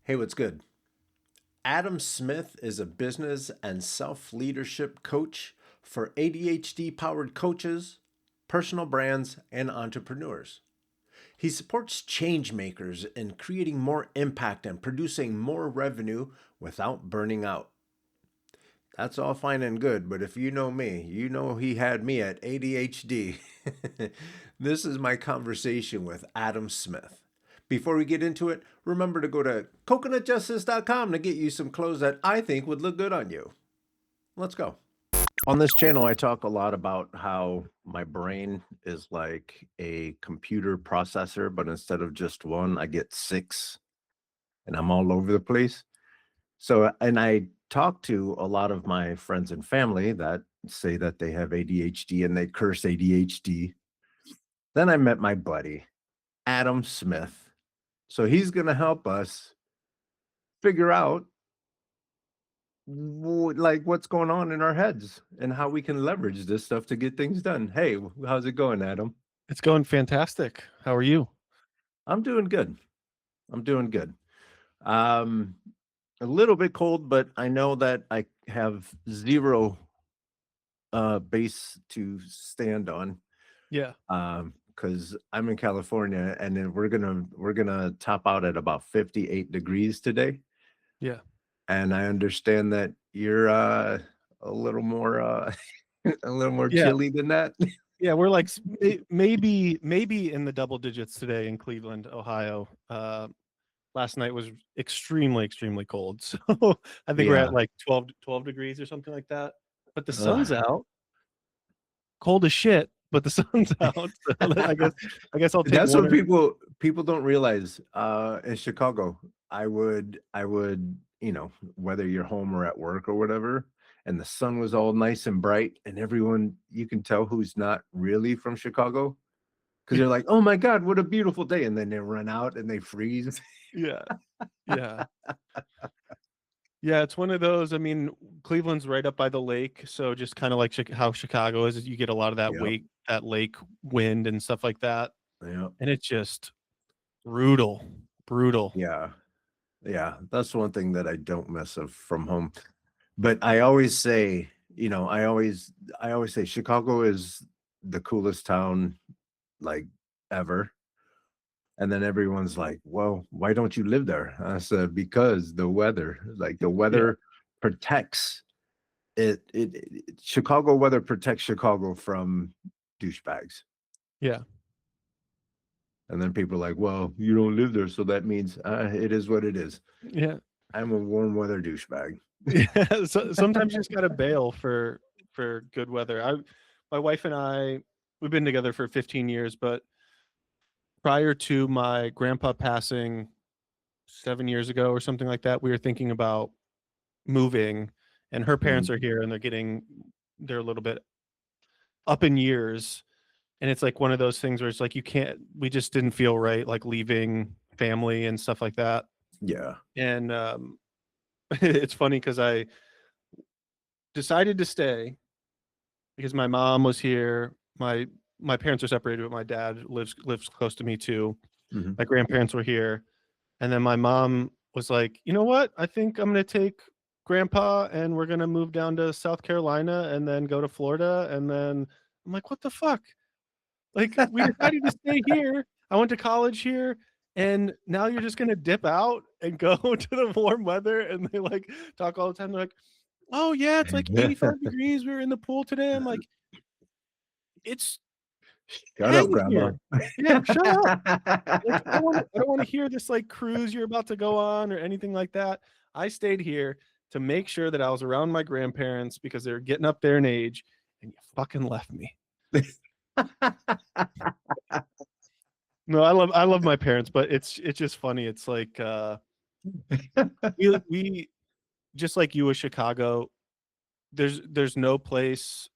Hey, what's good? Adam Smith is a business and self leadership coach for ADHD powered coaches, personal brands, and entrepreneurs. He supports change makers in creating more impact and producing more revenue without burning out. That's all fine and good, but if you know me, you know he had me at ADHD. This is my conversation with Adam Smith. Before we get into it, remember to go to coconutjustice.com to get you some clothes that I think would look good on you. Let's go. On this channel, I talk a lot about how my brain is like a computer processor, but instead of just one, I get six and I'm all over the place. So, and I talk to a lot of my friends and family that say that they have ADHD and they curse ADHD. Then I met my buddy, Adam Smith. So he's going to help us figure out like what's going on in our heads and how we can leverage this stuff to get things done. Hey, how's it going, Adam? It's going fantastic. How are you? I'm doing good. I'm doing good. Um, a little bit cold, but I know that I have zero base to stand on. Yeah. Because I'm in California and then we're gonna top out at about 58 degrees today. Yeah. And I understand that you're a little more a little more Yeah. chilly than that. Yeah. We're like maybe in the double digits today in Cleveland, Ohio. Last night was extremely cold. So I think we're Yeah. at like 12 degrees or something like that. But the sun's Ugh. out, cold as shit, but the sun's out. So I guess I'll take That's one what or people don't realize. In Chicago, I would, whether you're home or at work or whatever, and the sun was all nice and bright, and everyone you can tell who's not really from Chicago because they're like, "Oh my God, what a beautiful day!" And then they run out and they freeze. yeah. Yeah. Yeah, it's one of those. I mean, Cleveland's right up by the lake, so just kind of like how Chicago is, you get a lot of Yep. that lake wind and stuff like that, Yep. and it's just brutal. Yeah. Yeah. That's one thing that I don't miss of from home. But I always say, I always say Chicago is the coolest town like ever. And then everyone's like, "Well, why don't you live there?" I said, "Because the weather, like the Yeah, weather protects Chicago weather protects Chicago from douchebags." yeah, And then people are like, "Well, you don't live there, so that means it is what it is." yeah, I'm a warm weather douchebag. yeah. So sometimes you just gotta bail for good weather. My wife and I, we've been together for 15 years, but prior to my grandpa passing 7 years ago or something like that, we were thinking about moving, and her Mhm. parents are here, and they're a little bit up in years. And it's like one of those things where it's like we just didn't feel right, like leaving family and stuff like that. Yeah. And it's funny because I decided to stay because my mom was here. My parents are separated, but my dad lives close to me too. Mhm. My grandparents were here, and then my mom was like, you know what? I think I'm gonna take grandpa and we're gonna move down to South Carolina and then go to Florida. And then I'm like, what the fuck? Like, we decided to stay here. I went to college here, and now you're just gonna dip out and go to the warm weather. And they like talk all the time. They're like, "Oh yeah, it's like 85 degrees. We were in the pool today." I'm like, "It's Shut up, hang grandma. here. Yeah, shut up. Like, I don't want to hear this like cruise you're about to go on or anything like that. I stayed here to make sure that I was around my grandparents because they're getting up there in age, and you fucking left me." No, I love my parents, but it's just funny. It's like we just like you with Chicago. There's no place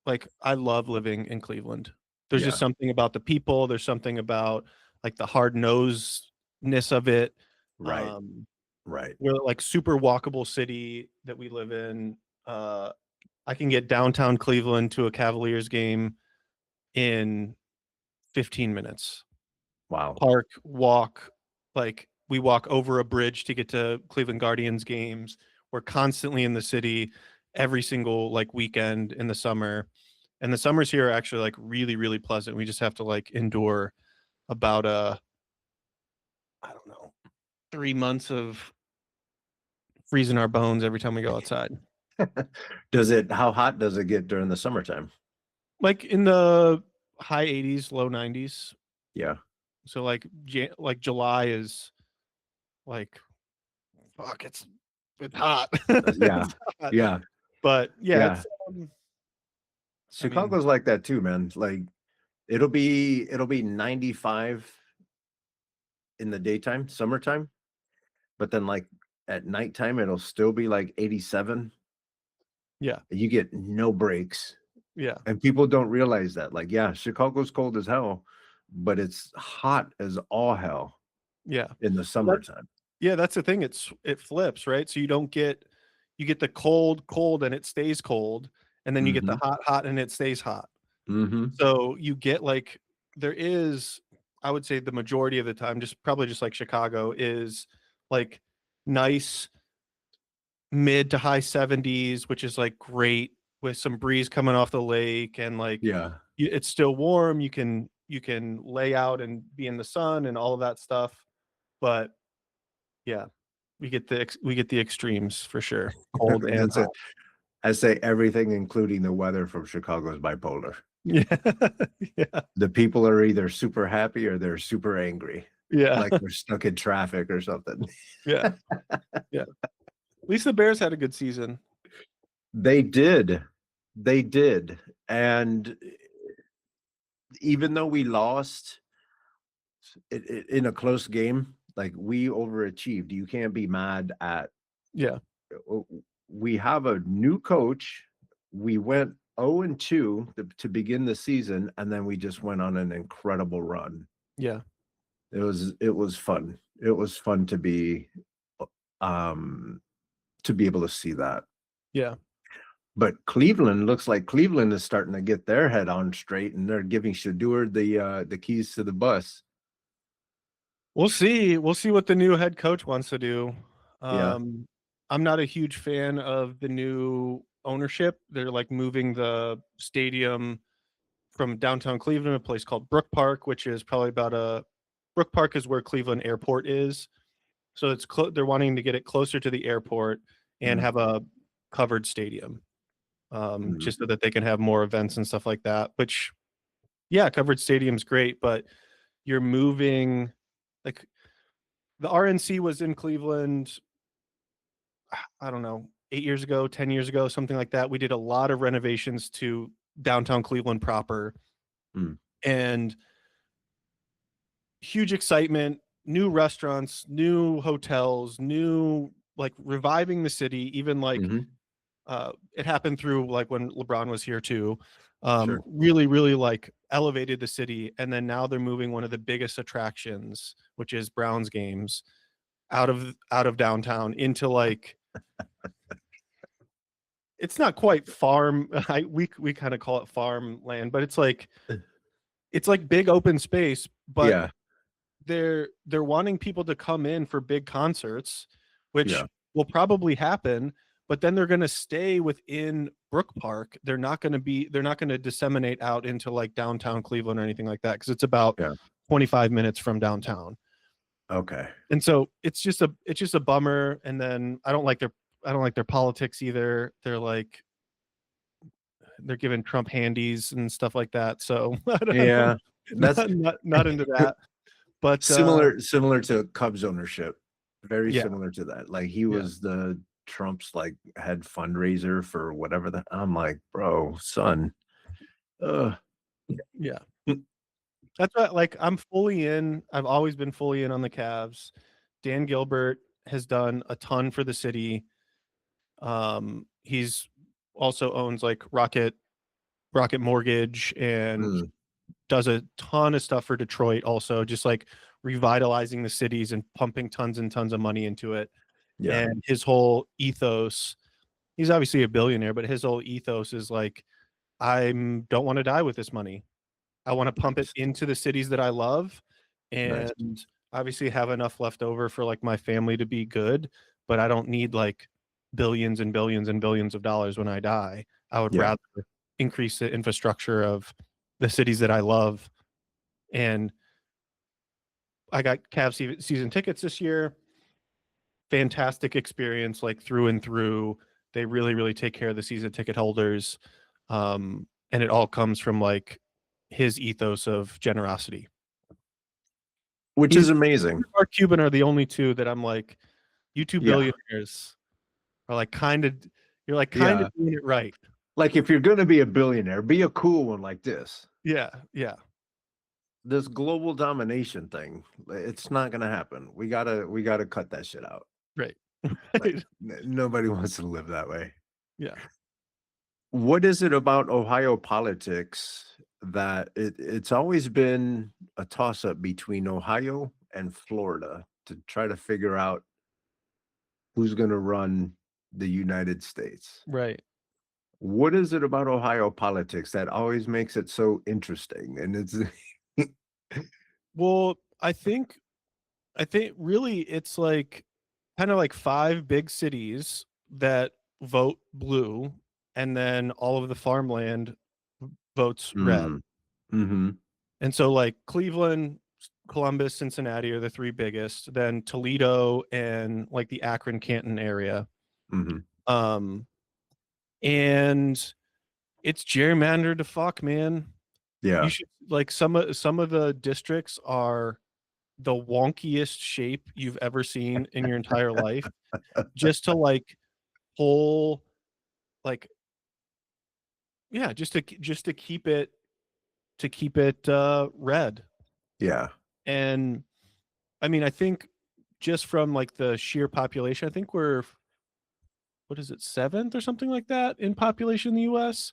like I love living in Cleveland. There's just Yeah. something about the people. There's something about like the hard nosedness of it. Right. Um, Right. we're like super walkable city that we live in. I can get downtown Cleveland to a Cavaliers game in 15 minutes. Wow. Park, walk, like we walk over a bridge to get to Cleveland Guardians games. We're constantly in the city every single like weekend in the summer. And the summers here are actually like really, really pleasant. We just have to like endure about I don't know, 3 months of freezing our bones every time we go outside. How hot does it get during the summertime? Like in the high 80s, low 90s. Yeah. So like July is like fuck, it's hot. Yeah. It's hot. Yeah. But yeah, Yeah. it's I mean, Chicago's like that too, man. Like it'll be 95 in the daytime, summertime, but then like at nighttime it'll still be like 87. yeah, You get no breaks. yeah, And people don't realize that. Like, yeah, Chicago's cold as hell, but it's hot as all hell yeah. in the Well, summertime. that's the thing. It flips, right? So you get the cold and it stays cold, and then you get the Mhm. hot and it stays hot. Mhm. So you get like there is, I would say the majority of the time, just probably just like Chicago is like nice mid to high 70s, which is like great with some breeze coming off the lake and like Yeah. it's still warm. You can lay out and be in the sun and all of that stuff. But yeah, we get the extremes for sure, cold and That's it. hot. I say everything, including the weather from Chicago, is bipolar. Yeah, yeah, The people are either super happy or they're super angry, yeah, like they're stuck in traffic or something. yeah, yeah. At least the Bears had a good season. They did. They did. And even though we lost in a close game, like we overachieved. You can't be mad at. Yeah, We have a new coach. We went 0-2 to begin the season, and then we just went on an incredible run. yeah, It was fun. It was fun to be able to see that. yeah. But Cleveland looks like Cleveland is starting to get their head on straight, and they're giving Shador the keys to the bus. We'll see. We'll see what the new head coach wants to do. Yeah. I'm not a huge fan of the new ownership. They're like moving the stadium from downtown Cleveland, a place called Brook Park, which is probably about a Brook Park is where Cleveland Airport is. So they're wanting to get it closer to the airport and Mm, have a covered stadium, mhm. just so that they can have more events and stuff like that. Which, yeah, covered stadium's great, but you're moving like the RNC was in Cleveland, I don't know, 8 years ago, 10 years ago, something like that. We did a lot of renovations to downtown Cleveland proper Mm, and huge excitement, new restaurants, new hotels, new like reviving the city, even like mhm. it happened through like when LeBron was here too. Sure. Really, really like elevated the city. And then now they're moving one of the biggest attractions, which is Browns games, out of downtown into like it's not quite farm. We kind of call it farmland, but it's like big open space, but Yeah. they're wanting people to come in for big concerts, which Yeah. will probably happen, but then they're going to stay within Brook Park. They're not going to disseminate out into like downtown Cleveland or anything like that because it's about Yeah. 25 minutes from downtown. Okay. And so it's just a bummer. And then I don't like their politics either. They're giving Trump handies and stuff like that. So I don't know. Yeah. That's Not into that. But similar to Cubs ownership. Very yeah, similar to that. Like he yeah, was the Trump's like head fundraiser for whatever the I'm like, bro, son. Uh, yeah. That's what like I'm fully in. I've always been fully in on the Cavs. Dan Gilbert has done a ton for the city. He's also owns like Rocket Mortgage and mm, does a ton of stuff for Detroit also, just like revitalizing the cities and pumping tons and tons of money into it. yeah. And his whole ethos, he's obviously a billionaire, but his whole ethos is like, I don't want to die with this money. I want to pump it Nice. into the cities that I love Nice. and obviously have enough left over for like my family to be good, but I don't need like billions and billions and billions of dollars when I die. I would Yeah. rather increase the infrastructure of the cities that I love. And I got Cavs season tickets this year. Fantastic experience, like through and through. They really, really take care of the season ticket holders. And it all comes from like his ethos of generosity. Which He's is amazing. Mark Cuban are the only two that I'm like, you two Yeah. billionaires are like kind of, you're like kind of Yeah. doing it right. Like if you're going to be a billionaire, be a cool one like this. Yeah, yeah, This global domination thing, it's not going to happen. We got to cut that shit out. right. Like Right. nobody wants to live that way. Yeah. What is it about Ohio politics that it's always been a toss up between Ohio and Florida to try to figure out who's going to run the United States? Right. What is it about Ohio politics that always makes it so interesting? And it's Well, I think really it's like kind of like five big cities that vote blue, and then all of the farmland votes red. mm, hmm And so like Cleveland, Columbus, Cincinnati are the three biggest, then Toledo and like the Akron Canton area. hmm Um and it's gerrymandered to fuck, man. You yeah, should like some of the districts are the wonkiest shape you've ever seen in your entire life, just to like pull like yeah, just to keep it red. yeah, And I mean, I think just from like the sheer population, I think we're what is it, seventh or something like that in population in the US.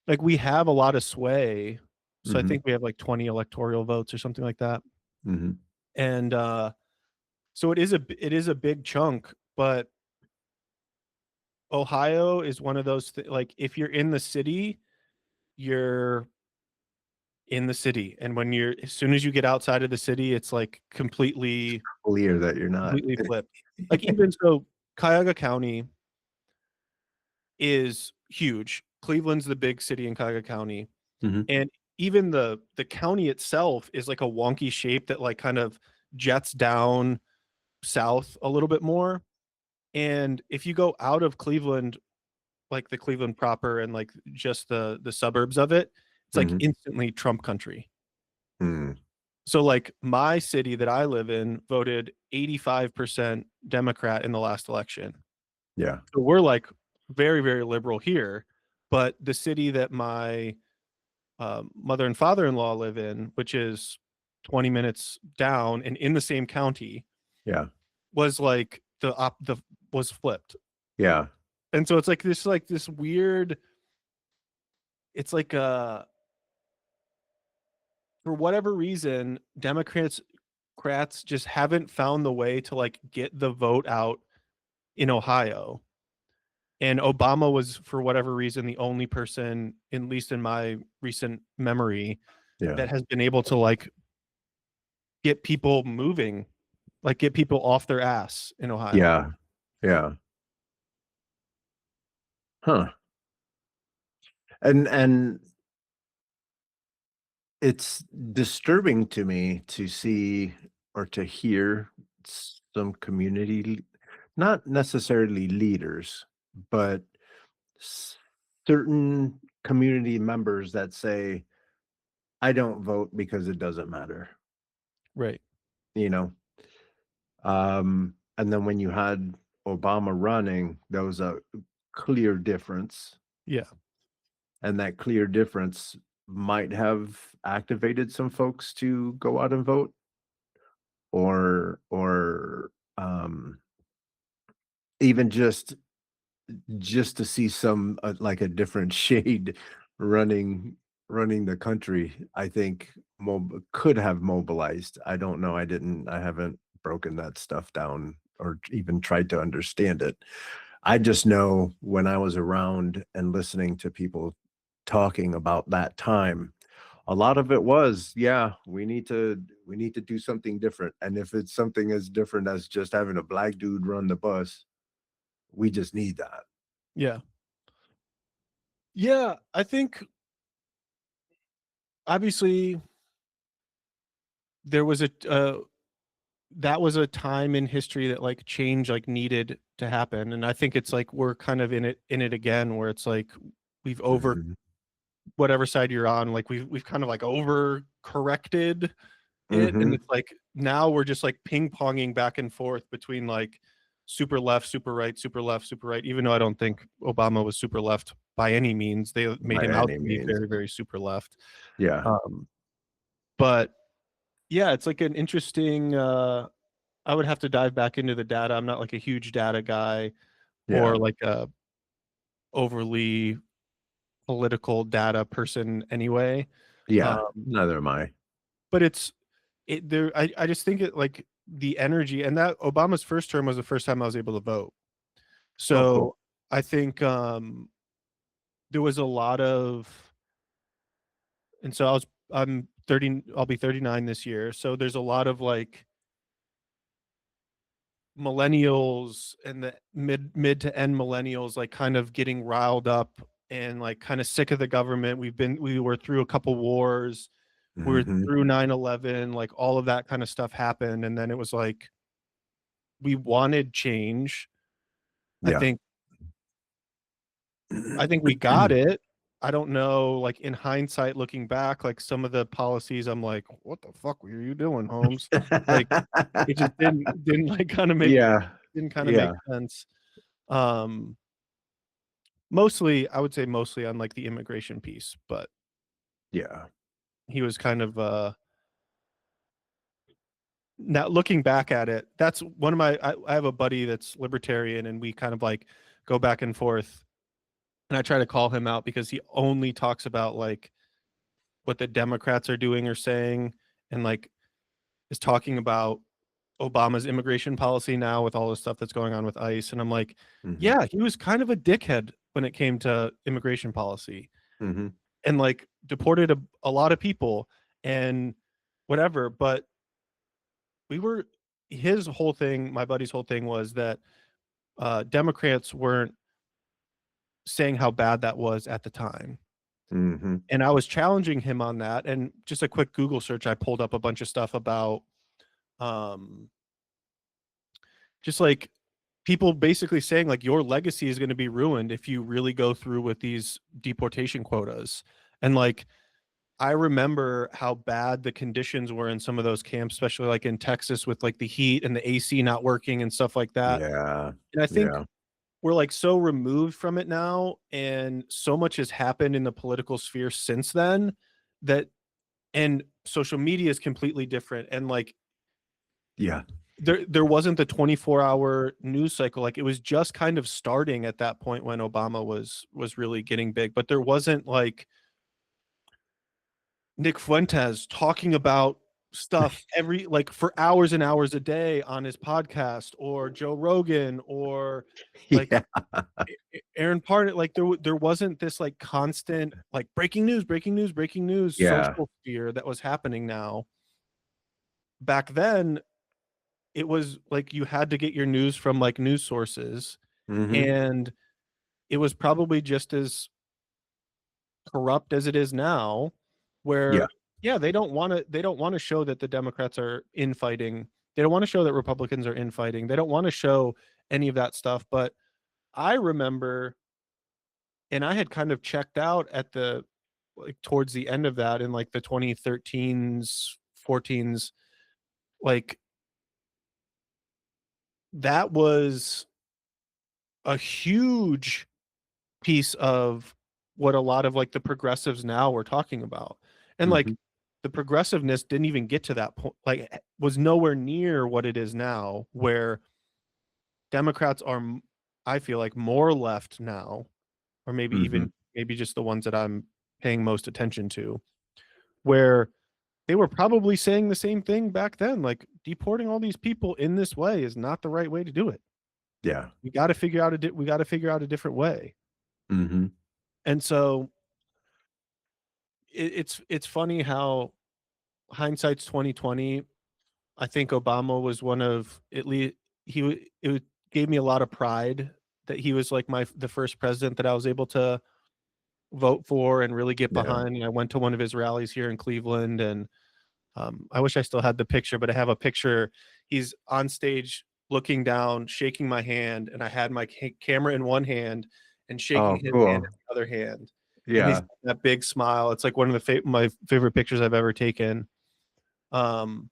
Like we have a lot of sway. So I hmm think we have like 20 electoral votes or something like that. hmm And so it is a big chunk, but Ohio is one of those like if you're in the city, you're in the city, and when you're as soon as you get outside of the city, it's like clear that you're not. completely flipped. Like even so, Cuyahoga County is huge. Cleveland's the big city in Cuyahoga County, hmm and even the county itself is like a wonky shape that like kind of jets down south a little bit more. And if you go out of Cleveland, like the Cleveland proper and like just the suburbs of it, it's like hmm instantly Trump country. mm, So like my city that I live in voted 85% Democrat in the last election. yeah, So we're like very, very liberal here. But the city that my mother and father-in-law live in, which is 20 minutes down and in the same county, yeah, was like the was flipped. yeah, And so it's like this weird, it's like for whatever reason, Democrats just haven't found the way to like get the vote out in Ohio. And Obama was, for whatever reason, the only person, at least in my recent memory, yeah, that has been able to like get people moving, like get people off their ass in Ohio. yeah, yeah. Huh. And it's disturbing to me to see or to hear some not necessarily leaders, but s- certain community members that say, I don't vote because it doesn't matter, Right. you know? And then when you had Obama running, there was a clear difference, Yeah. and that clear difference might have activated some folks to go out and vote or even just to see some like a different shade running the country. I think could have mobilized. I don't know. I haven't broken that stuff down or even tried to understand it. I just know when I was around and listening to people talking about that time, A lot of it was, yeah, we need to do something different, and if it's something as different as just having a black dude run the bus, we just need that. Yeah. Yeah, I think obviously there was a that was a time in history that like change like needed to happen, and I think it's like we're kind of in it again where it's like we've over Mhm. whatever side you're on, like we've kind of like over corrected it, and Mhm. it's like now we're just like ping ponging back and forth between like super left, super right, super left, super right. Even though I don't think Obama was super left by any means, they made By him out any to be means. very, very super left. Yeah. Um, but yeah, it's like an interesting. I would have to dive back into the data. I'm not like a huge data guy or Yeah. like a overly political data person anyway. Yeah. Um, Neither am I. but I just think it like the energy, and that Obama's first term was the first time I was able to vote. Oh, cool. So I think there was a lot of, and so I'm 30, I'll be 39 this year. So there's a lot of like millennials and the mid to end millennials like kind of getting riled up and like kind of sick of the government. We were through a couple wars, we were Mhm. through 9/11, like all of that kind of stuff happened, and then it was like we wanted change. I Yeah. think I think we got it. I don't know, like in hindsight, looking back, like some of the policies, I'm like, what the fuck were you doing, Holmes? Like it just didn't like kind of make Yeah. didn't kind of make Yeah. sense. Um, Mostly, I would say mostly on like the immigration piece, but Yeah. he was kind of now looking back at it, that's one of I have a buddy that's libertarian and we kind of like go back and forth, and I try to call him out because he only talks about like what the Democrats are doing or saying, and like is talking about Obama's immigration policy now with all the stuff that's going on with ICE. And I'm like, Mhm. yeah, he was kind of a dickhead when it came to immigration policy Mhm. and like deported a lot of people and whatever. But we were, his whole thing, my buddy's whole thing was that Democrats weren't saying how bad that was at the time. Mhm. And I was challenging him on that. And just a quick Google search, I pulled up a bunch of stuff about um, just like people basically saying like your legacy is going to be ruined if you really go through with these deportation quotas. And like I remember how bad the conditions were in some of those camps, especially like in Texas with like the heat and the AC not working and stuff like that. Yeah. And I think Yeah. we're like so removed from it now, and so much has happened in the political sphere since then that, and social media is completely different. And like Yeah. there wasn't the 24-hour news cycle. Like it was just kind of starting at that point when Obama was really getting big, but there wasn't like Nick Fuentes talking about stuff every like for hours and hours a day on his podcast, or Joe Rogan, or like Yeah. Aaron Parton. Like there wasn't this like constant like breaking news, breaking news, breaking news Yeah. social sphere that was happening now. Back then, it was like you had to get your news from like news sources, Mhm. and it was probably just as corrupt as it is now, Yeah. where yeah, they don't want to show that the Democrats are infighting. They don't want to show that Republicans are infighting. They don't want to show any of that stuff. But I remember, and I had kind of checked out at the like towards the end of that in like the 2013s, 14s, like that was a huge piece of what a lot of like the progressives now were talking about. And like Mhm. the progressiveness didn't even get to that point, like was nowhere near what it is now, where Democrats are, I feel like, more left now, or maybe Mhm. even maybe just the ones that I'm paying most attention to, where they were probably saying the same thing back then, like deporting all these people in this way is not the right way to do it. Yeah. We got to figure out a different way. Mhm. And so it's funny how hindsight's 2020. I think Obama was one of at least it gave me a lot of pride that he was like the first president that I was able to vote for and really get Yeah. behind. And I went to one of his rallies here in Cleveland, and I wish I still had the picture, but I have a picture. He's on stage looking down, shaking my hand, and I had my camera in one hand and shaking Oh, his hand cool. in the other hand. And he's Yeah. got that big smile. It's like one of the my favorite pictures I've ever taken. Um,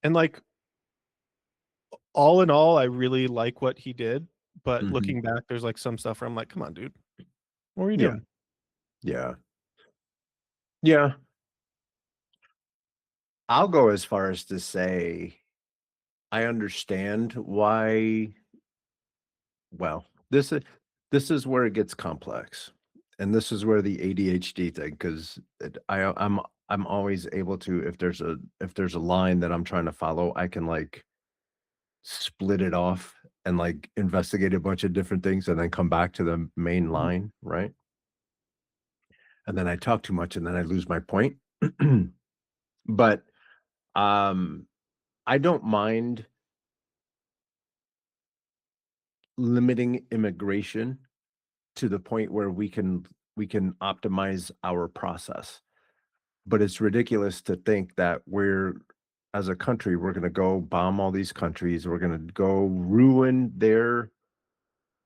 and like all in all, I really like what he did. But Hmm. looking back, there's like some stuff where I'm like, come on, dude, what are you Yeah. doing? Yeah. Yeah. I'll go as far as to say I understand why. Well, this is where it gets complex, and this is where the ADHD thing, because I'm always able to, if there's a line that I'm trying to follow, I can like split it off and like investigate a bunch of different things and then come back to the main Mhm. line, right? And then I talk too much and then I lose my point. But um, I don't mind limiting immigration to the point where we can optimize our process. But it's ridiculous to think that as a country, we're gonna go bomb all these countries, we're gonna go ruin their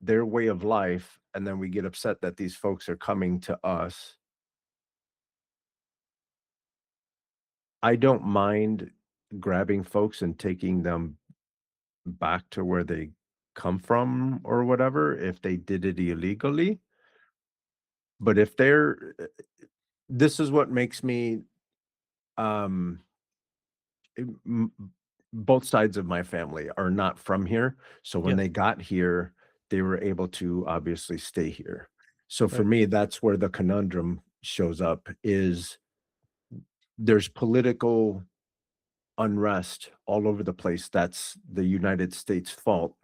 way of life, and then we get upset that these folks are coming to us. I don't mind grabbing folks and taking them back to where they come from or whatever if they did it illegally, but if they're this is what makes me, um m both sides of my family are not from here, so when Yeah, they got here, they were able to obviously stay here. So for right. me, that's where the conundrum shows up is there's political unrest all over the place. That's the United States' fault.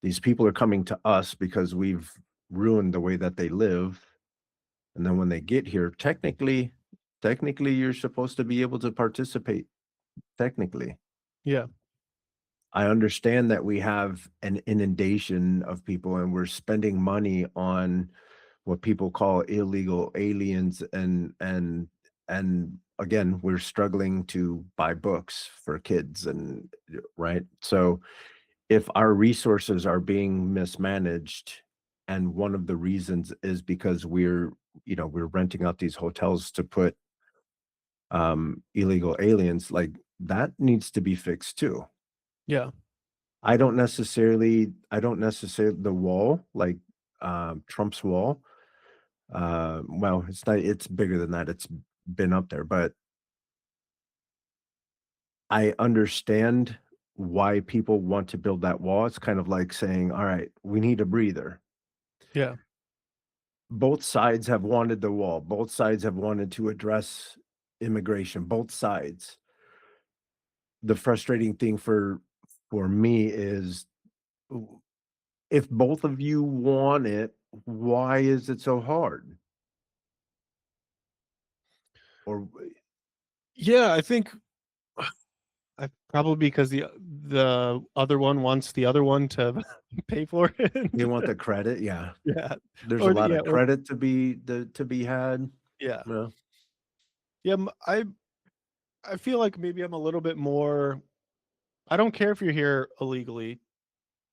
These people are coming to us because we've ruined the way that they live, and then when they get here, technically, you're supposed to be able to participate, technically. Yeah, I understand that we have an inundation of people and we're spending money on what people call illegal aliens and again, we're struggling to buy books for kids and right? So if our resources are being mismanaged and one of the reasons is because we're renting out these hotels to put illegal aliens, like that needs to be fixed too. yeah, I don't necessarily the wall, like, Trump's wall, well, it's bigger than that, it's been up there, but I understand why people want to build that wall. It's kind of like saying, "Alright, we need a breather." yeah, Both sides have wanted the wall, both sides have wanted to address immigration, both sides. The frustrating thing for me is if both of you want it, why is it so hard? Or yeah. I think probably because the other one wants the other one to pay for they it. want the credit, yeah. Yeah, There's a or lot yeah, of or credit to be had. yeah, Yeah, yeah. I feel like maybe I'm a little bit more. I don't care if you're here illegally.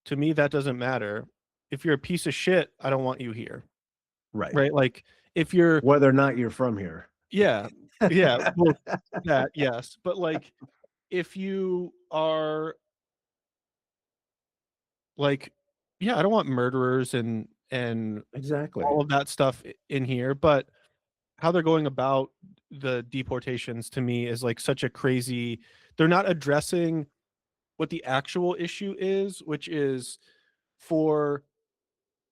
To me, that doesn't matter. If you're a piece of shit, I don't want you here. right. Right? Like if you're, Whether or not you're from here. yeah, yeah. Well, that yes, but like if you are like, yeah, I don't want murderers and Exactly. all of that stuff in here, but how they're going about the deportations to me is like such a crazy. They're not addressing what the actual issue is, which is for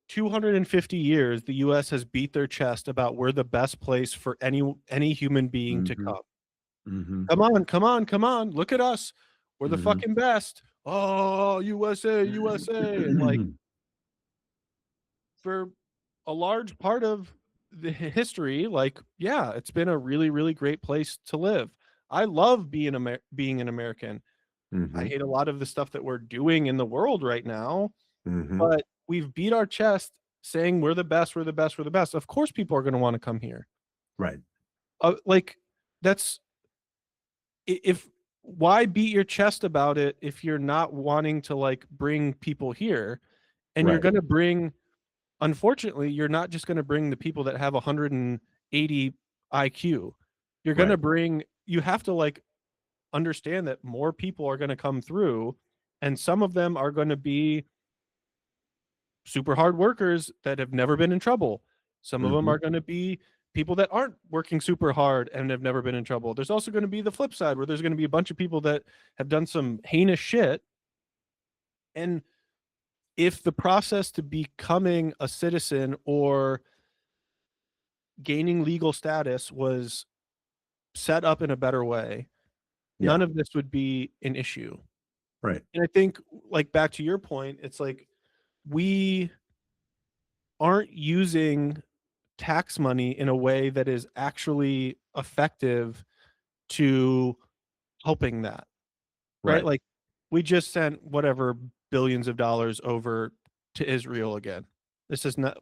250 years the US has beat their chest about we're the best place for any human being to Mhm, come. mhm, Come on, come on, come on, look at us. We're the mhm. fucking best. Oh, USA, USA, and like for a large part of the history, like, yeah, it's been a really, really great place to live. I love being an American. I Mm-hmm. hate a lot of the stuff that we're doing in the world right now, Mm-hmm. but we've beat our chest saying we're the best, we're the best, we're the best. Of course, people are going to want to come here. Right. Like, that's if why beat your chest about it if you're not wanting to like bring people here, and you're Right. going to bring, unfortunately, you're not just going to bring the people that have 180 IQ. You're going to Right. bring, you have to like understand that more people are going to come through, and some of them are going to be super hard workers that have never been in trouble. Some of them Mm-hmm. are going to be people that aren't working super hard and have never been in trouble. There's also going to be the flip side where there's going to be a bunch of people that have done some heinous shit. And if the process to becoming a citizen or gaining legal status was set up in a better way, none Yeah. of this would be an issue. Right. And I think, like, back to your point, it's like we aren't using tax money in a way that is actually effective to helping that, right? Right. Like, we just sent whatever billions of dollars over to Israel again. This is not,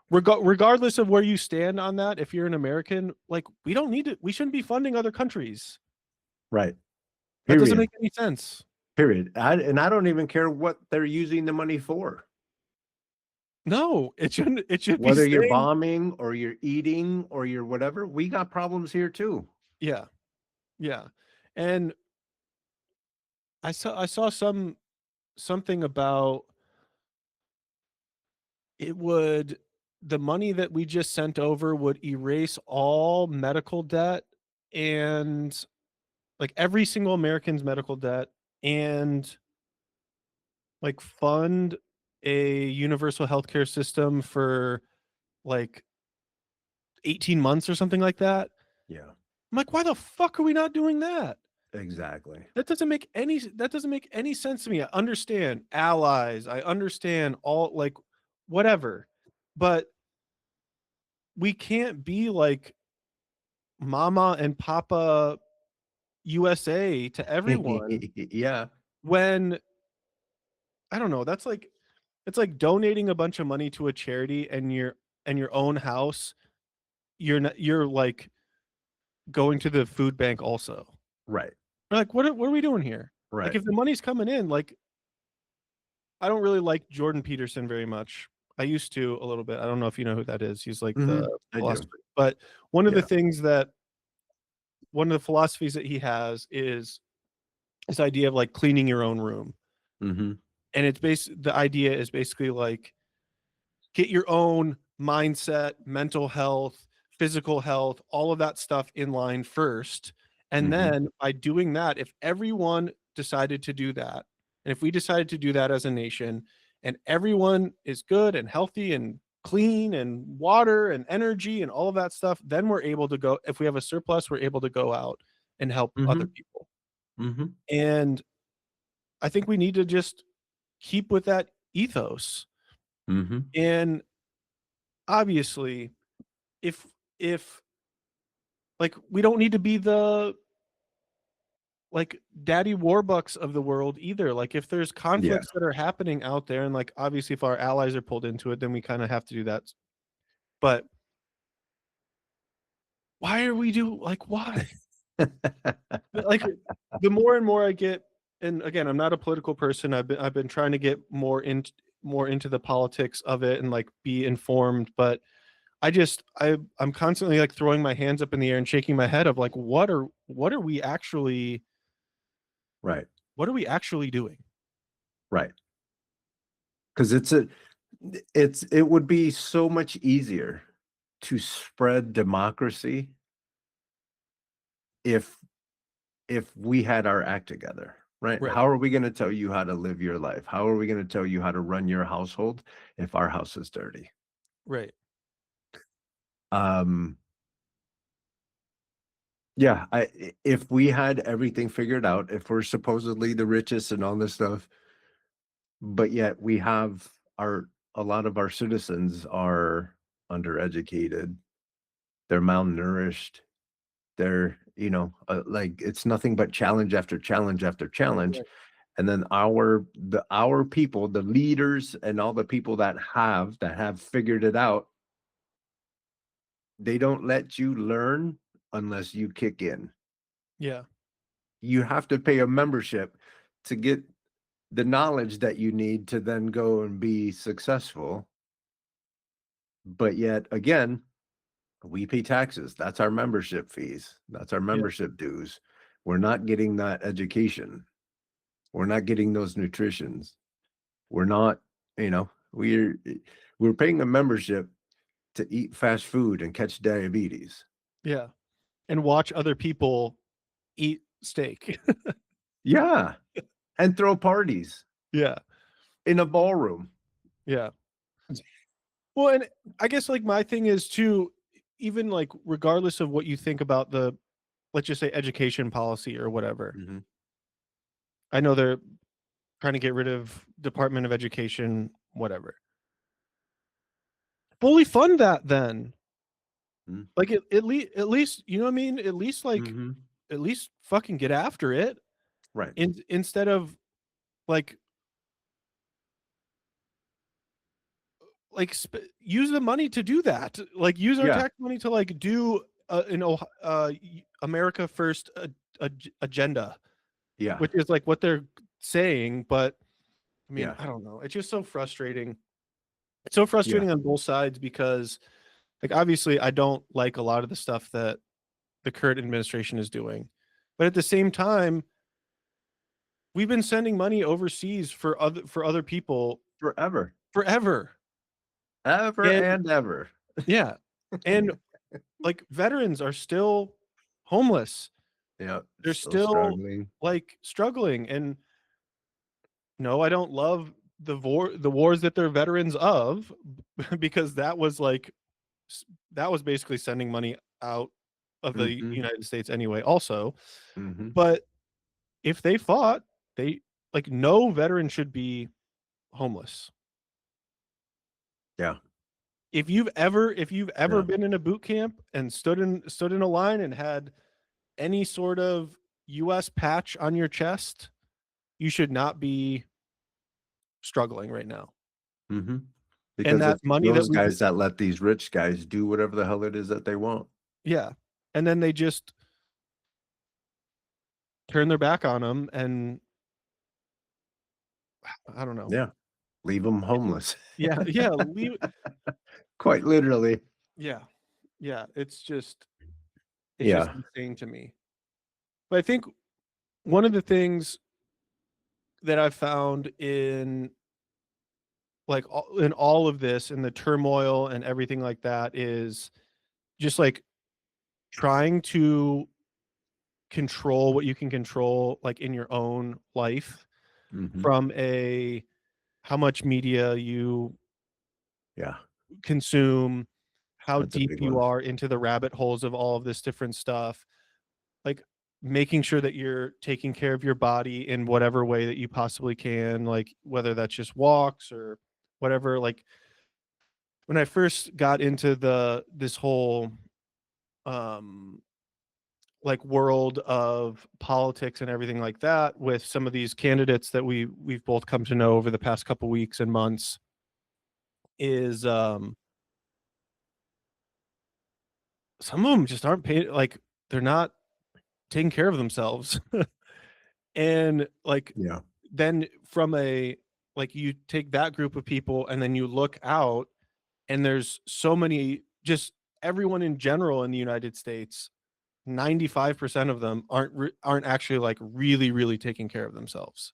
regardless of where you stand on that, if you're an American, like, we don't need to, we shouldn't be funding other countries. Right. That doesn't Period. make any sense. Period. And I don't even care what they're using the money for. No, it should be Whether you're staying. bombing or you're eating or you're whatever, we got problems here too. Yeah, yeah. And I saw something about it would, the money that we just sent over would erase all medical debt, and like every single American's medical debt, and like fund a universal healthcare system for like 18 months or something like that. Yeah. I'm like, why the fuck are we not doing that? Exactly. That doesn't make any sense to me. I understand allies, I understand all, like, whatever. But we can't be like mama and papa USA to everyone Yeah. when, I don't know, that's like, it's like donating a bunch of money to a charity, and your own house, you're like going to the food bank also. Right. We're like, what are we doing here? Like, Right. if the money's coming in, like, I don't really like Jordan Peterson very much. I used to a little bit. I don't know if you know who that is. He's like Hmm. the I do. philosopher. But one of the Yeah. things that one of the philosophies that he has is this idea of like cleaning your own room. Hmm. And the idea is basically like get your own mindset, mental health, physical health, all of that stuff in line first. And Hmm. then by doing that, if everyone decided to do that, and if we decided to do that as a nation, and everyone is good and healthy and clean and water and energy and all of that stuff, then we're able to go, if we have a surplus, we're able to go out and help other Hmm. people. Hmm. And I think we need to just keep with that ethos. Hmm. And obviously, if like, we don't need to be the like daddy warbucks of the world either. Like, if there's Yeah. conflicts that are happening out there, and like obviously if our allies are pulled into it, then we kind of have to do that. But why are we do like why? Like, the more and more I get, and again, I'm not a political person. I've been trying to get more into the politics of it and like be informed, but I'm constantly like throwing my hands up in the air and shaking my head of like Right. what are we actually doing? Right. Because it would be so much easier to spread democracy if we had our act together, right? Right, How are we going to tell you how to live your life? How are we going to tell you how to run your household if our house is dirty? right, Um, yeah, if we had everything figured out, if we're supposedly the richest and all this stuff, but yet we have our a lot of our citizens are undereducated, they're malnourished, they're, like it's nothing but challenge after challenge after challenge. Right. And then our people, the leaders and all the people that have figured it out, they don't let you learn unless you kick in. Yeah. You have to pay a membership to get the knowledge that you need to then go and be successful. But yet again, we pay taxes. That's our membership fees. That's our Yeah. membership dues. We're not getting that education. We're not getting those nutritions. We're not, we're paying a membership to eat fast food and catch diabetes. Yeah. And watch other people eat steak. Yeah. And throw parties Yeah. in a ballroom. Yeah. Well, and I guess like my thing is too, even like regardless of what you think about the, let's just say education policy or whatever. Mhm. I know they're trying to get rid of Department of Education, whatever. Fully fund that then. Mm. Like at least, you know what I mean? At least like Mhm. at least fucking get after it. Right. Instead of like use the money to do that. Like use our Yeah. tax money to like do America First agenda, Yeah. which is like what they're saying. But I mean, Yeah. I don't know. It's just so frustrating. It's so Yeah. frustrating on both sides because, like, obviously, I don't like a lot of the stuff that the current administration is doing, but at the same time, we've been sending money overseas for other people Forever. forever, Ever and and ever. yeah, and like veterans are still homeless. Yeah. They're Still still struggling. like struggling, and no, I don't love the wars that they're veterans of, because that was basically sending money out of the Mhm. United States anyway also. Mhm. But if they fought, they like no veteran should be homeless. Yeah. If you've ever Yeah. been in a boot camp and stood in a line and had any sort of US patch on your chest, you should not be struggling right now. Mhm. And Because that it's money that those we guys that let these rich guys do whatever the hell it is that they want. yeah. And then they just turn their back on them, and I don't know. Yeah. Leave them homeless. Yeah, yeah, leave Quite literally. yeah. Yeah, it's just Yeah. insane to me. But I think one of the things that I've found in in all of this and the turmoil and everything like that is just like trying to control what you can control like in your own life, Mhm. from a how much media you Yeah. consume, how That's a deep big you one. are into the rabbit holes of all of this different stuff, like making sure that you're taking care of your body in whatever way that you possibly can, like whether that's just walks or whatever. Like when I first got into this whole um like world of politics and everything like that with some of these candidates that we've both come to know over the past couple weeks and months, is some of them just aren't paid, like they're not taking care of themselves. And like Yeah. then from a like you take that group of people and then you look out, and there's so many, just everyone in general in the United States, 95% of them aren't actually like really taking care of themselves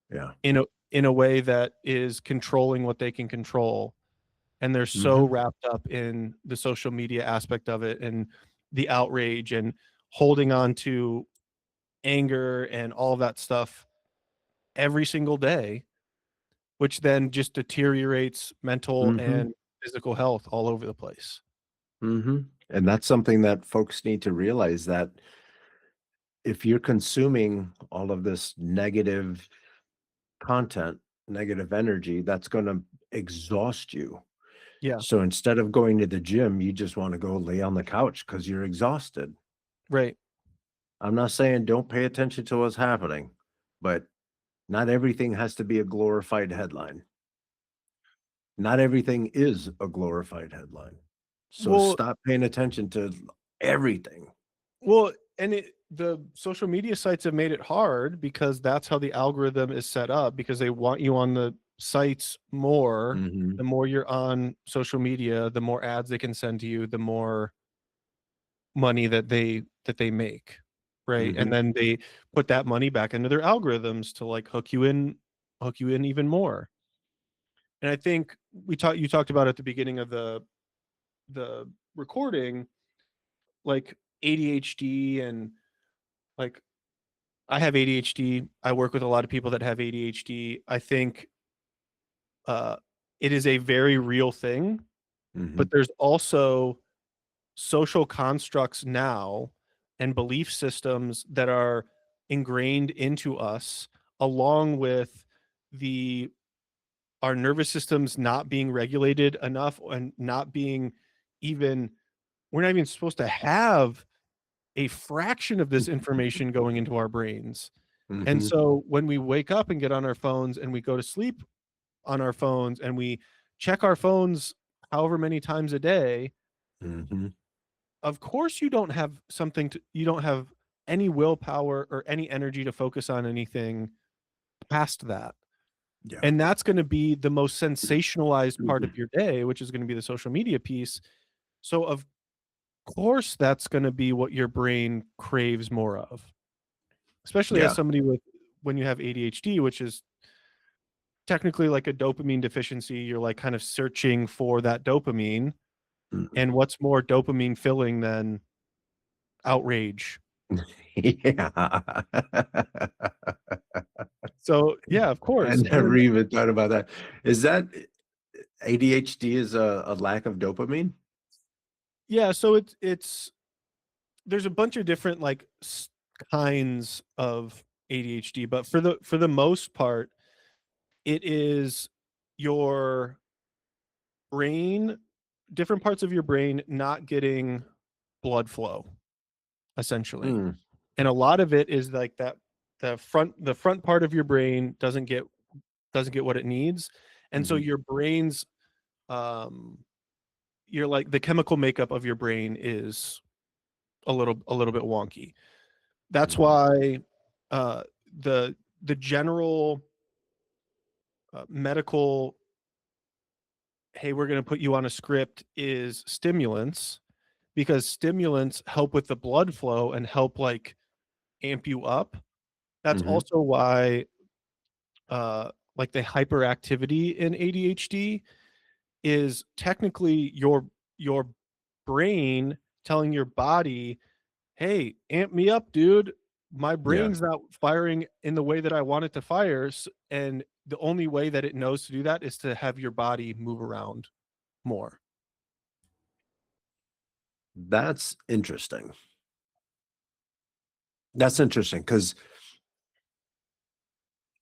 Yeah. in a way that is controlling what they can control. And they're so Mhm. wrapped up in the social media aspect of it and the outrage and holding on to anger and all of that stuff every single day, which then just deteriorates mental Mhm. and physical health all over the place. Mhm. And that's something that folks need to realize, that if you're consuming all of this negative content, negative energy, that's gonna exhaust you. Yeah. So instead of going to the gym, you just want to go lay on the couch because you're exhausted. Right. I'm not saying don't pay attention to what's happening, but not everything has to be a glorified headline. Not everything is a glorified headline. So Well, stop paying attention to everything. and the social media sites have made it hard because that's how the algorithm is set up, because they want you on the sites more. Mhm, The more you're on social media, the more ads they can send to you, the more money that they make, right? And mhm, then they put that money back into their algorithms to like hook you in even more. And I think you talked about at the beginning of the recording, like ADHD, and like I have ADHD. I work with a lot of people that have ADHD. I think uh it is a very real thing, but mhm, there's also social constructs now and belief systems that are ingrained into us, along with the our nervous systems not being regulated enough, and not being even we're not even supposed to have a fraction of this information going into our brains. And mhm, so when we wake up and get on our phones and we go to sleep on our phones and we check our phones however many times a day, mhm. of course you don't have any willpower or any energy to focus on anything past that. Yeah. And that's going to be the most sensationalized part of Mhm. your day, which is going to be the social media piece. So of course that's going to be what your brain craves more of, especially as Yeah. somebody with when you have ADHD, which is technically like a dopamine deficiency. You're like kind of searching for that dopamine, Mhm. and what's more dopamine filling than outrage? Yeah. So, yeah, of I course. And never then even thought about that. Is that ADHD is a lack of dopamine? yeah, so it's there's a bunch of different like kinds of ADHD, but for the most part, it is your brain, different parts of your brain not getting blood flow, essentially. Mm, And a lot of it is like that the front part of your brain doesn't get what it needs. And so mhm, your brain's um you're like the chemical makeup of your brain is a little bit wonky. That's mhm, why uh the general medical, hey, we're going to put you on a script, is stimulants, because stimulants help with the blood flow and help like amp you up. That's mhm, also why like the hyperactivity in ADHD is technically your brain telling your body, "Hey, amp me up, dude. My yeah. brain's not firing in the way that I want it to fire." And the only way that it knows to do that is to have your body move around more. That's interesting. That's interesting because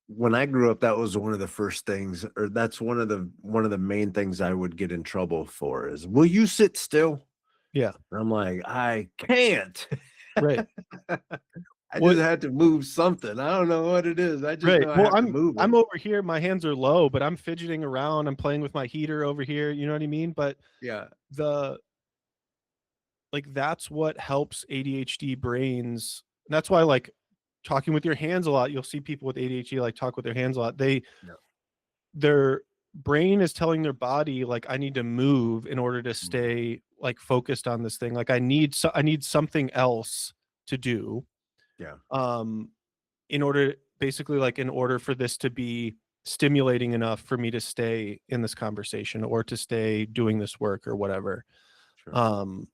when I grew up, that was one of the first things, or that's one of the main things I would get in trouble for is, "Will you sit still?" Yeah, And I'm like, "I can't." right. I just What had to move something. I don't know what it is. I just Right. know I Well, have to move I'm it. over here, my hands are low, but I'm fidgeting around, I'm playing with my heater over here, you know what I mean? But Yeah. the like that's what helps ADHD brains. That's why like talking with your hands a lot, you'll see people with ADHD like talk with their hands a lot. Yeah. Their brain is telling their body like I need to move in order to Mhm. stay like focused on this thing. Like I need something else to do. Yeah. Um in order, basically, like in order for this to be stimulating enough for me to stay in this conversation or to stay doing this work or whatever. Sure. um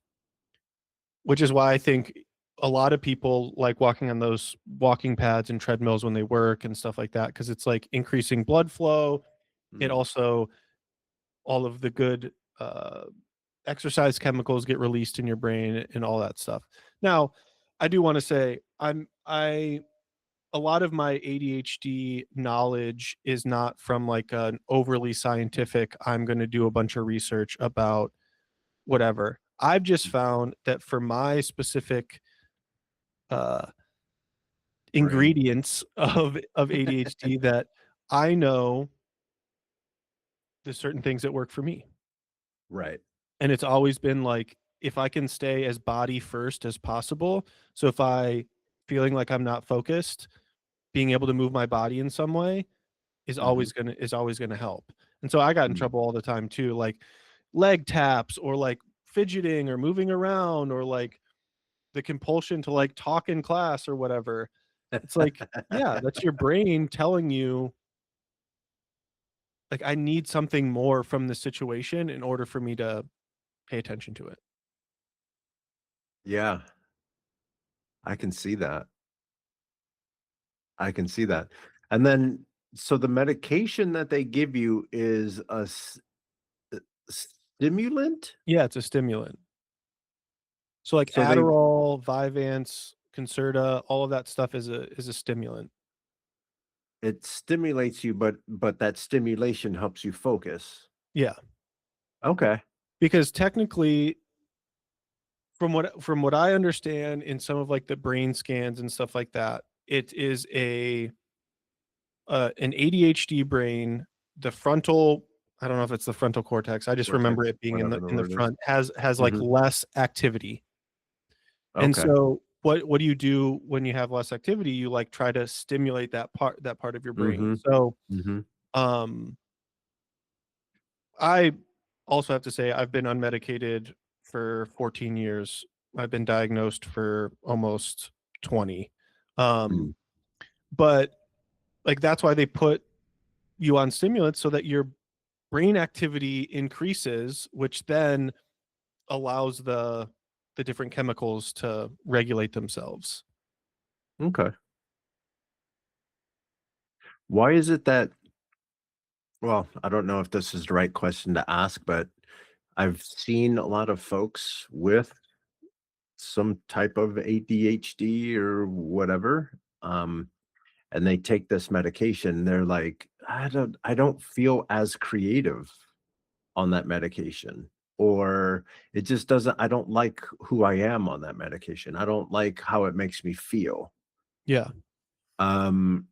which is why I think a lot of people like walking on those walking pads and treadmills when they work and stuff like that, because it's like increasing blood flow. It Mm. also, all of the good uh exercise chemicals get released in your brain and all that stuff. Now, I do want to say I a lot of my ADHD knowledge is not from like an overly scientific, I'm going to do a bunch of research about whatever. I've just found that for my specific uh, Brain. ingredients of ADHD, that I know there's certain things that work for me. Right. And it's always been like, if I can stay as body first as possible. So if I feeling like I'm not focused, being able to move my body in some way Hmm. is always gonna help. And so I got in trouble all the time too, like leg taps or like fidgeting or moving around or like the compulsion to like talk in class or whatever. It's like, yeah, that's your brain telling you like I need something more from the situation in order for me to pay attention to it. Yeah, I can see that. I can see that. And then, so the medication that they give you is a stimulant? Yeah, it's a stimulant. So like So they Adderall, Vyvanse, Concerta, all of that stuff is a stimulant. it stimulates you, but that stimulation helps you focus. Yeah, Okay. because technically from what I understand in some of like the brain scans and stuff like that, it is a an ADHD brain, the frontal, I don't know if it's the frontal cortex. I just remember Cortex, it being whatever the in the word is. front has like Mhm. less activity. And Okay. so what do you do when you have less activity? You like try to stimulate that part of your brain. Mhm. So Mhm. um I also have to say I've been unmedicated for 14 years. I've been diagnosed for almost 20. Um, Mm. but like that's why they put you on stimulants so that your brain activity increases, which then allows the different chemicals to regulate themselves. Okay. Why is it that well, I don't know if this is the right question to ask, but I've seen a lot of folks with some type of ADHD or whatever, and they take this medication, they're like, I don't feel as creative on that medication, or it just doesn't I don't like who I am on that medication. I don't like how it makes me feel. Yeah.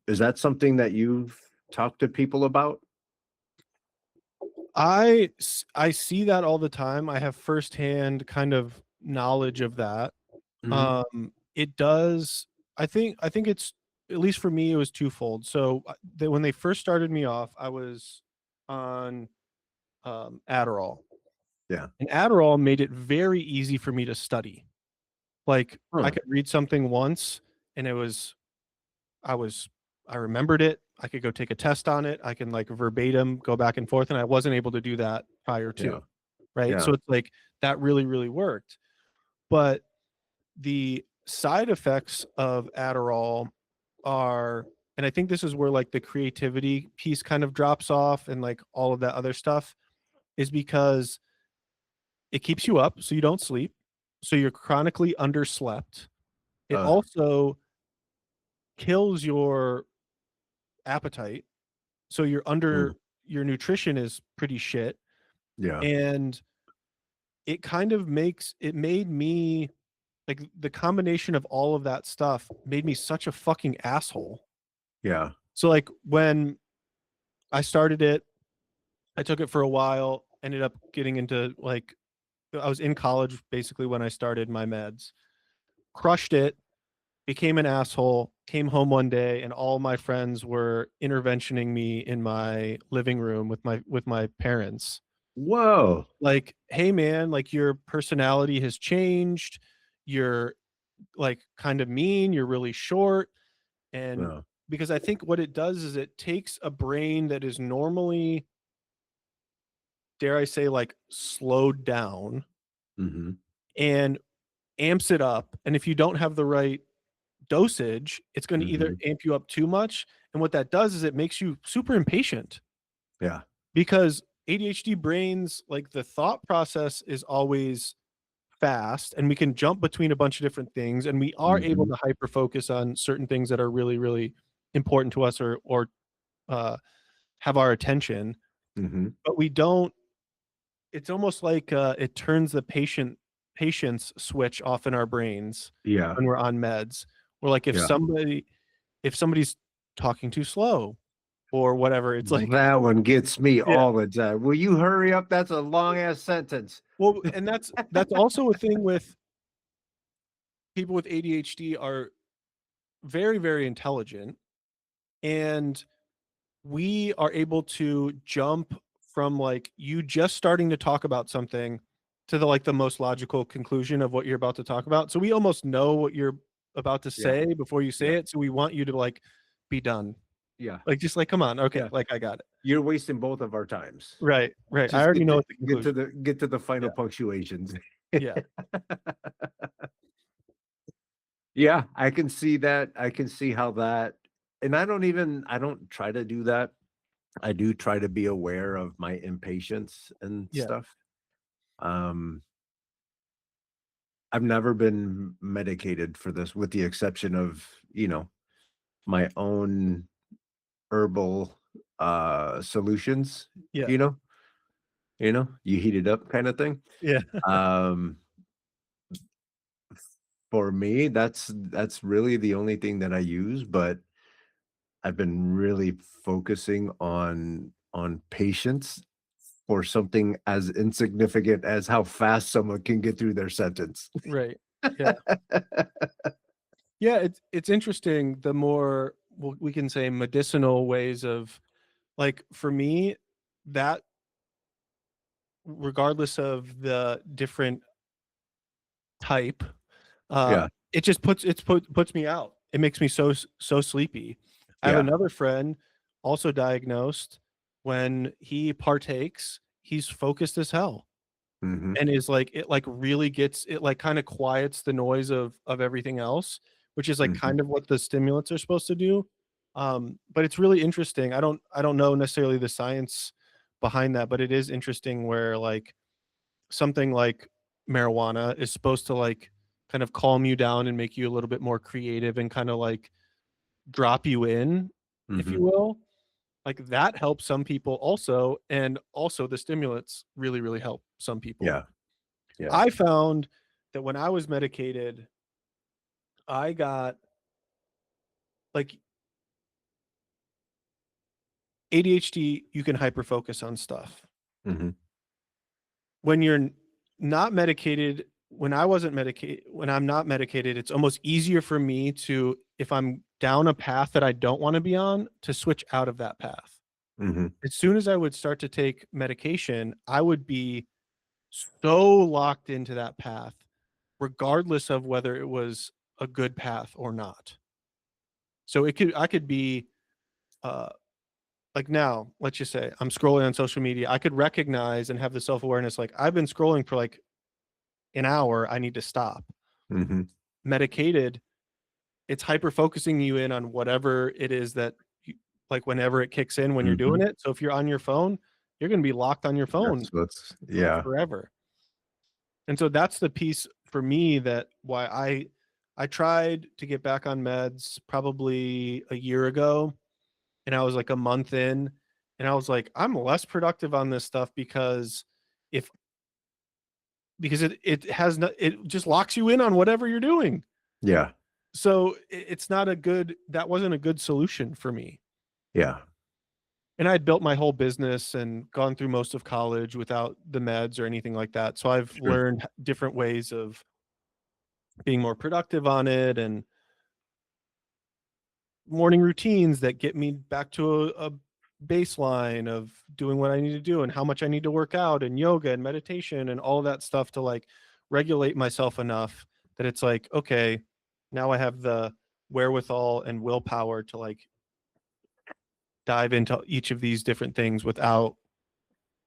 Is that something that you've talked to people about? I see that all the time. I have firsthand kind of knowledge of that. Mhm. It does I think it's at least for me, it was twofold. So, when they first started me off, I was on, Adderall, Yeah. and Adderall made it very easy for me to study. Like, I Huh. could read something once, and I was I remembered it, I could go take a test on it, I can, like, verbatim go back and forth, and I wasn't able to do that prior Yeah. to, right? Yeah. So, it's like, that really, really worked. But the side effects of Adderall are, and I think this is where like the creativity piece kind of drops off and like all of that other stuff, is because it keeps you up so you don't sleep. So you're chronically underslept. It Uh, also kills your appetite. So mm, your nutrition is pretty shit. yeah. And it kind of makes it made me like the combination of all of that stuff made me such a fucking asshole. Yeah. So like when I started it, I took it for a while, ended up getting into like I was in college basically when I started my meds. Crushed it, became an asshole, came home one day and all my friends were interventioning me in my living room with my parents. Whoa. Like, "Hey man, like your personality has changed. You're like kind of mean, you're really short." And Yeah. because I think what it does is it takes a brain that is normally, dare I say, like slowed down Mhm. and amps it up. And if you don't have the right dosage, it's going to either Mhm. amp you up too much. And what that does is it makes you super impatient Yeah. because ADHD brains, like the thought process is always fast and we can jump between a bunch of different things, and we are able Mhm. to hyper focus on certain things that are really, really important to us or uh, have our attention, Mhm. but we don't. It's almost like it turns the patience switch off in our brains Yeah. when we're on meds. Or like Yeah. if somebody's talking too slow or whatever, it's like That one gets me yeah. all the time. Will you hurry up? That's a long ass sentence. Well, and that's also a thing with people with ADHD are very, very intelligent, and we are able to jump from like you just starting to talk about something to the most logical conclusion of what you're about to talk about. So we almost know what you're about to Yeah. say before you Yeah. say it. So we want you to like be done. Yeah. Like just like come on, okay, Yeah. like I got it. You're wasting both of our times. Right, right. I Just already know what the conclusion. get to the Yeah, final punctuations. yeah, Yeah, I can see that. I can see how that, and I don't try to do that. I do try to be aware of my impatience and yeah, stuff. Um, I've never been medicated for this with the exception of, my own herbal solutions, yeah, you know, you heat it up kind of thing. yeah. Um, for me, that's really the only thing that I use, but I've been really focusing on patience for something as insignificant as how fast someone can get through their sentence. Right. Yeah. Yeah, it's interesting the more we can say medicinal ways of like for me that regardless of the different type, Yeah, it just puts me out. It makes me so sleepy. I have yeah, another friend also diagnosed. When he partakes, he's focused as hell mhm, and is like it like really gets it like kind of quiets the noise of everything else, which is like mhm, kind of what the stimulants are supposed to do. But it's really interesting. I don't know necessarily the science behind that, but it is interesting where like something like marijuana is supposed to like kind of calm you down and make you a little bit more creative and kind of like drop you in, if you mhm. will. Like that helps some people also, and also the stimulants really, really help some people. Yeah, yeah, I found that when I was medicated, I got like ADHD, you can hyper focus on stuff. mhm, When you're not medicated, when I wasn't medicated, when I'm not medicated, it's almost easier for me to, if I'm down a path that I don't want to be on, to switch out of that path. mhm. As soon as I would start to take medication, I would be so locked into that path, regardless of whether it was a good path or not. So I could be, uh, like now, let's just say I'm scrolling on social media. I could recognize and have the self awareness, like I've been scrolling for like an hour. I need to stop. Mhm, Medicated, it's hyper focusing you in on whatever it is that you, like whenever it kicks in when you're doing mhm. it. So if you're on your phone, you're going to be locked on your phone What's for yeah. forever. And so that's the piece for me that why I tried to get back on meds probably a year ago, and I was like a month in, and I was like I'm less productive on this stuff if because it has no, it just locks you in on whatever you're doing. Yeah, So it's not a good, that wasn't a good solution for me. yeah, And I had built my whole business and gone through most of college without the meds or anything like that. So I've sure. learned different ways of being more productive on it and morning routines that get me back to a baseline of doing what I need to do and how much I need to work out and yoga and meditation and all that stuff to like regulate myself enough that it's like, okay, now I have the wherewithal and willpower to like dive into each of these different things without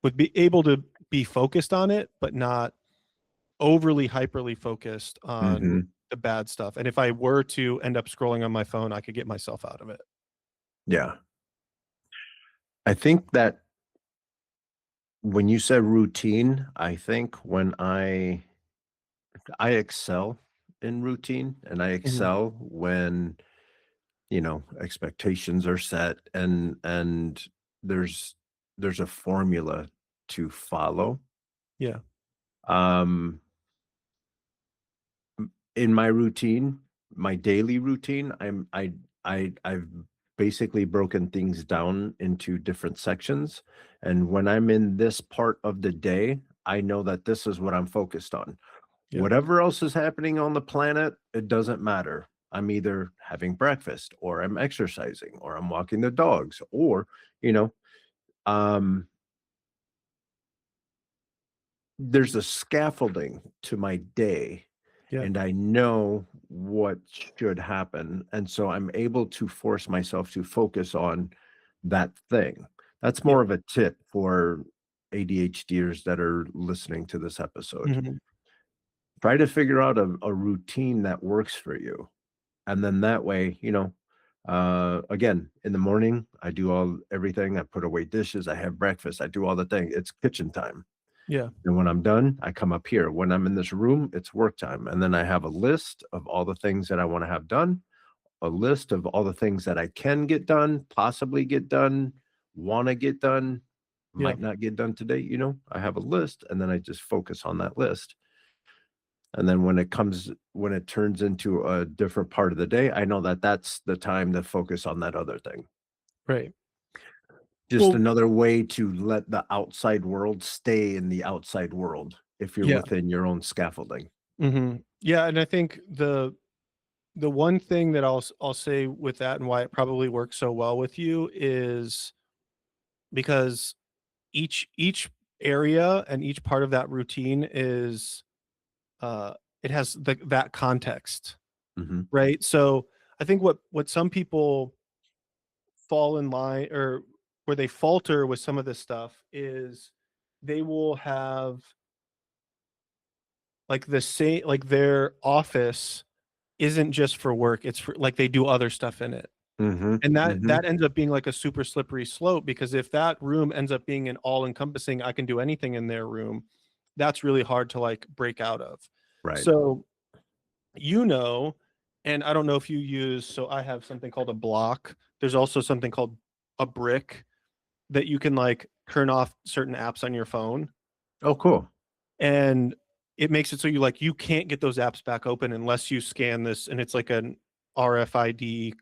would be able to be focused on it, but not overly hyperly focused on Mhm, the bad stuff. And if I were to end up scrolling on my phone, I could get myself out of it. yeah. I think that when you said routine, I think when I I excel in routine, and I Mhm. excel when, expectations are set, and there's there's a formula to follow. Yeah. Um, in my routine, my daily routine, I've basically broken things down into different sections, and when I'm in this part of the day, I know that this is what I'm focused on. Yeah. Whatever else is happening on the planet, it doesn't matter. I'm either having breakfast or I'm exercising or I'm walking the dogs or, you know, um, there's a scaffolding to my day Yeah. and I know what should happen. And so I'm able to force myself to focus on that thing. That's Yeah. more of a tip for ADHDers that are listening to this episode. Mhm. Try to figure out a routine that works for you. And then that way, again, in the morning, I do everything. I put away dishes, I have breakfast, I do all the thing. It's kitchen time. Yeah. And when I'm done, I come up here. When I'm in this room, it's work time. And then I have a list of all the things that I want to have done, a list of all the things that I can get done, possibly get done, want to get done, Yeah. might not get done today. I have a list and then I just focus on that list. And then when it turns into a different part of the day, I know that that's the time to focus on that other thing. Right. Just Well, another way to let the outside world stay in the outside world if you're yeah. within your own scaffolding. Yeah, and I think the one thing that I'll say with that and why it probably works so well with you is because each area and each part of that routine is uh it has that context, Mhm, right? So I think what some people fall in line or where they falter with some of this stuff is they will have like the same like their office isn't just for work, it's for like they do other stuff in it. mhm, And that mhm. ends up being like a super slippery slope because if that room ends up being an all encompassing, I can do anything in their room, that's really hard to like break out of. Right. So, you know, and I don't know if you use, so I have something called a block. There's also something called a brick that you can like turn off certain apps on your phone. Oh, cool. And it makes it so you can't get those apps back open unless you scan this and it's like an RFID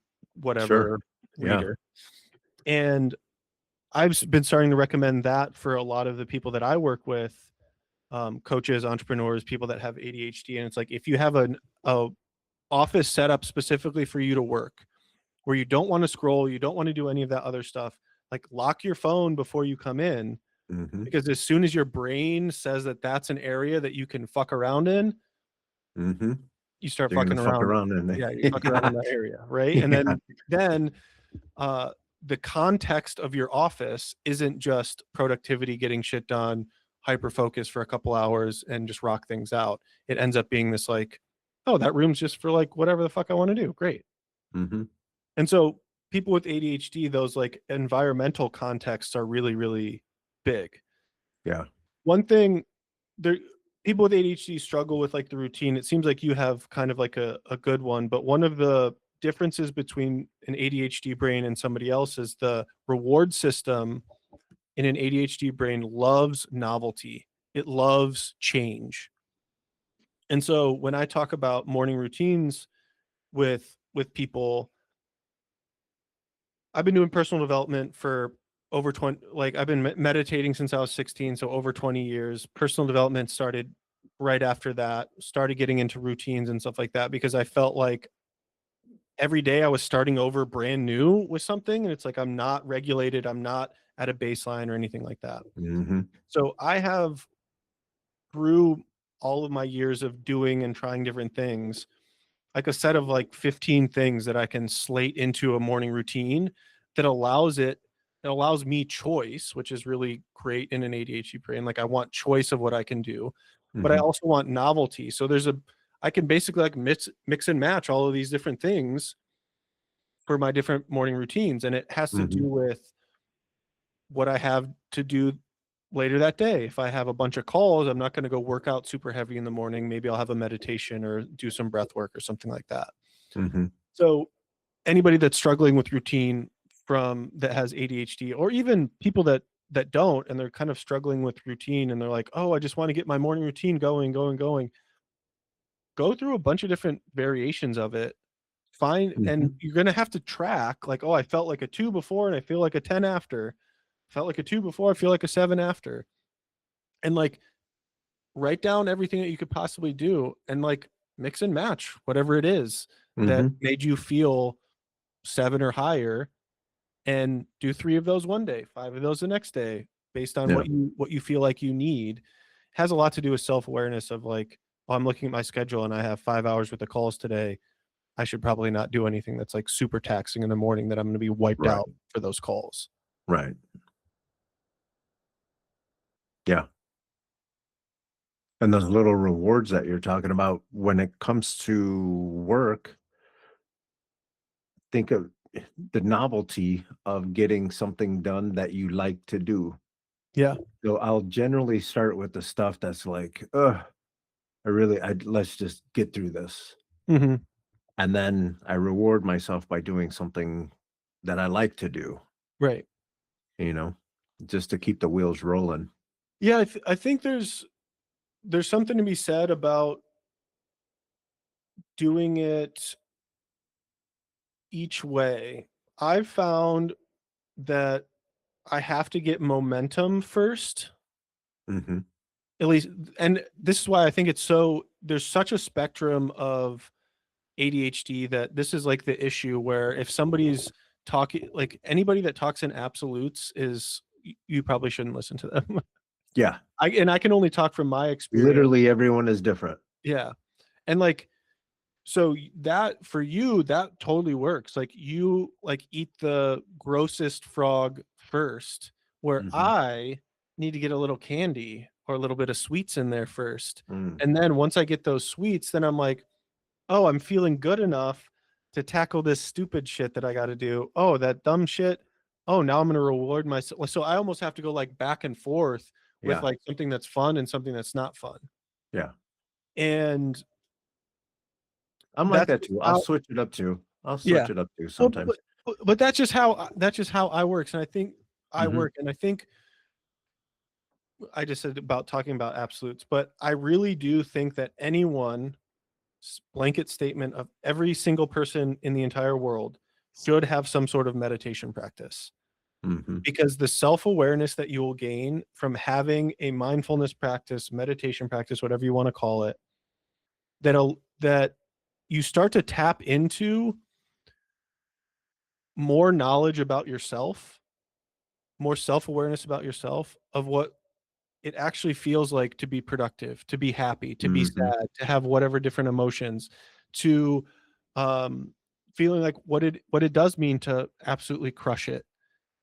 Sure. whatever Yeah. reader. And been starting to recommend that for a lot of the people that I work with, coaches, entrepreneurs, people that have ADHD. And it's like if you have a office set up specifically for you to work, where you don't want to scroll, you don't want to do any of that other stuff, like lock your phone before you come in, Mhm, because as soon as your brain says that that's an area that you can fuck around in, mhm. you start You're gonna fucking fuck around. around in there. Yeah, you fuck around Yeah. in that area, right? And Yeah. then uh, the context of your office isn't just productivity, getting shit done, hyper focus for a couple hours, and just rock things out. It ends up being this like, oh, that room's just for like whatever the fuck I want to do. Great. Mhm. And so people with ADHD, those like environmental contexts are really, really big. Yeah. One thing there people with ADHD struggle with like the routine. It seems like you have kind of like a good one, but one of the differences between an ADHD brain and somebody else is the reward system in an ADHD brain loves novelty. It loves change. And so when I talk about morning routines with people, I've been doing personal development for over 20, like I've been meditating since I was 16, so over 20 years. Personal development started right after that, started getting into routines and stuff like that because I felt like every day I was starting over brand new with something and it's like I'm not regulated, I'm not at a baseline or anything like that. Mhm, So I have through all of my years of doing and trying different things, like a set of like 15 things that I can slate into a morning routine that it allows me choice, which is really great in an ADHD brain. Like I want choice of what I can do, but I mhm, also want novelty. So I can basically like mix and match all of these different things for my different morning routines. And it has to do mhm, with what I have to do later that day, if I have a bunch of calls, I'm not going to go work out super heavy in the morning. Maybe I'll have a meditation or do some breath work or something like that. Mm-hmm. So anybody that's struggling with routine from that has ADHD, or even people that don't, and they're kind of struggling with routine and they're like, oh, I just want to get my morning routine going, go through a bunch of different variations of it. Find, and Mm-hmm. you're going to have to track like, oh, I felt like a 2 before and I feel like a 10 after. Felt like a 2 before, I feel like a 7 after. And like write down everything that you could possibly do and like mix and match whatever it is that Mm-hmm. made you feel 7 or higher, and do 3 of those one day, 5 of those the next day, based on Yeah. what you feel like you need. Has a lot to do with self-awareness of like, oh, I'm looking at my schedule and I have 5 hours worth of calls today. I should probably not do anything that's like super taxing in the morning that I'm going to be wiped Right. out for those calls. Right. Yeah. And those little rewards that you're talking about when it comes to work, think of the novelty of getting something done that you like to do. Yeah. So I'll generally start with the stuff that's like, ugh, let's just get through this. Hmm. And then I reward myself by doing something that I like to do, Right. you know, just to keep the wheels rolling. Yeah. I think there's something to be said about doing it each way. I've found that I have to get momentum first, Mhm. at least, and this is why I think it's so there's such a spectrum of ADHD that this is like the issue where if somebody's talking, like anybody that talks in absolutes is you probably shouldn't listen to them. Yeah. I can only talk from my experience. Literally everyone is different. Yeah. And like, so that for you, that totally works. Like you like eat the grossest frog first, where Mhm. I need to get a little candy or a little bit of sweets in there first. Mm. And then once I get those sweets, then I'm like, oh, I'm feeling good enough to tackle this stupid shit that I got to do. Oh, that dumb shit. Oh, now I'm going to reward myself. So I almost have to go like back and forth with Yeah. like something that's fun and something that's not fun. Yeah. And I'm like that's that just too. I'll how, switch it up too. I'll yeah. switch it up too Well, sometimes. but that's just how I works. And I think I Mhm. work. And I think I just said about talking about absolutes, but I really do think that anyone blanket statement of every single person in the entire world should have some sort of meditation practice, Mhm. because the self-awareness that you will gain from having a mindfulness practice, meditation practice, whatever you want to call it, that you start to tap into more knowledge about yourself, more self-awareness about yourself of what it actually feels like to be productive, to be happy, to be Mhm. sad, to have whatever different emotions, to um, feeling like what it does mean to absolutely crush it,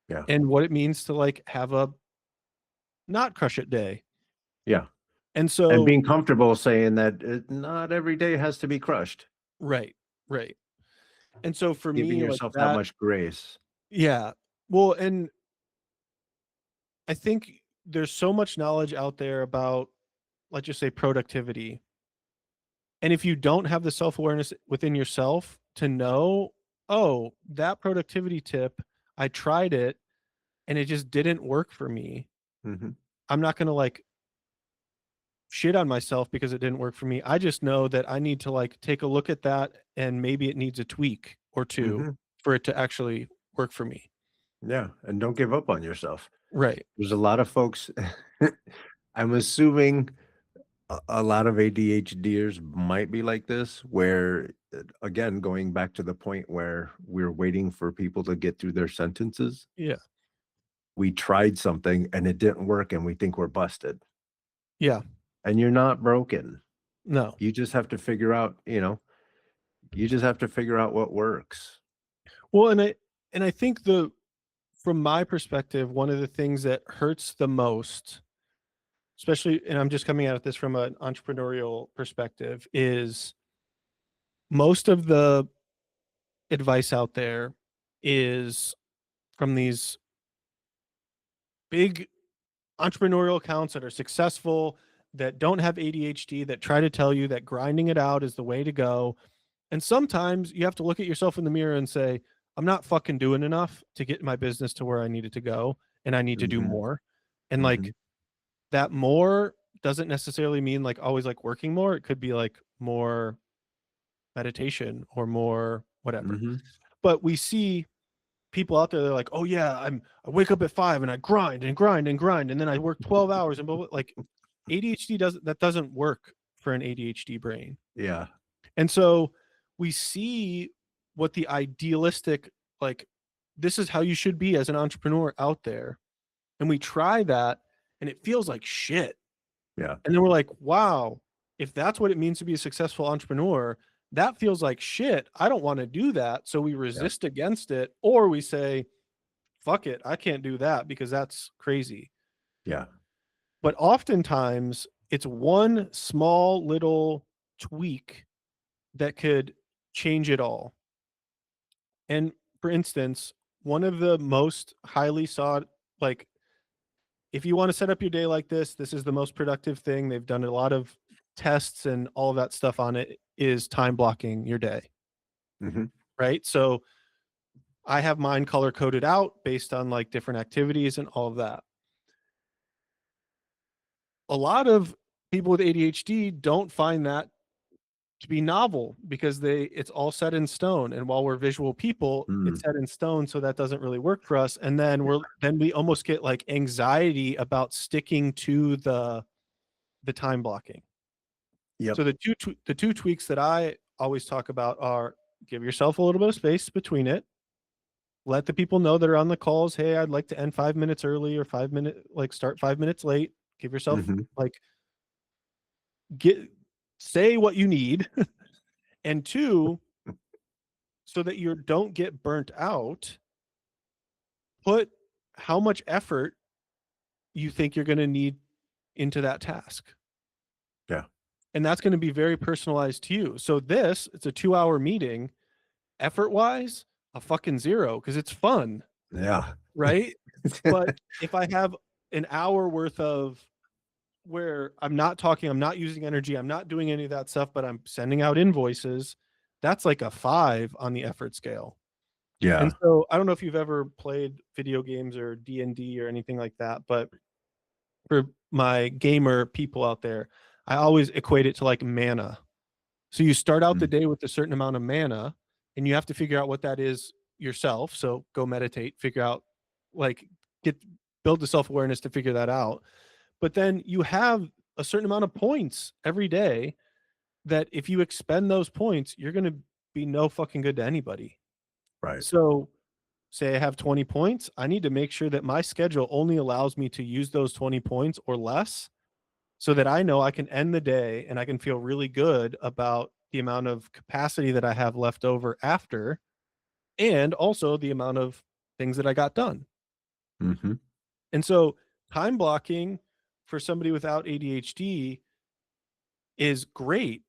Yeah. and what it means to like have a not crush it day. Yeah. And And so, being comfortable saying that not every day has to be crushed. right, right. And so for Giving me, like yourself that that, much grace. yeah. Well, and I think there's so much knowledge out there about, let's just say, productivity. And if you don't have the self-awareness within yourself to know, oh, that productivity tip, I tried it and it just didn't work for me. Mhm. I'm not going to like shit on myself because it didn't work for me. I just know that I need to like take a look at that and maybe it needs a tweak or two Mhm. for it to actually work for me. Yeah, and don't give up on yourself. Right. There's a lot of folks I'm assuming a lot of ADHDers might be like this, where, again, going back to the point where we're waiting for people to get through their sentences, Yeah. we tried something and it didn't work and we think we're busted. Yeah. And you're not broken. No. You just have to figure out, you just have to figure out what works. Well, and I think the from my perspective, one of the things that hurts the most, especially, and I'm just coming at this from an entrepreneurial perspective, is most of the advice out there is from these big entrepreneurial accounts that are successful, that don't have ADHD, that try to tell you that grinding it out is the way to go. And sometimes you have to look at yourself in the mirror and say, I'm not fucking doing enough to get my business to where I need it to go. And I need to do Mhm. more. And Mhm. like that more doesn't necessarily mean like always like working more. It could be like more meditation or more whatever. Mhm. But we see people out there, they're like, oh yeah, I wake up at 5 and I grind and grind and grind. And then I work 12 hours and blah, blah. Like ADHD doesn't work for an ADHD brain. Yeah. And so we see what the idealistic, like, this is how you should be as an entrepreneur out there. And we try that and it feels like shit. Yeah. And then we're like, wow, if that's what it means to be a successful entrepreneur, that feels like shit. I don't want to do that. So we Yeah. resist against it, or we say, fuck it, I can't do that because that's crazy. Yeah. But oftentimes it's one small little tweak that could change it all. And for instance, one of the most highly sought, like, if you want to set up your day like this is the most productive thing. They've done a lot of tests and all of that stuff on it, is time blocking your day, Mhm. right? So I have mine color coded out based on like different activities and all of that. A lot of people with ADHD don't find that to be novel because it's all set in stone, and while we're visual people, it's Mm. set in stone, so that doesn't really work for us. And then we almost get like anxiety about sticking to the time blocking. Yep. So the two tweaks that I always talk about are: give yourself a little bit of space between it. Let the people know that are on the calls, hey, I'd like to end 5 minutes early, or 5 minute, like start 5 minutes late. Give yourself Mhm. like, get say what you need. And two, so that you don't get burnt out, put how much effort you think you're going to need into that task. Yeah. And that's going to be very personalized to you. So it's a 2-hour meeting. Effort wise, a fucking zero because it's fun, Yeah. right? But if I have an hour worth of where I'm not talking, I'm not using energy, I'm not doing any of that stuff, but I'm sending out invoices, that's like a 5 on the effort scale. And Yeah. so I don't know if you've ever played video games or D&D or anything like that, but for my gamer people out there, I always equate it to like mana. So you start out the Mm. day with a certain amount of mana, and you have to figure out what that is yourself. So go meditate, figure out, like, get build the self-awareness to figure that out. But then you have a certain amount of points every day that if you expend those points, you're going to be no fucking good to anybody. Right. So say I have 20 points, I need to make sure that my schedule only allows me to use those 20 points or less, so that I know I can end the day and I can feel really good about the amount of capacity that I have left over after, and also the amount of things that I got done. Mhm. And so time blocking for somebody without ADHD is great.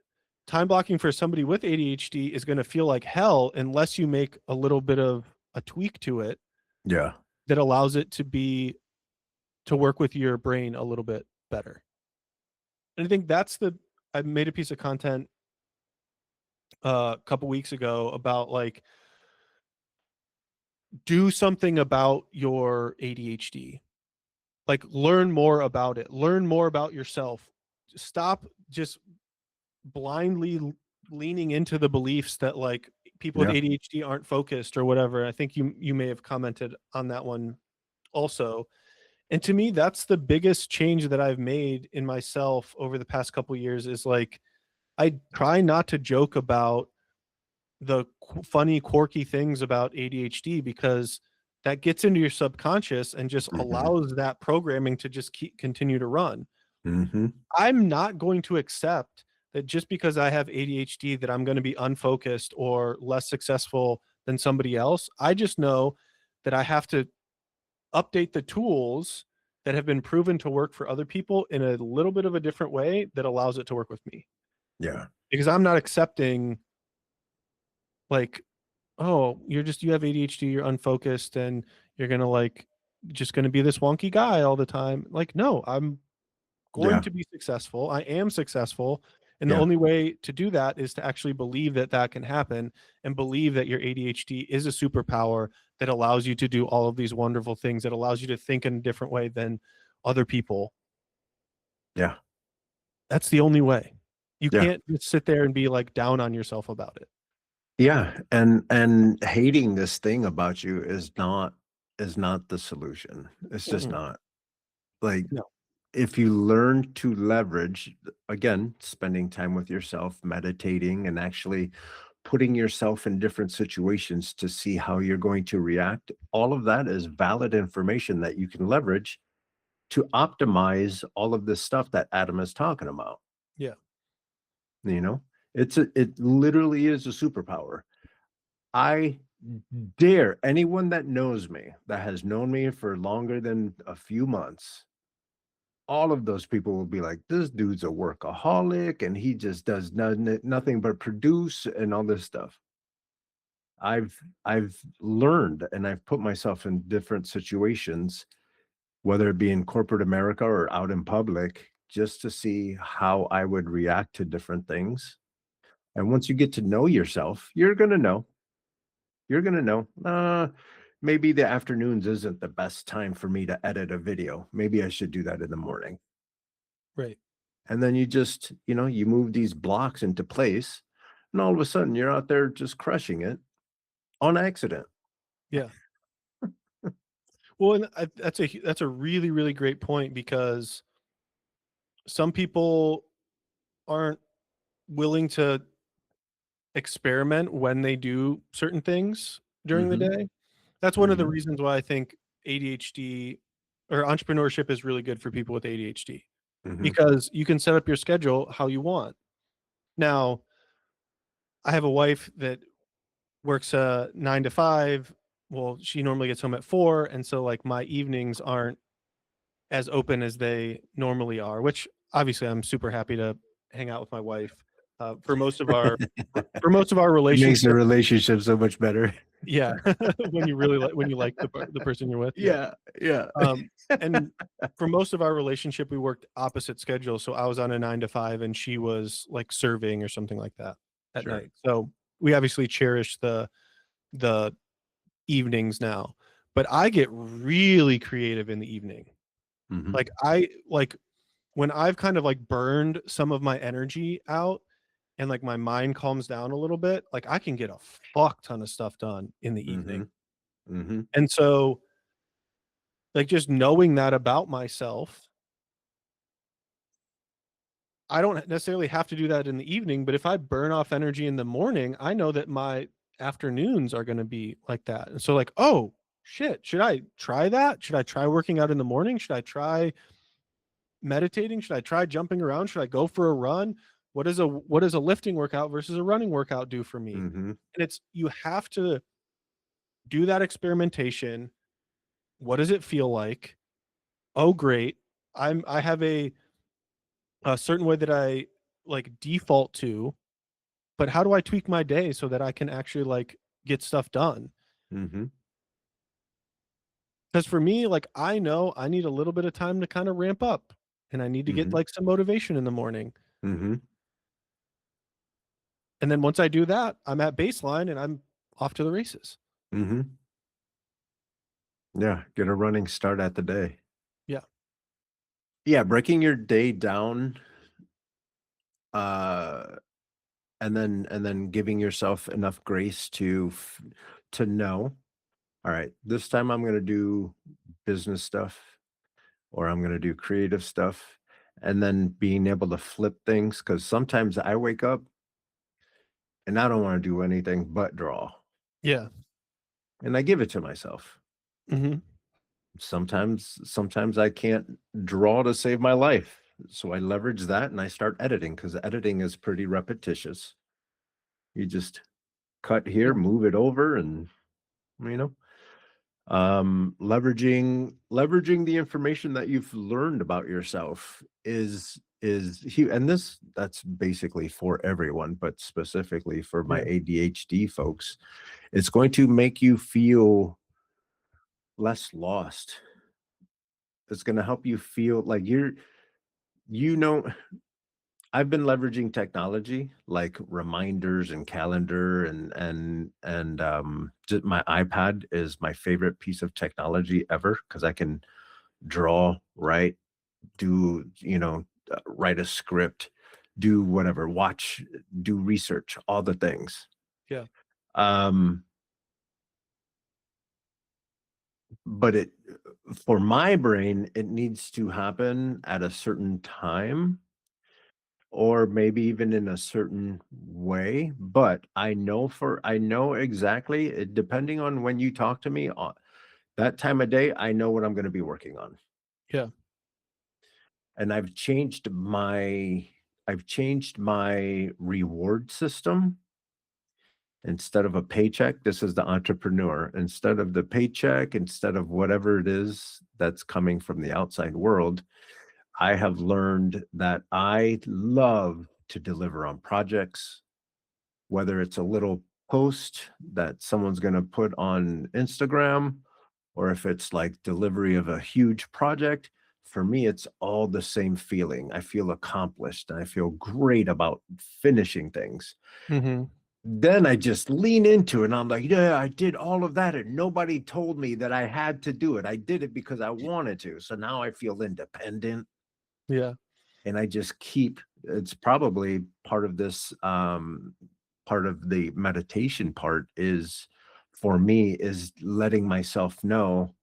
Time blocking for somebody with ADHD is going to feel like hell unless you make a little bit of a tweak to it Yeah. that allows it to work with your brain a little bit better. And I think I made a piece of content a couple weeks ago about like, do something about your ADHD. Like, learn more about it. Learn more about yourself. Stop just blindly leaning into the beliefs that like people with Yeah. ADHD aren't focused or whatever. I think you may have commented on that one also. And to me, that's the biggest change that I've made in myself over the past couple years, is like, I try not to joke about the funny, quirky things about ADHD, because that gets into your subconscious and just Mhm. allows that programming to just continue to run. Mhm. I'm not going to accept that just because I have ADHD that I'm going to be unfocused or less successful than somebody else. I just know that I have to update the tools that have been proven to work for other people in a little bit of a different way that allows it to work with me. Yeah. Because I'm not accepting, like, oh, you have ADHD, you're unfocused, and you're gonna like just going to be this wonky guy all the time. Like, no, I'm going Yeah. to be successful. I am successful. And the Yeah. only way to do that is to actually believe that that can happen and believe that your ADHD is a superpower that allows you to do all of these wonderful things, that allows you to think in a different way than other people. Yeah. That's the only way. You Yeah. can't just sit there and be like down on yourself about it. Yeah. And hating this thing about you is not the solution. It's just Mm-mm. not. Like, No. if you learn to leverage, again, spending time with yourself, meditating, and actually putting yourself in different situations to see how you're going to react, all of that is valid information that you can leverage to optimize all of this stuff that Adam is talking about. Yeah. You know, it literally is a superpower. I dare anyone that knows me, that has known me for longer than a few months, all of those people will be like, this dude's a workaholic and he just does nothing but produce and all this stuff. I've learned and I've put myself in different situations, whether it be in corporate America or out in public, just to see how I would react to different things. And once you get to know yourself, you're gonna know. You're gonna know. Maybe the afternoons isn't the best time for me to edit a video. Maybe I should do that in the morning. Right. And then you just, you move these blocks into place, and all of a sudden you're out there just crushing it on accident. Yeah. Well, and that's a really, really great point, because some people aren't willing to experiment when they do certain things during the Mhm, day. That's one of the mhm, reasons why I think ADHD or entrepreneurship is really good for people with ADHD, mhm, because you can set up your schedule how you want. Now, I have a wife that works 9 to 5. Well, she normally gets home at 4, and so like my evenings aren't as open as they normally are, which obviously I'm super happy to hang out with my wife. For most of our It makes the relationship, relationship so much better. yeah, when you like the person you're with, yeah. Yeah, yeah. Um, and for most of our relationship, we worked opposite schedules. So I was on a 9 to 5 and she was like serving or something like that at Sure. night. So we obviously cherish the evenings now. But I get really creative in the evening. Mhm, Like I like when I've kind of like burned some of my energy out and like my mind calms down a little bit, like I can get a fuck ton of stuff done in the evening. mhm, mhm, And so like just knowing that about myself, I don't necessarily have to do that in the evening, but if I burn off energy in the morning, I know that my afternoons are going to be like that. And so like, oh shit, should I try that? Should I try working out in the morning? Should I try meditating? Should I try jumping around? Should I go for a run? What does a lifting workout versus a running workout do for me? mhm, And it's you have to do that experimentation. What does it feel like? Oh great. I have a certain way that I like default to, but how do I tweak my day so that I can actually like get stuff done? mhm, Because for me, like I know I need a little bit of time to kind of ramp up and I need to get mhm, like some motivation in the morning. mhm, And then once I do that, I'm at baseline and I'm off to the races. mhm. Yeah, get a running start at the day. Yeah. Yeah, breaking your day down, uh, and then giving yourself enough grace to know, all right, this time I'm gonna do business stuff or I'm gonna do creative stuff, and then being able to flip things because sometimes I wake up and I don't wanna do anything but draw, Yeah. and I give it to myself. Mhm. Sometimes I can't draw to save my life, so I leverage that and I start editing because editing is pretty repetitious. You just cut here, Yeah. move it over, and, you know? Leveraging the information that you've learned about yourself is hu and that's basically for everyone, but specifically for my Yeah. ADHD folks. It's going to make you feel less lost. It's going to help you feel like you know, I've been leveraging technology like reminders and calendar and my iPad is my favorite piece of technology ever because I can draw, write, do, write a script, do whatever, watch, do research, all the things. Yeah. Um, but for my brain, it needs to happen at a certain time or maybe even in a certain way. But I know exactly, depending on when you talk to me, that time of day, I know what I'm going to be working on. Yeah. And I've changed my reward system. Instead of a paycheck, this is the entrepreneur. Instead of the paycheck, instead of whatever it is that's coming from the outside world, I have learned that I love to deliver on projects, whether it's a little post that someone's going to put on Instagram, or if it's like delivery of a huge project. For me, it's all the same feeling. I feel accomplished and I feel great about finishing things. Mm-hmm. Then I just lean into it and I'm like, yeah, I did all of that and nobody told me that I had to do it. I did it because I wanted to. So now I feel independent Yeah. and I just keep it's probably part of this part of the meditation part is for me is letting myself know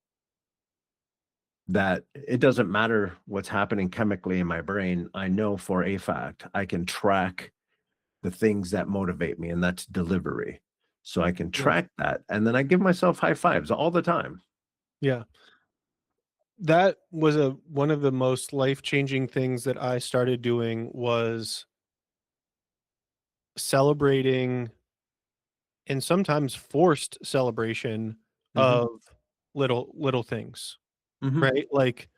that it doesn't matter what's happening chemically in my brain. I know for a fact I can track the things that motivate me, and that's delivery. So I can Yeah. track that, and then I give myself high fives all the time. Yeah. That was one of the most life-changing things that I started doing was celebrating and sometimes forced celebration Mhm, of little things, mhm, right? Like,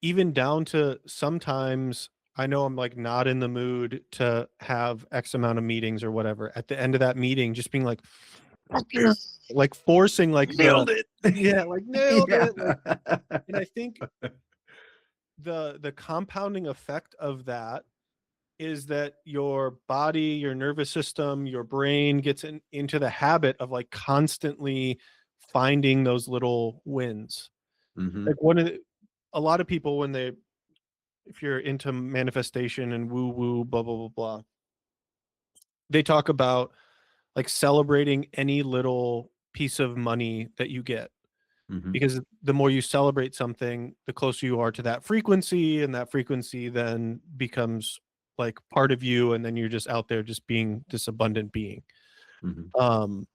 even down to sometimes I know I'm, like, not in the mood to have X amount of meetings or whatever. At the end of that meeting, just being like, "Fuck yeah," like, forcing, like, nailed it. yeah, like, nailed Yeah. it, like and I think the compounding effect of that is that your body, your nervous system, your brain gets into the habit of, like, constantly finding those little wins. Mhm, Like, one of the a lot of people when they if you're into manifestation and woo woo, blah, blah, blah, blah, they talk about, like, celebrating any little piece of money that you get, mhm, because the more you celebrate something, the closer you are to that frequency, and that frequency then becomes, like, part of you, and then you're just out there just being this abundant being. mhm, Um,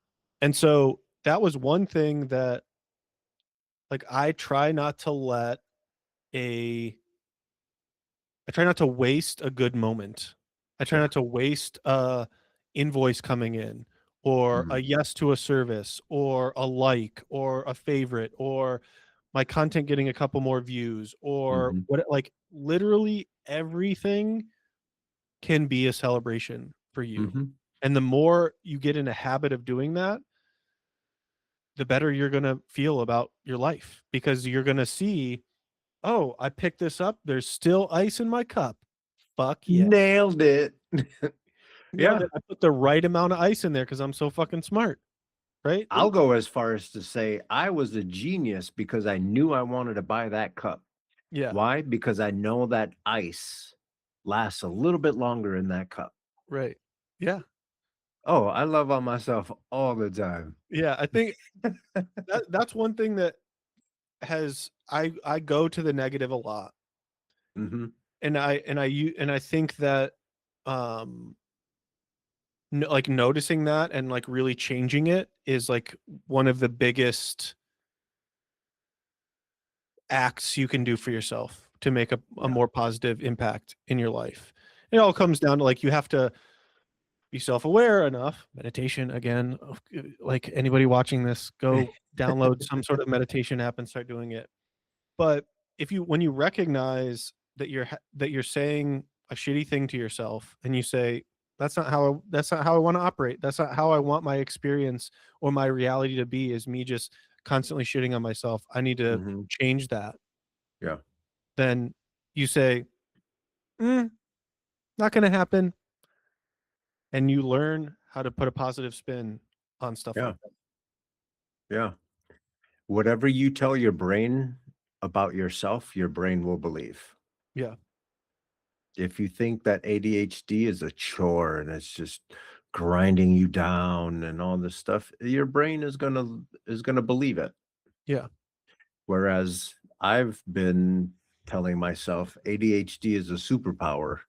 and so that was one thing that, like, a I try not to waste a good moment. I try yeah, not to waste a invoice coming in, or mhm, a yes to a service, or a like, or a favorite, or my content getting a couple more views, or mhm, what, like, literally everything can be a celebration for you. mhm. And the more you get in a habit of doing that, the better you're gonna feel about your life, because you're gonna see, "Oh, I picked this up, there's still ice in my cup. Fuck yeah." Nailed it. Nailed Yeah, it. I put the right amount of ice in there because 'cause I'm so fucking smart, right? I'll go as far as to say I was a genius because I knew I wanted to buy that cup. Yeah, Why? Because I know that ice lasts a little bit longer in that cup. right. Yeah, Oh, I love on myself all the time. yeah, I think that's one thing that has I go to the negative a lot, Mhm, and I think that, um, like, noticing that and, like, really changing it is, like, one of the biggest acts you can do for yourself to make a yeah. more positive impact in your life. It all comes down to, like, you have to be self-aware enough. Meditation, again, like, anybody watching this, go download some sort of meditation app and start doing it. But if you when you recognize that that you're saying a shitty thing to yourself, and you say, that's not how I wanna operate. That's not how I want my experience or my reality to be, is me just constantly shitting on myself. I need to Mhm, change that." Yeah. then you say, "Mm, not gonna happen," and you learn how to put a positive spin on stuff Yeah. like that. Yeah. Whatever you tell your brain about yourself, your brain will believe. Yeah, If you think that ADHD is a chore and it's just grinding you down and all this stuff, your brain is gonna believe it. yeah, Whereas I've been telling myself ADHD is a superpower,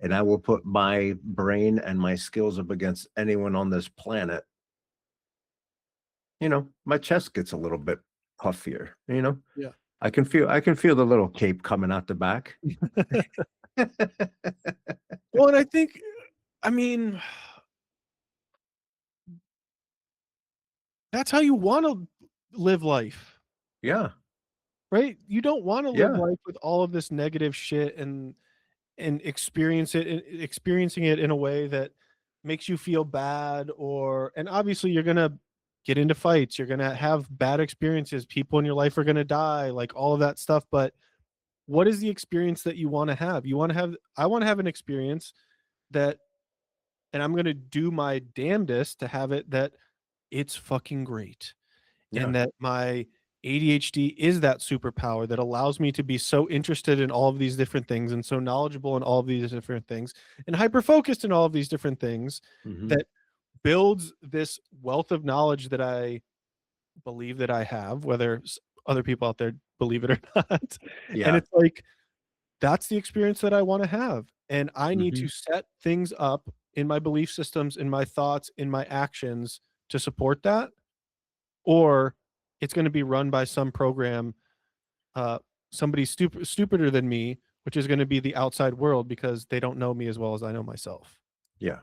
and I will put my brain and my skills up against anyone on this planet. My chest gets a little bit puffier. yeah. I can feel the little cape coming out the back. Well, and I think I mean, that's how you wanna live life, Yeah, right? You don't wanna live yeah, life with all of this negative shit and experiencing it in a way that makes you feel bad and obviously you're gonna get into fights, you're gonna have bad experiences, people in your life are gonna die, like all of that stuff, but what is the experience that you wanna have? I wanna have an experience that and I'm gonna do my damnedest to have it that it's fucking great. yeah, And that my ADHD is that superpower that allows me to be so interested in all of these different things and so knowledgeable in all of these different things and hyper focused in all of these different things mhm, that builds this wealth of knowledge that I believe that I have, whether other people out there believe it or not. And yeah, it's like, that's the experience that I want to have. And I need to mhm, set things up in my belief systems, in my thoughts, in my actions to support that, or it's going to be run by some program, uh, somebody stupider than me, which is going to be the outside world because they don't know me as well as I know myself. yeah,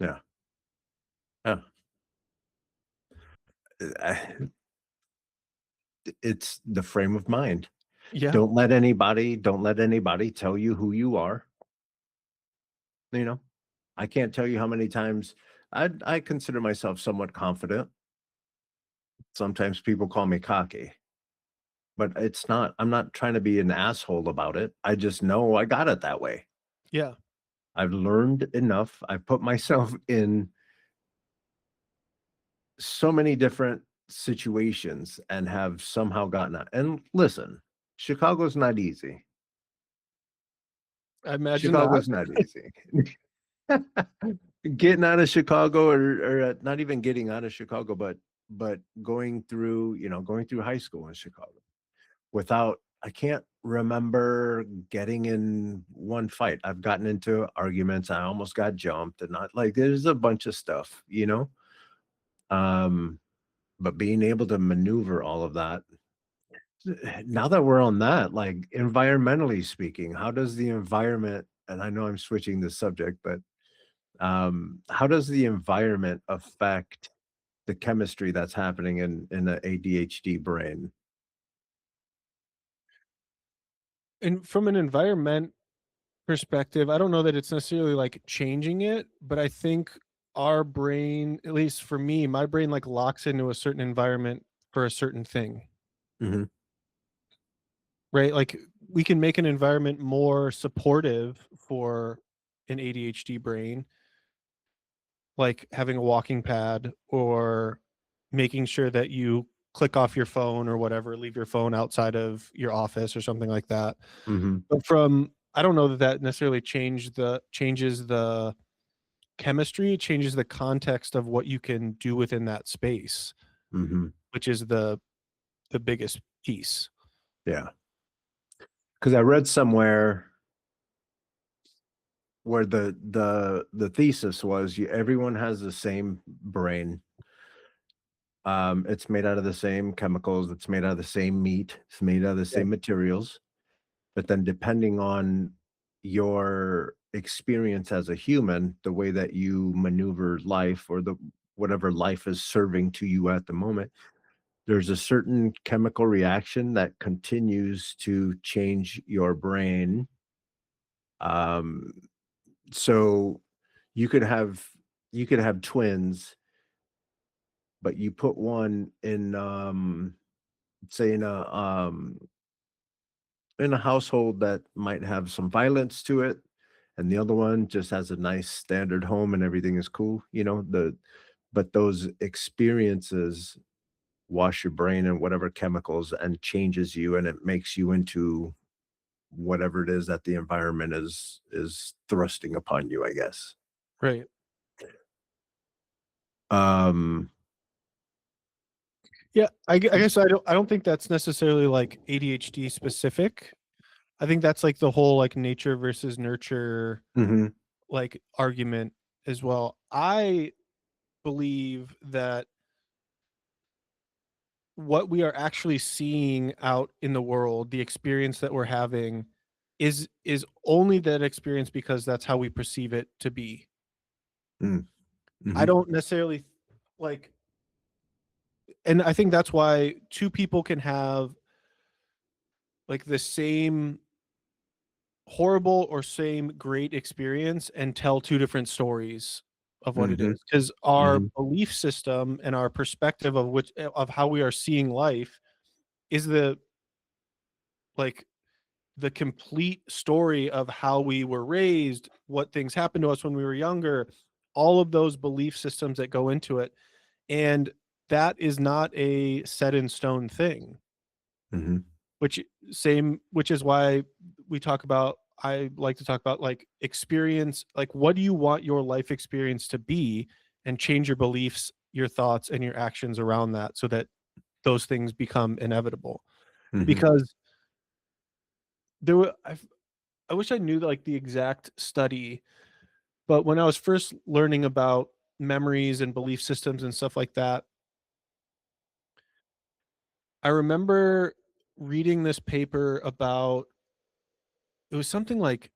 yeah, yeah. Uh, it's the frame of mind. Yeah, Don't let anybody tell you who you are, you know? I can't tell you how many times I consider myself somewhat confident. Sometimes people call me cocky, but I'm not trying to be an asshole about it. I just know I got it that way. yeah. I've learned enough. I put myself in so many different situations and have somehow gotten out. And listen, Chicago's not easy. I imagine that. Chicago's not easy. Getting out of Chicago or not even getting out of Chicago, but going through high school in Chicago without I can't remember getting in one fight. I've gotten into arguments. I almost got jumped and not like there's a bunch of stuff. Um, but being able to maneuver all of that. Now that we're on that, like environmentally speaking, how does the environment, and I know I'm switching the subject, but how does the environment affect the chemistry that's happening in the ADHD brain? And from an environment perspective, I don't know that it's necessarily like changing it, but I think our brain, at least for me, my brain like locks into a certain environment for a certain thing, Mhm, right? Like we can make an environment more supportive for an ADHD brain, like having a walking pad or making sure that you click off your phone or whatever, leave your phone outside of your office or something like that. mhm, But from I don't know that that necessarily changes the chemistry, it changes the context of what you can do within that space, mhm. which is the biggest piece. Yeah, because I read somewhere where the thesis was everyone has the same brain. It's made out of the same chemicals. It's made out of the same meat. It's made out of the Yeah, same materials. But then depending on your experience as a human, the way that you maneuver life or the whatever life is serving to you at the moment, there's a certain chemical reaction that continues to change your brain. Um, so you could have you could have twins, but you put one in say in a household that might have some violence to it, and the other one just has a nice standard home and everything is cool, but those experiences wash your brain and whatever chemicals and changes you, and it makes you into whatever it is that the environment is thrusting upon you, I guess. Right. Um, Yeah, I guess I don't think that's necessarily like ADHD specific. I think that's like the whole like nature versus nurture mhm, like argument as well. I believe that what we are actually seeing out in the world, the experience that we're having is only that experience because that's how we perceive it to be. mm, I mhm, don't necessarily like, and I think that's why two people can have like the same horrible or same great experience and tell two different stories of what it mhm, is, because our mhm, belief system and our perspective of which of how we are seeing life is the like the complete story of how we were raised, what things happened to us when we were younger, all of those belief systems that go into it. And that is not a set in stone thing, mhm, which which is why we talk about I like to talk about like experience, like what do you want your life experience to be, and change your beliefs, your thoughts, and your actions around that so that those things become inevitable. mhm, Because there were I wish I knew like the exact study, but when I was first learning about memories and belief systems and stuff like that, I remember reading this paper about it was something like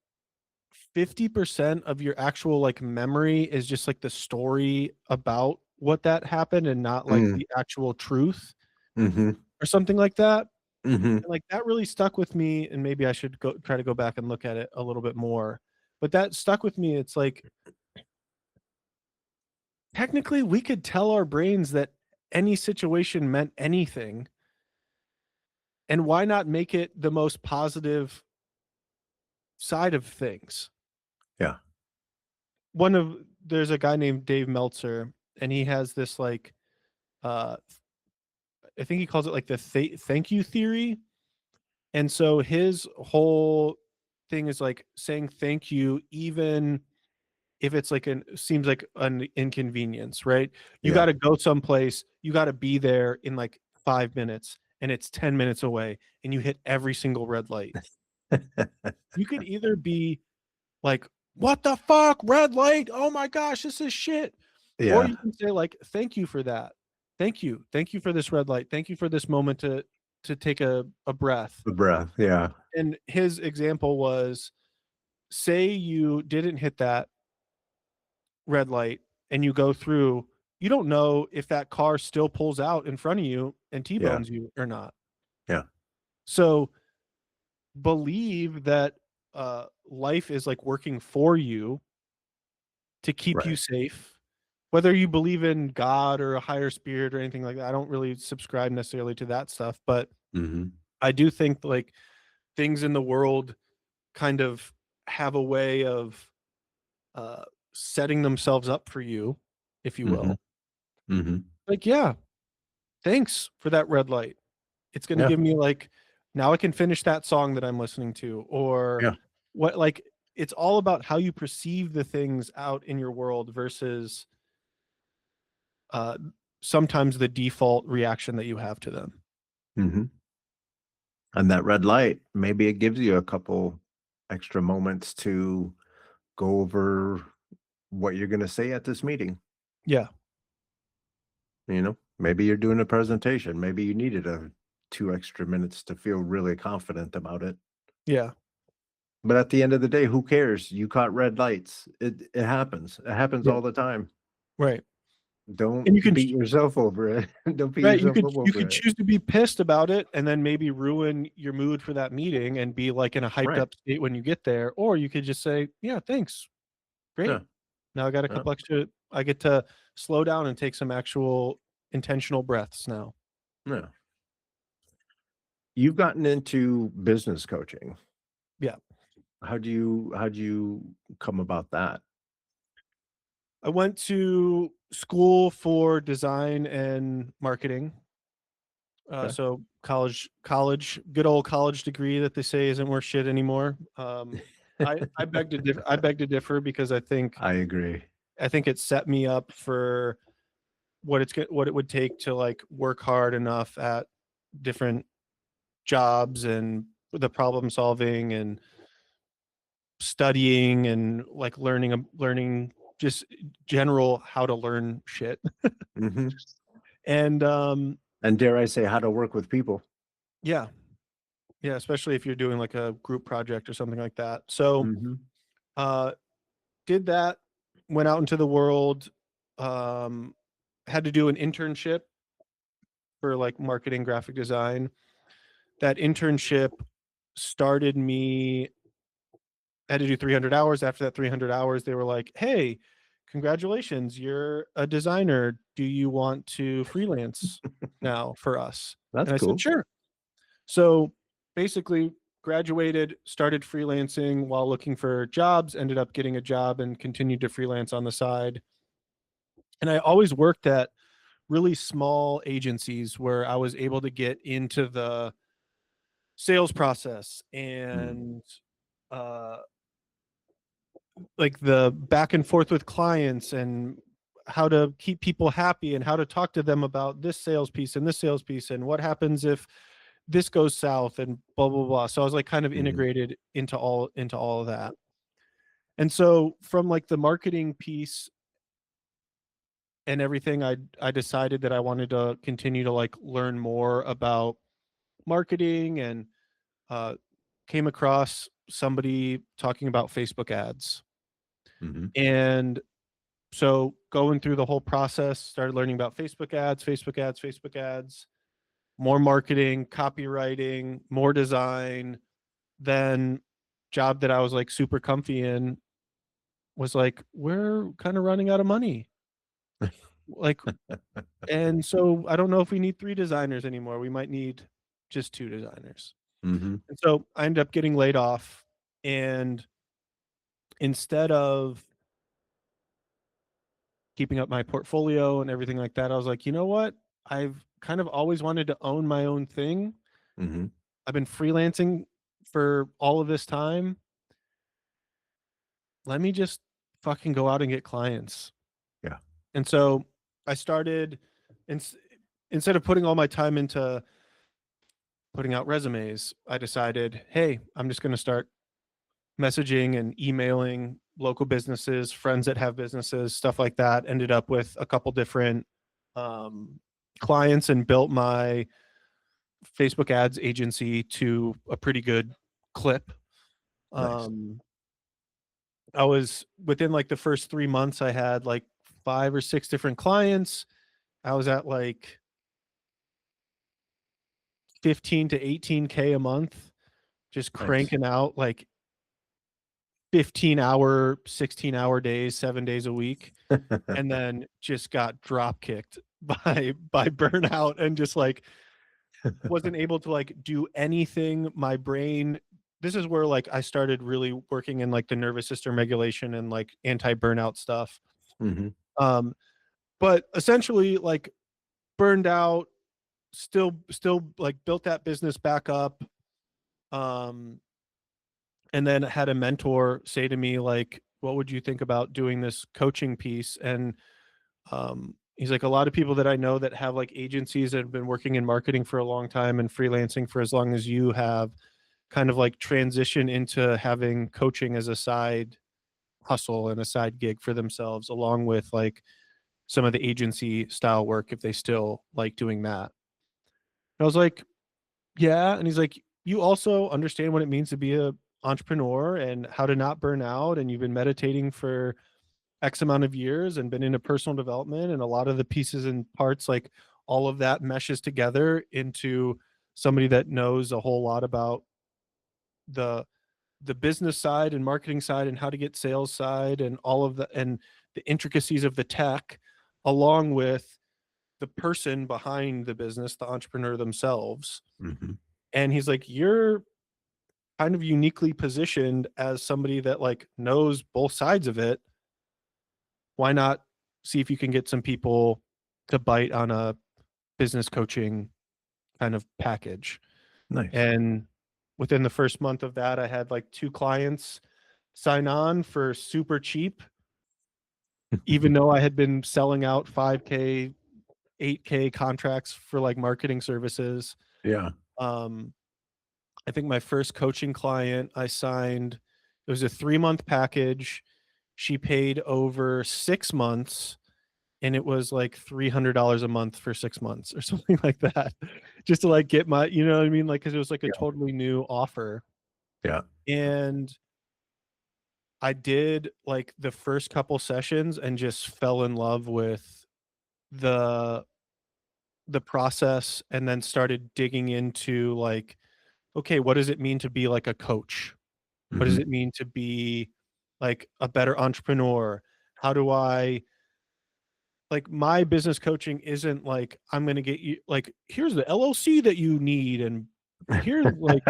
50% of your actual like memory is just like the story about what that happened and not like mm, the actual truth mhm, or something like that. mhm, And like that really stuck with me, and maybe I should go try to go back and look at it a little bit more. But that stuck with me. It's like technically we could tell our brains that any situation meant anything, and why not make it the most positive side of things? yeah, One of There's a guy named Dave Meltzer, and he has this like uh I think he calls it like the thank you theory. And so his whole thing is like saying thank you even if it's like an seems like an inconvenience, right? You yeah. gotta go someplace, you gotta be there in like 5 minutes, and it's 10 minutes away, and you hit every single red light. You could either be like, "What the fuck? Red light? Oh my gosh, this is shit." Or Yeah, you can say like, "Thank you for that. Thank you. Thank you for this red light. Thank you for this moment to take a breath." the breath, yeah, And his example was, say you didn't hit that red light and you go through, you don't know if that car still pulls out in front of you and yeah, T-bones you or not. yeah, So, believe that, life is, like, working for you to keep you right, safe. Whether you believe in God or a higher spirit or anything like that, I don't really subscribe necessarily to that stuff, but mhm, I do think, like, things in the world kind of have a way of, uh, setting themselves up for you, if you mhm, will. mhm, Like, "Yeah, thanks for that red light. It's gonna yeah, give me, like now I can finish that song that I'm listening to," or yeah, what like, it's all about how you perceive the things out in your world versus, uh, sometimes the default reaction that you have to them. mhm, and that red light, maybe it gives you a couple extra moments to go over what you're gonna say at this meeting, Yeah, Maybe you're doing a presentation, maybe you needed a 2 extra minutes to feel really confident about it, yeah, but at the end of the day, who cares? You caught red lights. It happens yeah, all the time. right, Don't and you can beat yourself over it. Don't beat right, yourself up you over could it. choose to be pissed about it and then maybe ruin your mood for that meeting and be, like, in a hyped Right. up state when you get there, or you could just say, "Yeah, thanks. Great. Yeah, Now I got a yeah, couple extra I get to slow down and take some actual intentional breaths now." yeah. You've gotten into business coaching. Yeah. How'd you come about that? I went to school for design and marketing. Okay. So college, good old college degree that they say isn't worth shit anymore. I beg to differ. I beg to differ because I agree. I think it set me up for what it would take to like work hard enough at different jobs and the problem solving and studying and like learning just general how to learn shit. Mhm. And And dare I say how to work with people. yeah, yeah, especially if you're doing like a group project or something like that. So Mhm. uh did that, went out into the world, um had to do an internship for like marketing graphic design. That internship started me I had to do 300 hours. After that 300 hours, they were like, "Hey, congratulations, you're a designer. Do you want to freelance now for us?" That's And I said, cool. "Sure." So basically, graduated, started freelancing while looking for jobs, ended up getting a job and continued to freelance on the side. And I always worked at really small agencies where I was able to get into the sales process Mm. and uh like the back and forth with clients and how to keep people happy and how to talk to them about this sales piece and this sales piece and what happens if this goes south and blah blah blah. So I was like kind of Mhm. integrated into all of that. And so from like the marketing piece and everything, I decided that I wanted to continue to like learn more about marketing and uh came across somebody talking about Facebook ads. Mhm. And so going through the whole process, started learning about Facebook ads, more marketing, copywriting, more design. Then job that I was like super comfy in was like, we're kind of running out of money. Like, and so I don't know if we need 3 designers anymore. We might need just 2 designers. Mhm. And so I ended up getting laid off. And instead of keeping up my portfolio and everything like that, I was like, you know what? I've kind of always wanted to own my own thing. Mhm. I've been freelancing for all of this time. Let me just fucking go out and get clients. Yeah. And so I started ins- instead of putting all my time into putting out resumes, I decided, hey, I'm just going to start messaging and emailing local businesses, friends that have businesses, stuff like that. Ended up with a couple different um, clients and built my Facebook ads agency to a pretty good clip. Nice. Um, I was within like the first 3 months, I had like 5 or 6 different clients. I was at like 15 to 18K a month, just Nice. cranking out like 15-hour, 16-hour days, 7 days a week. And then just got drop kicked by burnout and just like wasn't able to like do anything. My brain, this is where like I started really working in like the nervous system regulation and like anti-burnout stuff. Mhm. Um, but essentially like burned out, still like built that business back up. Um, and then had a mentor say to me like, what would you think about doing this coaching piece? And he's like, a lot of people that I know that have like agencies that have been working in marketing for a long time and freelancing for as long as you have kind of like transition into having coaching as a side hustle and a side gig for themselves, along with like some of the agency style work if they still like doing that. And I was like, yeah. And he's like, you also understand what it means to be a entrepreneur and how to not burn out. And you've been meditating for X amount of years and been into personal development, and a lot of the pieces and parts, like all of that meshes together into somebody that knows a whole lot about the the business side and marketing side and how to get sales side and all of the intricacies of the tech, along with the person behind the business, the entrepreneur themselves. Mhm. And he's like, "You're kind of uniquely positioned as somebody that, like, knows both sides of it. Why not see if you can get some people to bite on a business coaching kind of package?" Nice. And within the first month of that, I had, like, 2 clients sign on for super cheap, even though I had been selling out 5K, 8K contracts for, like, marketing services. Yeah. Um, I think my first coaching client I signed, it was a 3-month package. She paid over 6 months, and it was like $300 a month for 6 months or something like that, just to, like, get my, you know what I mean? Like, because it was, like, a Yeah. totally new offer. Yeah. And I did, like, the first couple sessions and just fell in love with the the process, and then started digging into, like, okay, what does it mean to be like a coach? What does Hmm. it mean to be like a better entrepreneur? How do I, like, my business coaching isn't like, I'm gonna get you, like, here's the LLC that you need, and here's, like,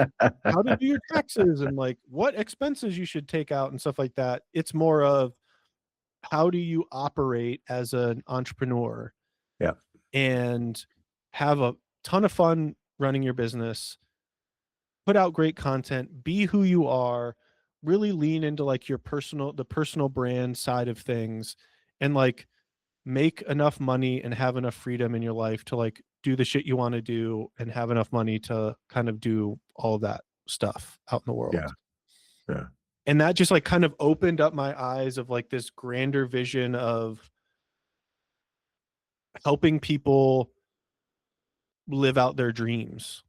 how to do your taxes, and, like, what expenses you should take out and stuff like that. It's more of, how do you operate as an entrepreneur Yeah. and have a ton of fun running your business, put out great content, be who you are, really lean into, like, your personal brand side of things, and, like, make enough money and have enough freedom in your life to, like, do the shit you wanna do and have enough money to kind of do all of that stuff out in the Yeah. world. Yeah. And that just, like, kind of opened up my eyes of, like, this grander vision of helping people live out their dreams.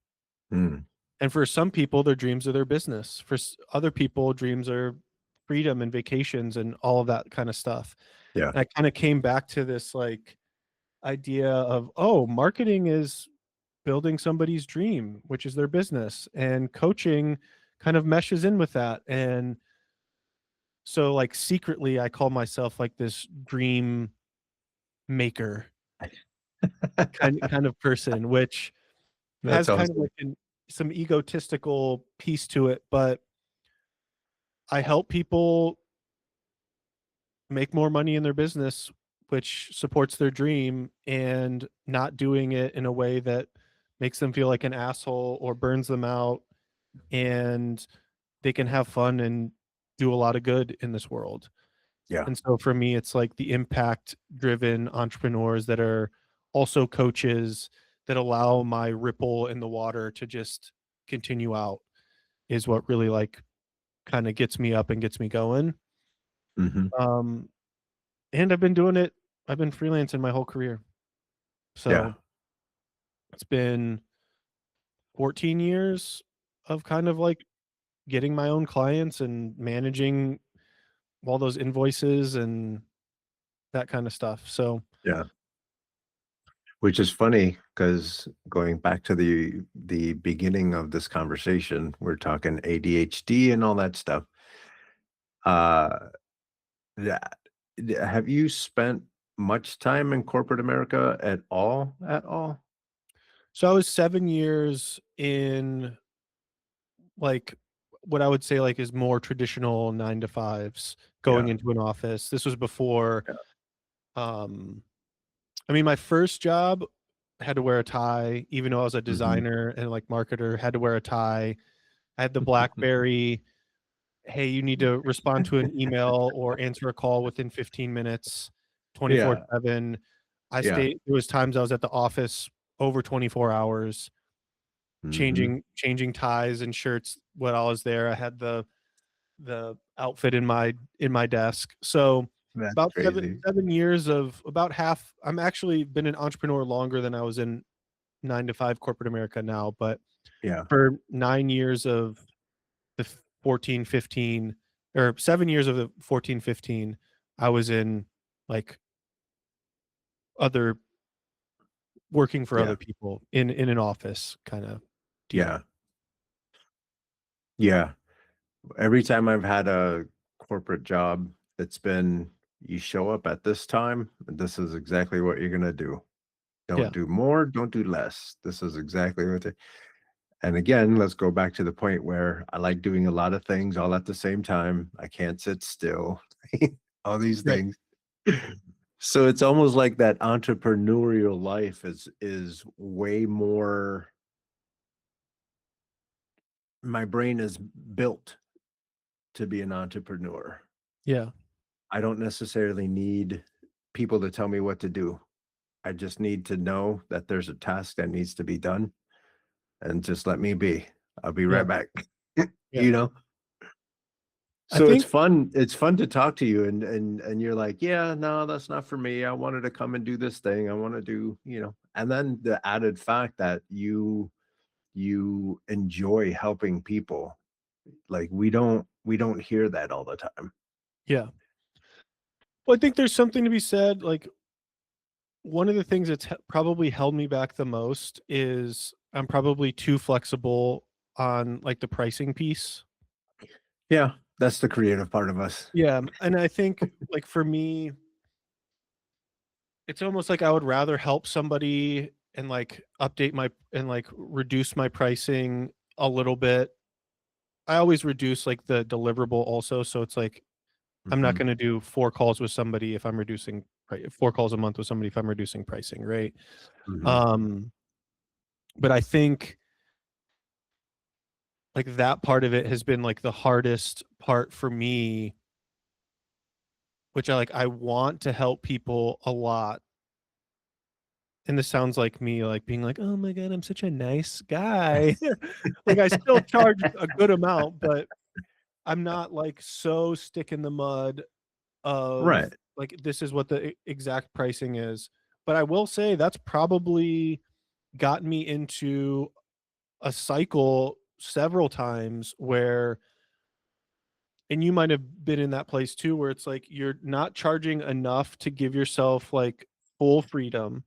Mm. And for some people, their dreams are their business. For other people, dreams are freedom and vacations and all of that kind of stuff. Yeah. And I kind of came back to this, like, idea of, oh, marketing is building somebody's dream, which is their business, and coaching kind of meshes in with that. And so, like, secretly, I call myself, like, this dream maker kind of person, which That's has kind of awesome. like some egotistical piece to it, but I help people make more money in their business, which supports their dream, and not doing it in a way that makes them feel like an asshole or burns them out, and they can have fun and do a lot of good in this world. Yeah. And so for me, it's like the impact driven entrepreneurs that are also coaches, that allow my ripple in the water to just continue out, is what really, like, kind of gets me up and gets me going. Hmm. Um, and I've been freelancing my whole career. Yeah. So it's been 14 years of kind of, like, getting my own clients and managing all those invoices and that kind of stuff. So Yeah. Which is funny because going back to the beginning of this conversation, we're talking ADHD and all that stuff. Uh, that have you spent much time in corporate America at all? At all? I was 7 years in, like, what I would say, like, is more traditional 9 to 5s, going Yeah. into an office. This was before, Yeah. um I mean, my first job, had to wear a tie, even though I was a Mhm. designer and, like, marketer, had to wear a tie. I had the BlackBerry, "Hey, you need to respond to an email or answer a call within 15 minutes, Yeah. 24/7." Yeah. There was times I was at the office over 24 hours, Mhm. changing ties and shirts while I was there. I had the outfit in my desk. So, That's about crazy. 7 years of about half. I'm actually been an entrepreneur longer than I was in 9 to 5 corporate America now, but Yeah. for 9 years of the 14, 15, or 7 years of the 14, 15, I was in, like, other working for Yeah. other people in an office kinda Yeah. deal. Yeah. Every time I've had a corporate job, it's been, "You show up at this time, and this is exactly what you're gonna do. Don't Yeah. do more, don't do less. This is exactly what And again, let's go back to the point where I like doing a lot of things all at the same time. I can't sit still, all these Right. things. So it's almost like that entrepreneurial life is way more, my brain is built to be an entrepreneur. Yeah. I don't necessarily need people to tell me what to do. I just need to know that there's a task that needs to be done and just let me be. I'll be Yeah. right back. Yeah. You know? I So think it's fun to talk to you and you're like, "Yeah, no, that's not for me. I wanted to come and do this thing. I wanna do," and then the added fact that you enjoy helping people. Like, we don't hear that all the time. yeah. Well, I think there's something to be said, like, one of the things that's probably held me back the most is I'm probably too flexible on, like, the pricing piece. Yeah, that's the creative part of us. Yeah, and I think, like, for me, it's almost like I would rather help somebody and, like, update my and, like, reduce my pricing a little bit. I always reduce, like, the deliverable also, so it's like, I'm not Mhm, gonna do 4 calls with somebody if I'm reducing 4 calls a month with somebody if I'm reducing pricing, right? mhm. Um, but I think, like, that part of it has been, like, the hardest part for me, which I want to help people a lot, and this sounds like me, like, being like, "Oh my god, I'm such a nice guy." Like, I still charge a good amount, but I'm not, like, so stick in the mud of, Right. like, this is what the exact pricing is. But I will say that's probably gotten me into a cycle several times where, and you might have been in that place too, where it's like you're not charging enough to give yourself, like, full freedom,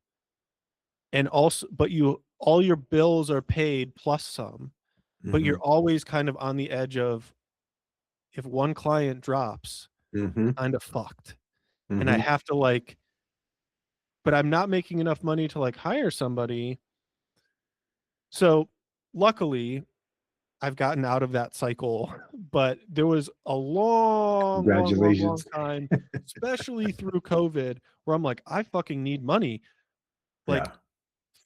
and also but you all your bills are paid plus some, but you're Mhm, always kind of on the edge of, if one client drops, mhm, kinda fucked, and I mhm. have to, like, but I'm not making enough money to, like, hire somebody. So, luckily, I've gotten out of that cycle, but there was a long, long, long, long Congratulations. time, especially through COVID, where I'm like, "I fucking need money." Like, Yeah,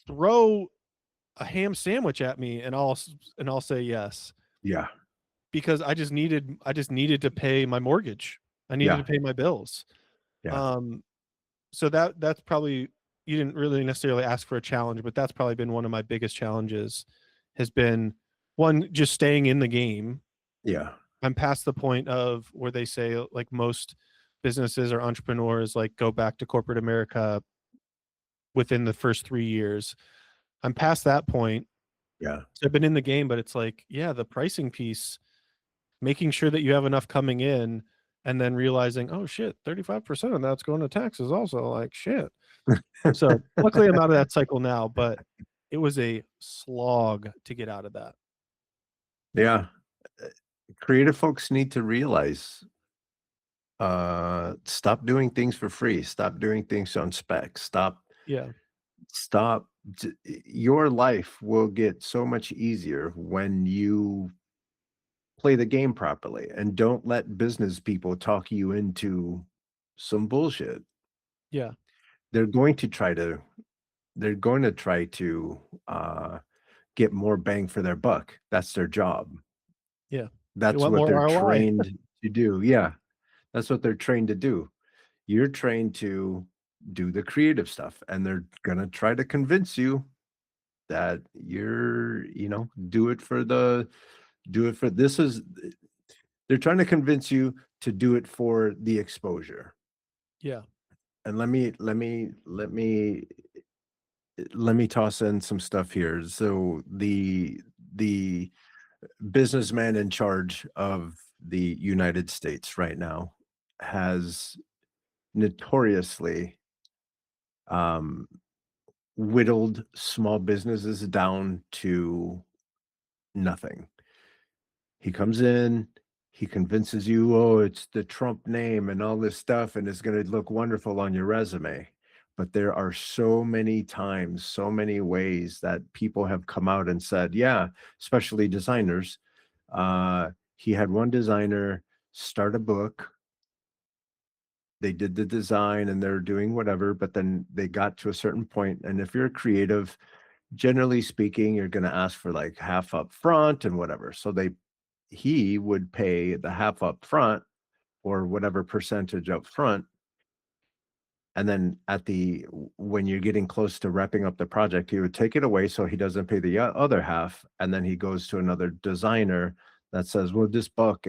throw a ham sandwich at me and I'll say yes, yeah, because I just needed to pay my mortgage. I needed to yeah, pay my bills. yeah, Um, so that's probably, you didn't really necessarily ask for a challenge, but that's probably been one of my biggest challenges, has been, 1, just staying in the game. yeah, I'm past the point of where they say, like, most businesses or entrepreneurs, like, go back to corporate America within the first 3 years. I'm past that point. yeah. So I've been in the game, but it's like, yeah, the pricing piece, making sure that you have enough coming in, and then realizing, "Oh, shit, 35% of that's going to taxes also," like, shit. So, luckily, I'm out of that cycle now, but it was a slog to get out of that. Yeah, creative folks need to realize, stop doing things for free, stop doing things on spec, Yeah, stop your life will get so much easier when you play the game properly and don't let business people talk you into some bullshit. yeah, They're going to try to they're going to try to get more bang for their buck. That's their job. yeah. They That's want what more they're ROI. trained to do. Yeah, that's what they're trained to do. You're trained to do the creative stuff, and they're gonna try to convince you that do it for this is they're trying to convince you to do it for the exposure. Yeah, And let me toss in some stuff here. So the businessman in charge of the United States right now has notoriously um, whittled small businesses down to nothing. He comes in, he convinces you, oh, it's the Trump name and all this stuff, and it's going to look wonderful on your resume. but there are so many times, so many ways that people have come out and said, yeah, especially designers. He had one designer start a book. They did the design and they're doing whatever, but then they got to a certain point, and if you're creative, generally speaking, you're going to ask for like half up front and whatever. So he would pay the half up front or whatever percentage up front, and then when you're getting close to wrapping up the project, he would take it away so he doesn't pay the other half, and then he goes to another designer that says, well, this book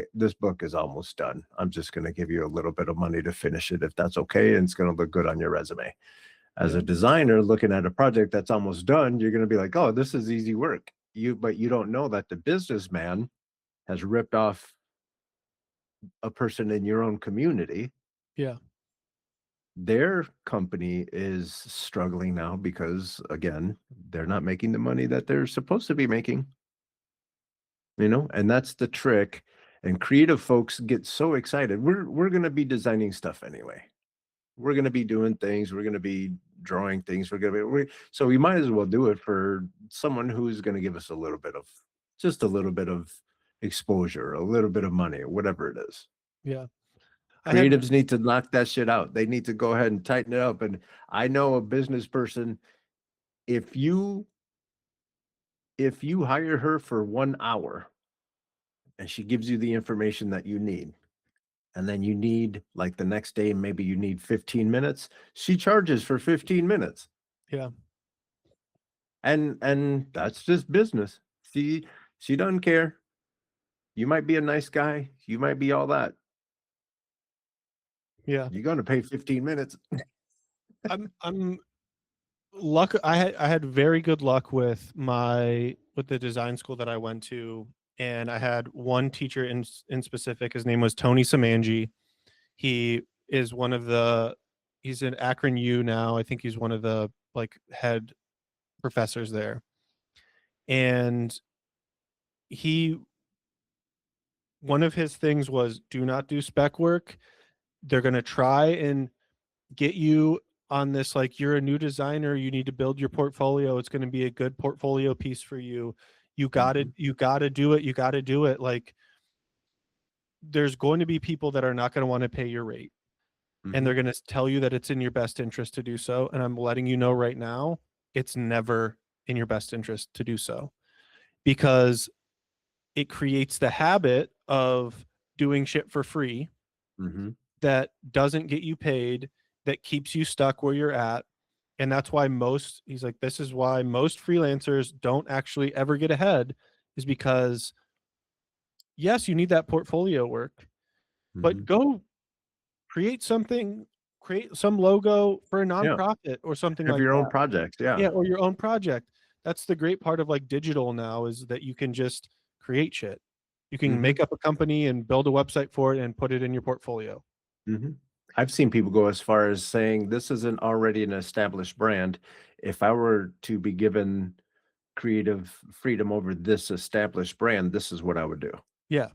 is almost done. I'm just going to give you a little bit of money to finish it if that's okay, and it's going to look good on your resume. As Yeah. a designer looking at a project that's almost done, you're going to be like, oh, this is easy work. But you don't know that the businessman has ripped off a person in your own community. Yeah. Their company is struggling now because, again, they're not making the money that they're supposed to be making, and that's the trick. And creative folks get so excited. We're going to be designing stuff anyway. We're going to be doing things. We're going to be drawing things. So we might as well do it for someone who's going to give us just a little bit of exposure, a little bit of money, whatever it is. Yeah. I had Creatives need to knock that shit out. They need to go ahead and tighten it up. And I know a business person, if you hire her for 1 hour and she gives you the information that you need, and then you need, like, the next day, maybe you need 15 minutes, she charges for 15 minutes. yeah. And that's just business. She doesn't care. You might be a nice guy. You might be all that. Yeah. You're gonna pay 15 minutes. I'm I had very good luck with the design school that I went to, and I had one teacher in specific. His name was Tony Samanji. He is he's in Akron U now. I think he's one of the like head professors there. And he one of his things was do not do spec work. They're going to try and get you on this, like, you're a new designer, you need to build your portfolio, it's going to be a good portfolio piece for you, you got to Mhm, do it. Like, there's going to be people that are not going to want to pay your rate, and mhm, they're going to tell you that it's in your best interest to do so, and I'm letting you know right now, it's never in your best interest to do so, because it creates the habit of doing shit for free mhm, that doesn't get you paid, that keeps you stuck where you're at. And that's why he's like, this is why most freelancers don't actually ever get ahead, is because, yes, you need that portfolio work, but mhm. go create some logo for a Yeah, nonprofit or something have like your own that. projects, yeah. Yeah, or your own project. That's the great part of like digital now, is that you can just create shit. You can Mhm, make up a company and build a website for it and put it in your portfolio. mhm. I've seen people go as far as saying, "This isn't already an established brand. If I were to be given creative freedom over this established brand, this is what I would do." Yeah.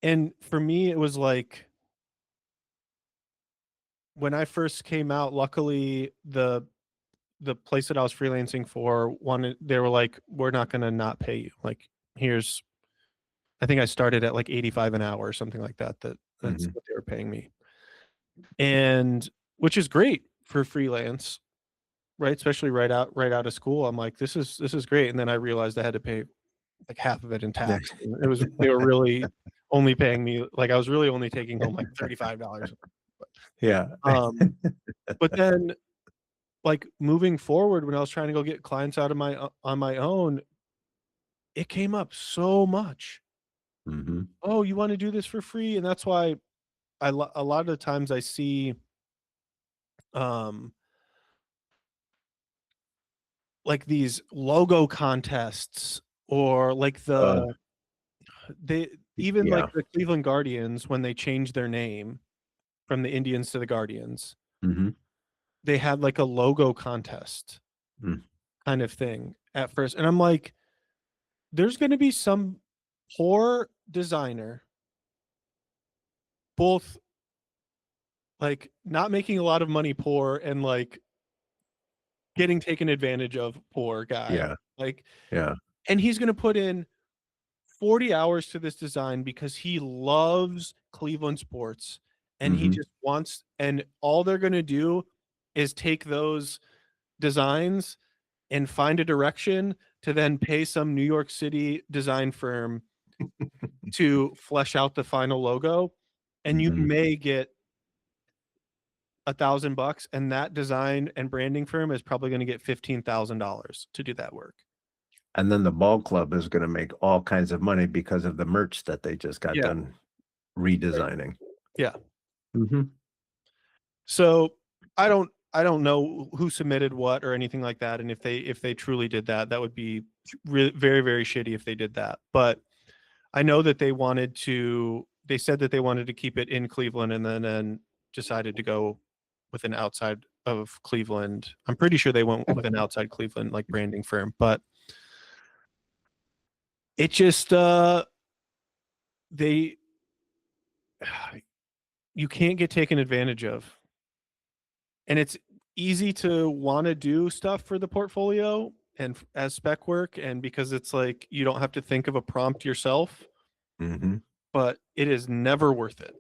And for me, it was like when I first came out, luckily the place that I was freelancing for they were like, we're not gonna not pay you. Like, here's I think I started at like 85 an hour or something like that. That's Mhm. what they were paying me. And which is great for freelance, right? Especially right out of school. I'm like, this is great. And then I realized I had to pay like half of it in Yeah. tax. And they were really only paying me, like, I was really only taking home like $35. Yeah. Um, but then, like, moving forward, when I was trying to go get clients out of on my own, it came up so much. Mhm. "Oh, you wanna do this for free?" And that's why a lot of the times I see, um, like, these logo contests, or like Uh, they even like yeah. the Cleveland Guardians, when they changed their name from the Indians to the Guardians, Mhm. they had like a logo contest Mm. kind of thing at first, and I'm like, there's gonna be some poor designer, both, like, not making a lot of money poor, and, like, getting taken advantage of, poor guy. Yeah. Like, Yeah. and he's gonna put in 40 hours to this design because he loves Cleveland sports and he Hmm. just wants, and all they're gonna do is take those designs and find a direction to then pay some New York City design firm to flesh out the final logo. And you Hmm. may get $1,000, and that design and branding firm is probably going to get $15,000 to do that work. And then the ball club is going to make all kinds of money because of the merch that they just got Yeah. done Right. redesigning. Yeah. Hmm. So I don't know who submitted what or anything like that, and if they truly did that, that would be very very shitty if they did that. But I know that they wanted to. They said that they wanted to keep it in Cleveland, and then decided to go with an outside of Cleveland. I'm pretty sure they went with an outside Cleveland like branding firm, but it just they you can't get taken advantage of, and it's easy to want to do stuff for the portfolio and as spec work, and because it's like you don't have to think of a prompt yourself, Hmm. but it is never worth it.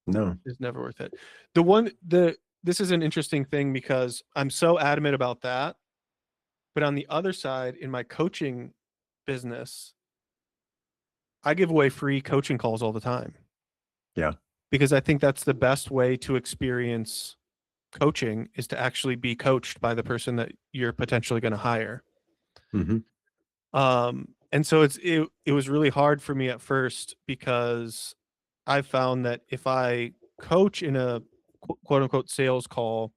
No. It's never worth it. The this is an interesting thing because I'm so adamant about that, but on the other side, in my coaching business, I give away free coaching calls all the time Yeah. because I think that's the best way to experience coaching is to actually be coached by the person that you're potentially going to hire. Hmm. And so it was really hard for me at first because I found that if I coach in a quote unquote sales call,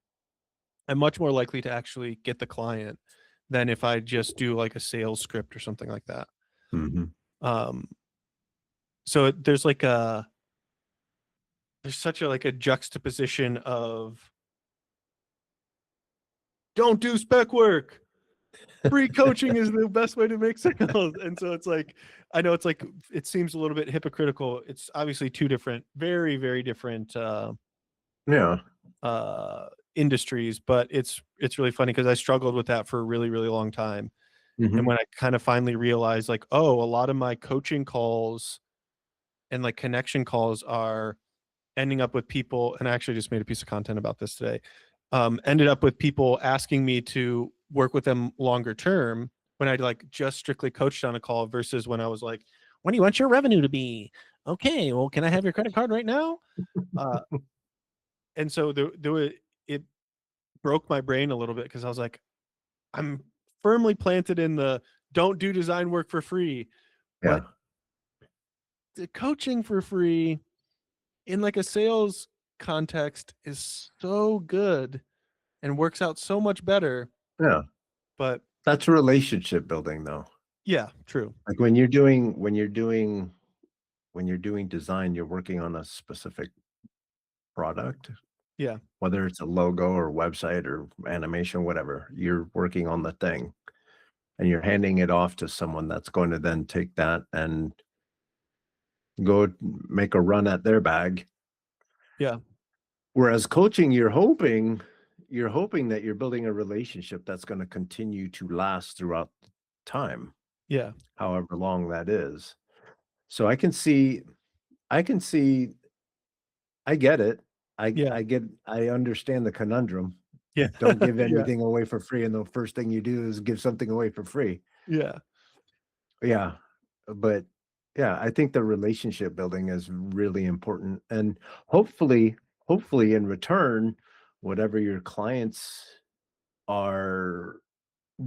I'm much more likely to actually get the client than if I just do like a sales script or something like that. Hmm. Um, so there's such a like a juxtaposition of don't do spec work. Free coaching is the best way to make sales. And so it's like, I know it's like, it seems a little bit hypocritical. It's obviously two different, very, very different Yeah. uh, industries, but it's really funny because I struggled with that for a really, really long time. And Hmm. when I kind of finally realized, like, oh, a lot of my coaching calls and like connection calls are ending up with people, and I actually just made a piece of content about this today. Ended up with people asking me to work with them longer term when I like just strictly coached on a call versus when I was like, when do you want your revenue to be? Okay, well, can I have your credit card right now? Uh, and so it broke my brain a little bit because I was like, I'm firmly planted in the don't do design work for free, but Yeah. the coaching for free in like a sales context is so good and works out so much better. Yeah. But That's relationship building though. yeah, true. Like when you're doing design, you're working on a specific product, Yeah, whether it's a logo or website or animation, whatever. You're working on the thing and you're handing it off to someone that's going to then take that and go make a run at their bag. yeah, Whereas coaching, you're hoping that you're building a relationship that's going to continue to last throughout time, yeah, however long that is. So I can see I get it. yeah, I understand the conundrum. yeah, Don't give yeah, anything away for free, and the first thing you do is give something away for free. yeah, Yeah, but yeah, I think the relationship building is really important, and hopefully hopefully in return, whatever your clients are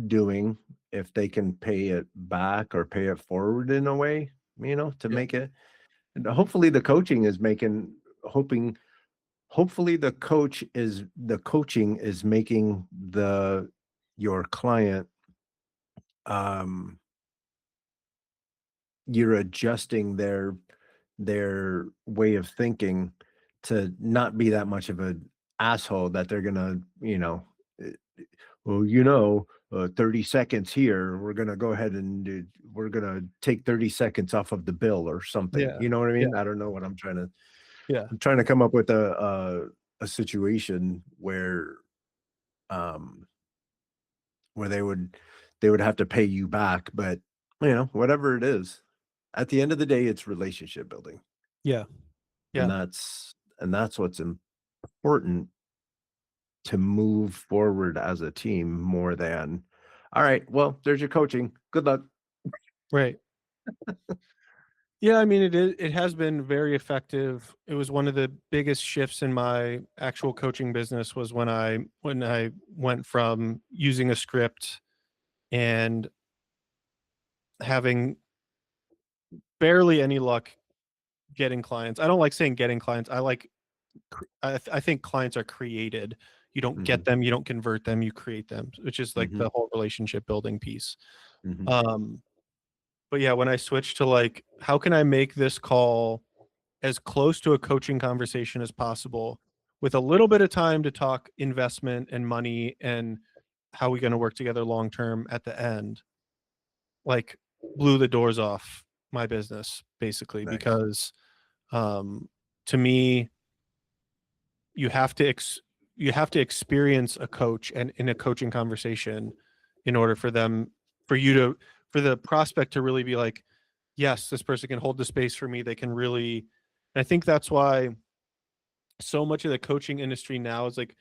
doing, if they can pay it back or pay it forward in a way, to yeah, make it, and hopefully the coaching is making hoping hopefully the coaching is making the your client, um you're adjusting their way of thinking to not be that much of an asshole that they're gonna, eh, well, 30 seconds here, we're gonna go ahead and we're gonna take 30 seconds off of the bill or something. yeah, You know what I yeah, mean? I don't know what yeah, I'm trying to come up with a situation where, um where they would have to pay you back, but, whatever it is, at the end of the day, it's relationship building, Yeah. and Yeah. that's what's important to move forward as a team more than, "All right, well, there's your coaching. Good luck." Right. Yeah, I mean, it has been very effective. It was one of the biggest shifts in my actual coaching business was when I went from using a script and having barely any luck getting clients. I don't like saying getting clients. I like I think clients are created. You don't get Mhm, them, you don't convert them, you create them, which is like mhm, the whole relationship building piece. mhm, Um, but yeah, when I switched to like, how can I make this call as close to a coaching conversation as possible with a little bit of time to talk investment and money and how we going to work together long term at the end, like blew the doors off my business basically nice. because um to me you have to you have to experience a coach and in a coaching conversation in order for them for you to for the prospect to really be like, yes, this person can hold the space for me, they can really. And I think that's why so much of the coaching industry now is like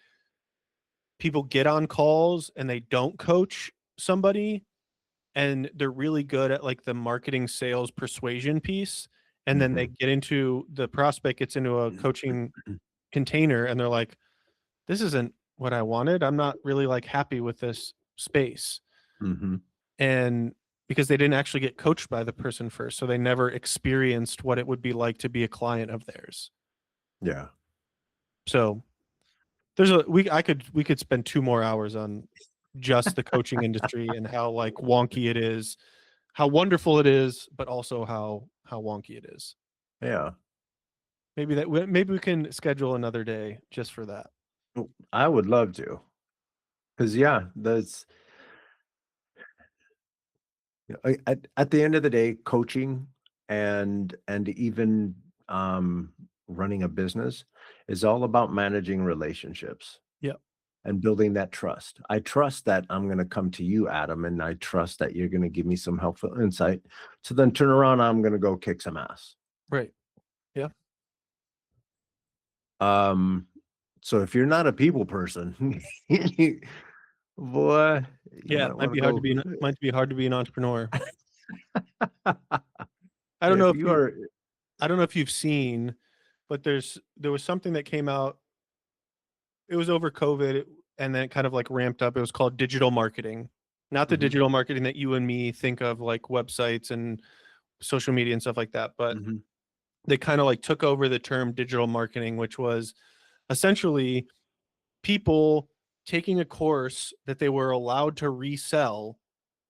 people get on calls and they don't coach somebody, and they're really good at like the marketing sales persuasion piece, and then they Mhm, get into the prospect gets into a coaching container and they're like, this isn't what I wanted, I'm not really like happy with this space. mhm, And because they didn't actually get coached by the person first, so they never experienced what it would be like to be a client of theirs. yeah. So there's a we could spend 2 more hours on just the coaching industry and how, like, wonky it is, how wonderful it is, but also how wonky it is. Yeah. Maybe we can schedule another day just for that. I would love to, because yeah, that's at the end of the day, coaching and even, um, running a business is all about managing relationships Yeah, and building that trust. I trust that I'm gonna come to you, Adam, and I trust that you're gonna give me some helpful insight, to then turn around, I'm gonna go kick some ass. right. Yeah. Um, so if you're not a people person, boy, you Yeah, might wanna go. might be hard to be an entrepreneur. I don't know If if you you are I don't know if you've seen, but there was something that came out. It was over COVID, and then it kind of like ramped up. It was called digital marketing. Not the Mhm, digital marketing that you and me think of, like websites and social media and stuff like that, but mhm, they kind of like took over the term digital marketing, which was essentially people taking a course that they were allowed to resell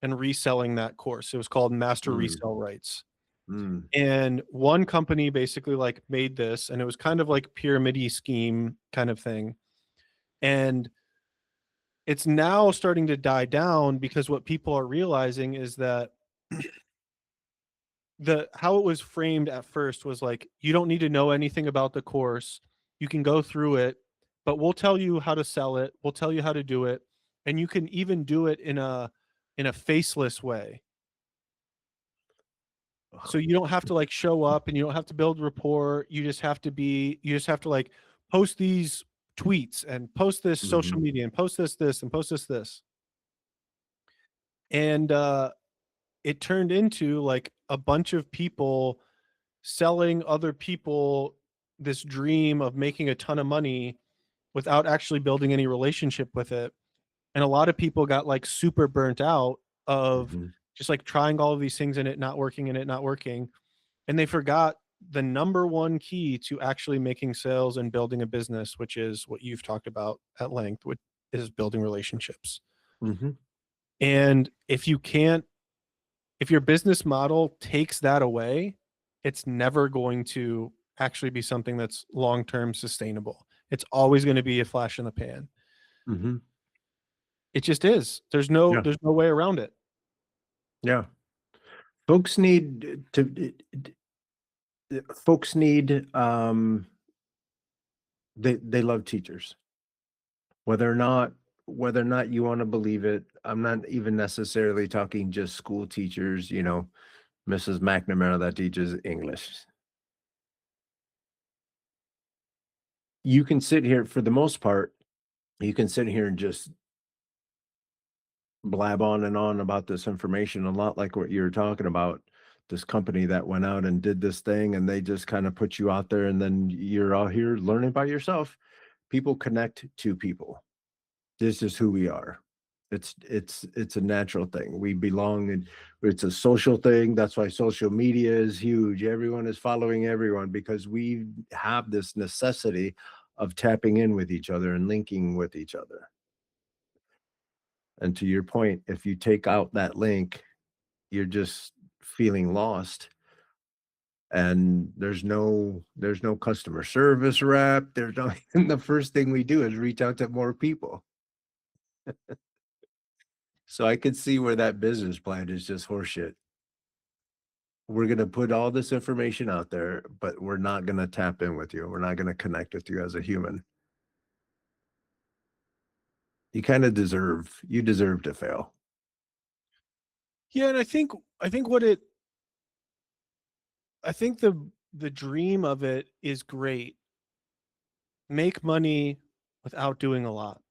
and reselling that course. It was called master mm, resale rights. mm, And one company basically like made this, and it was kind of like pyramid scheme kind of thing. And it's now starting to die down because what people are realizing is that the how it was framed at first was like, you don't need to know anything about the course, you can go through it, but we'll tell you how to sell it, we'll tell you how to do it, and you can even do it in a faceless way. So you don't have to like show up and you don't have to build rapport, you just have to like post these tweets and post this social mhm, media and post this and post this. And it turned into like a bunch of people selling other people this dream of making a ton of money without actually building any relationship with it. And a lot of people got like super burnt out of mhm, just like trying all of these things and it not working and it not working. And they forgot the number one key to actually making sales and building a business, which is what you've talked about at length, which is building relationships. mhm. And if your business model takes that away, it's never going to actually be something that's long-term sustainable. It's always going to be a flash in the pan. Mhm. It just is. Yeah, There's no way around it. yeah. Folks need to folks need, they love teachers. Whether or not whether or not you want to believe it, I'm not even necessarily talking just school teachers, Mrs. McNamara that teaches English. You can sit here for the most part, you can sit here and just blab on and on about this information, a lot like what you're talking about. This company that went out and did this thing, and they just kind of put you out there, and then you're out here learning by yourself. People connect to people. This is who we are. It's a natural thing. We belong, and it's a social thing. That's why social media is huge. Everyone is following everyone because we have this necessity of tapping in with each other and linking with each other. And to your point, if you take out that link, you're just feeling lost, and there's no customer service rep. There's no and the first thing we do is reach out to more people. So I could see where that business plan is just horseshit. We're gonna put all this information out there, but we're not gonna tap in with you. We're not gonna connect with you as a human. You deserve to fail. Yeah, and I think what it I think the dream of it is great. Make money without doing a lot.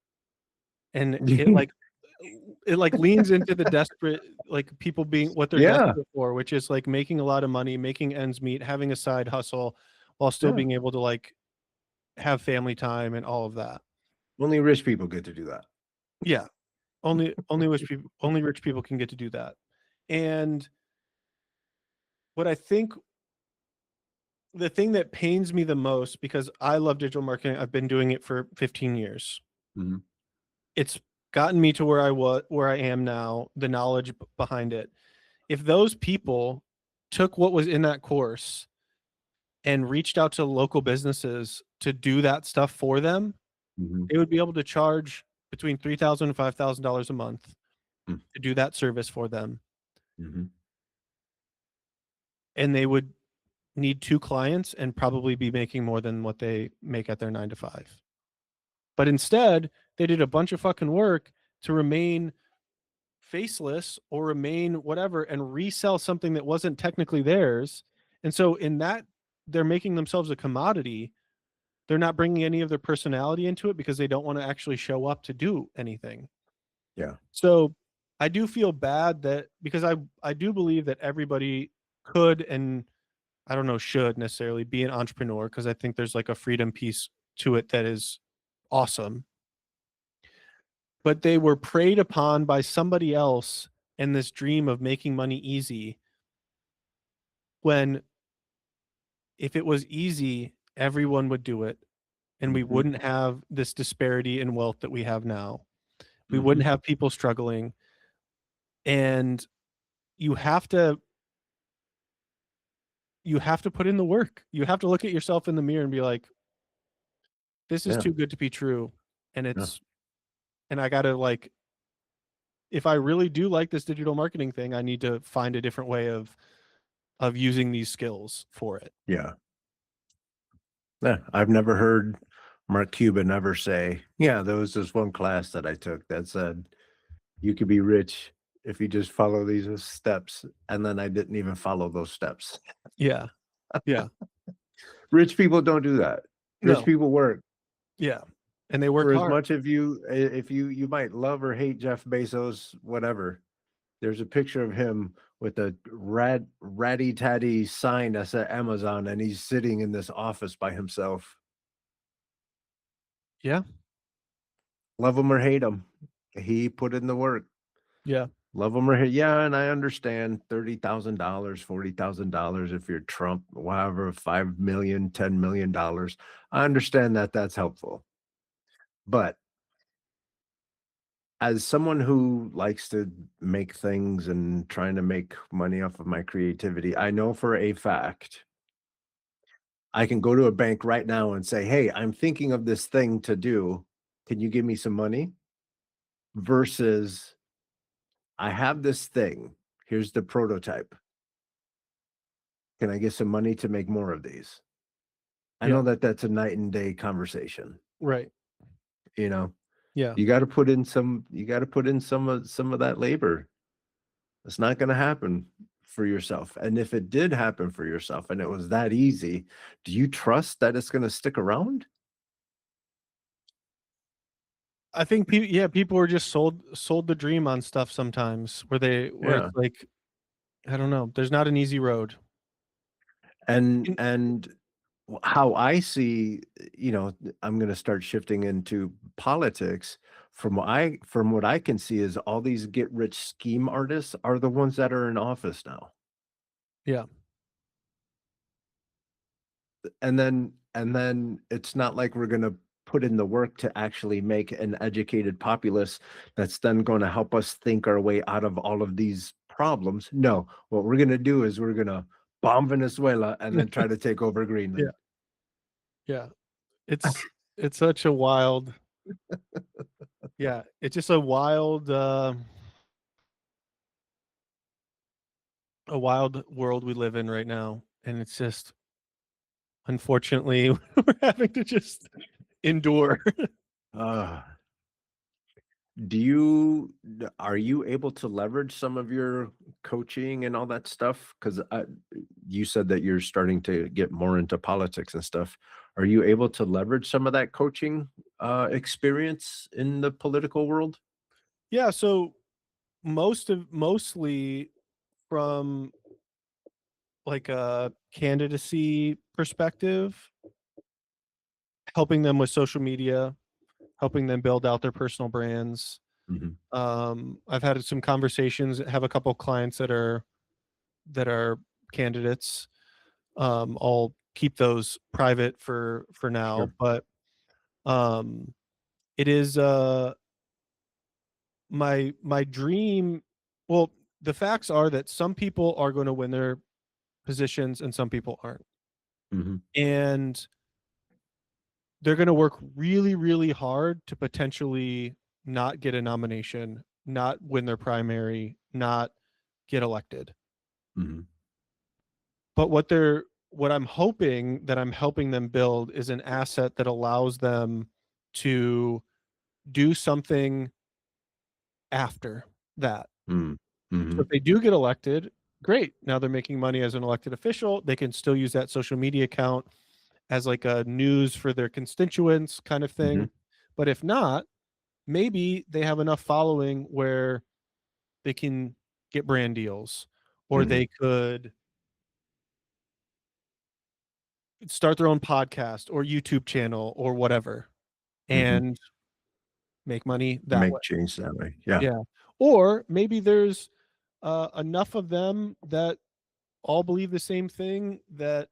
And it leans into the desperate, like people being what they're Yeah, desperate for, which is like making a lot of money, making ends meet, having a side hustle while still yeah. being able to like have family time and all of that. Only rich people get to do that. Yeah. Only rich people can get to do that. And what I think the thing that pains me the most, because I love digital marketing, I've been doing it for 15 years. Mhm, It's gotten me to where I am now, the knowledge behind it. If those people took what was in that course and reached out to local businesses to do that stuff for them, mhm, they would be able to charge between $3,000 and $5,000 a month mm, to do that service for them. mhm. And they would need 2 clients and probably be making more than what they make at their 9 to 5. But instead, they did a bunch of fucking work to remain faceless or remain whatever and resell something that wasn't technically theirs. And so in that, they're making themselves a commodity. They're not bringing any of their personality into it because they don't want to actually show up to do anything. Yeah, So I do feel bad that because I do believe that everybody could and I don't know should necessarily be an entrepreneur because I think there's like a freedom piece to it that is awesome. But they were preyed upon by somebody else in this dream of making money easy when if it was easy, everyone would do it and we mhm, wouldn't have this disparity in wealth that we have now. We wouldn't mhm. have people struggling and you have to you have to put in the work. You have to look at yourself in the mirror and be like, this is Yeah, too good to be true. And yeah, I got to like if I really do like this digital marketing thing, I need to find a different way of using these skills for it. yeah. Yeah, I've never heard Mark Cuban ever say, "Yeah, there was this one class that I took that said you could be rich if you just follow these steps," and then I didn't even follow those steps. Yeah. Yeah. Rich people don't do that. Rich No. people work. Yeah. And they work For as hard. much of you if you might love or hate Jeff Bezos, whatever, there's a picture of him with a ratty-tatty sign that said Amazon, and he's sitting in this office by himself. Yeah. Love him or hate him, he put in the work. Yeah. Love him or hate, yeah, and I understand $30,000, $40,000 if you're Trump, whatever, 5,000,000, $10,000,000. I understand that that's helpful. But as someone who likes to make things and trying to make money off of my creativity, I know for a fact I can go to a bank right now and say, "Hey, I'm thinking of this thing to do. Can you give me some money?" Versus, "I have this thing. Here's the prototype. Can I get some money to make more of these?" I Yeah. know that that's a night and day conversation, Right. you know? Yeah. You got to put in some of that labor. It's not going to happen for yourself. And if it did happen for yourself and it was that easy, do you trust that it's going to stick around? I think people are just sold the dream on stuff sometimes where Yeah. it's like, I don't know, there's not an easy road. And And how I see, I'm going to start shifting into politics. From what I can see is all these get rich scheme artists are the ones that are in office now. yeah. And then it's not like we're gonna put in the work to actually make an educated populace that's then gonna help us think our way out of all of these problems. No, what we're gonna do is we're gonna bomb Venezuela and then try to take over Yeah. Greenland. Yeah. It's it's such a wild yeah, it's just a wild world we live in right now, and it's just unfortunately we're having to just endure. Uh, are you able to leverage some of your coaching and all that stuff? Because you said that you're starting to get more into politics and stuff. Are you able to leverage some of that coaching experience in the political world? Yeah, so mostly from like a candidacy perspective, helping them with social media, helping them build out their personal brands. Mhm. I've had some conversations, have a couple clients that are candidates. I'll keep those private for now, Sure. but um, it is my dream. Well, the facts are that some people are going to win their positions and some people aren't, Mhm. and they're going to work really, really hard to potentially not get a nomination, not win their primary, not get elected. Mhm. But what I'm hoping that I'm helping them build is an asset that allows them to do something after that. Mm. So if Mhm. they do get elected, great. Now they're making money as an elected official. They can still use that social media account as like a news for their constituents kind of Mhm. thing. But if not, maybe they have enough following where they can get brand deals or Mhm. they could start their own podcast or YouTube channel or whatever Mhm. and make money that way. Make change that way. Yeah. Yeah. Or maybe there's enough of them that all believe the same thing that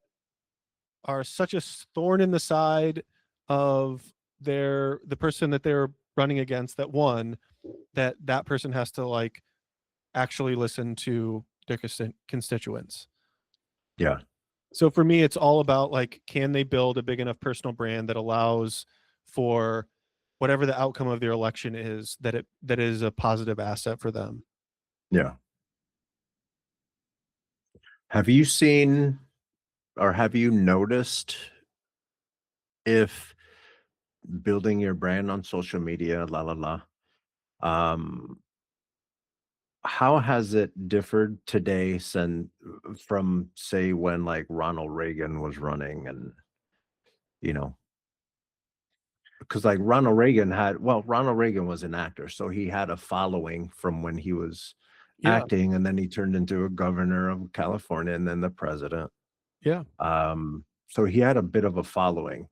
are such a thorn in the side of the person that they're running against that won, that person has to like actually listen to their constituents. Yeah. So for me, it's all about like, can they build a big enough personal brand that allows for whatever the outcome of their election is, that is a positive asset for them. Yeah. Have you seen or have you noticed if building your brand on social media, la la la, um, how has it differed today from say when like Ronald Reagan was running and you know because like Ronald Reagan was an actor, so he had a following from when he was Yeah, acting, and then he turned into a governor of California and then the president. yeah. So he had a bit of a following.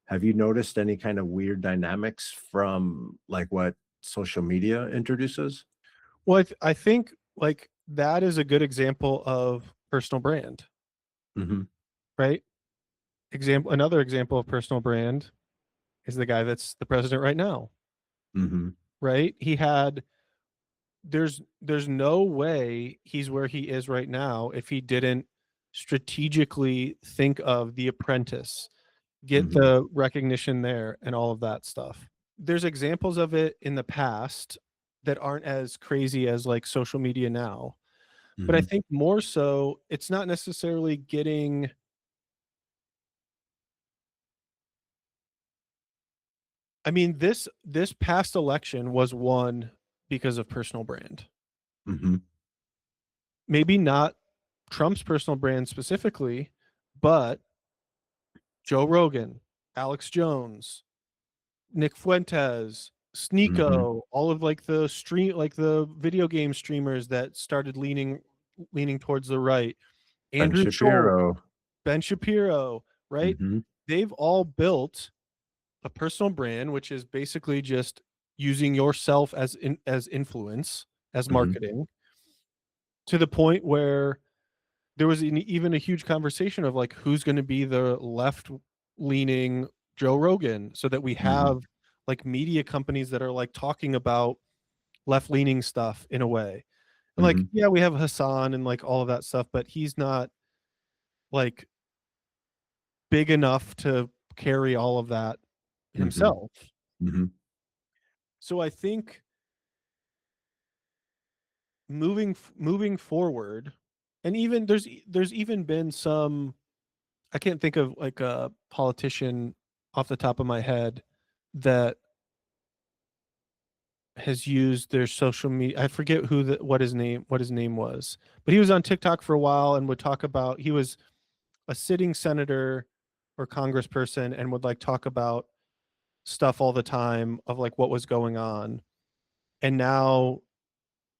Have you noticed any kind of weird dynamics from like what social media introduces? Well, I think like that is a good example of personal brand, Mhm. right? Another example of personal brand is the guy that's the president right now, Mhm. right? There's no way he's where he is right now if he didn't strategically think of The Apprentice, get Mhm. the recognition there and all of that stuff. There's examples of it in the past that aren't as crazy as like social media now, but I Mhm. think more so it's not necessarily getting I mean, this past election was won because of personal brand. Mm-hmm. Maybe not Trump's personal brand specifically, but Joe Rogan, Alex Jones, Nick Fuentes, Mm-hmm. Sneeko, all of like the video game streamers that started leaning towards the right, Ben Andrew Schultz, Shapiro. Ben Shapiro, right? Mm-hmm. They've all built a personal brand, which is basically just using yourself as influence, as Mm-hmm. marketing, to the point where there was even a huge conversation of like who's going to be the left leaning Joe Rogan, so that we Mm-hmm. have like media companies that are like talking about left leaning stuff in a way. And like, Mm-hmm. yeah, we have Hassan and like all of that stuff, but he's not like big enough to carry all of that Mm-hmm. himself. Mm-hmm. So I think moving forward, and even there's even been some, I can't think of like a politician off the top of my head that has used their social media. I forget what his name was, but he was on TikTok for a while and would talk about, he was a sitting senator or congressperson and would like talk about stuff all the time of like what was going on. And now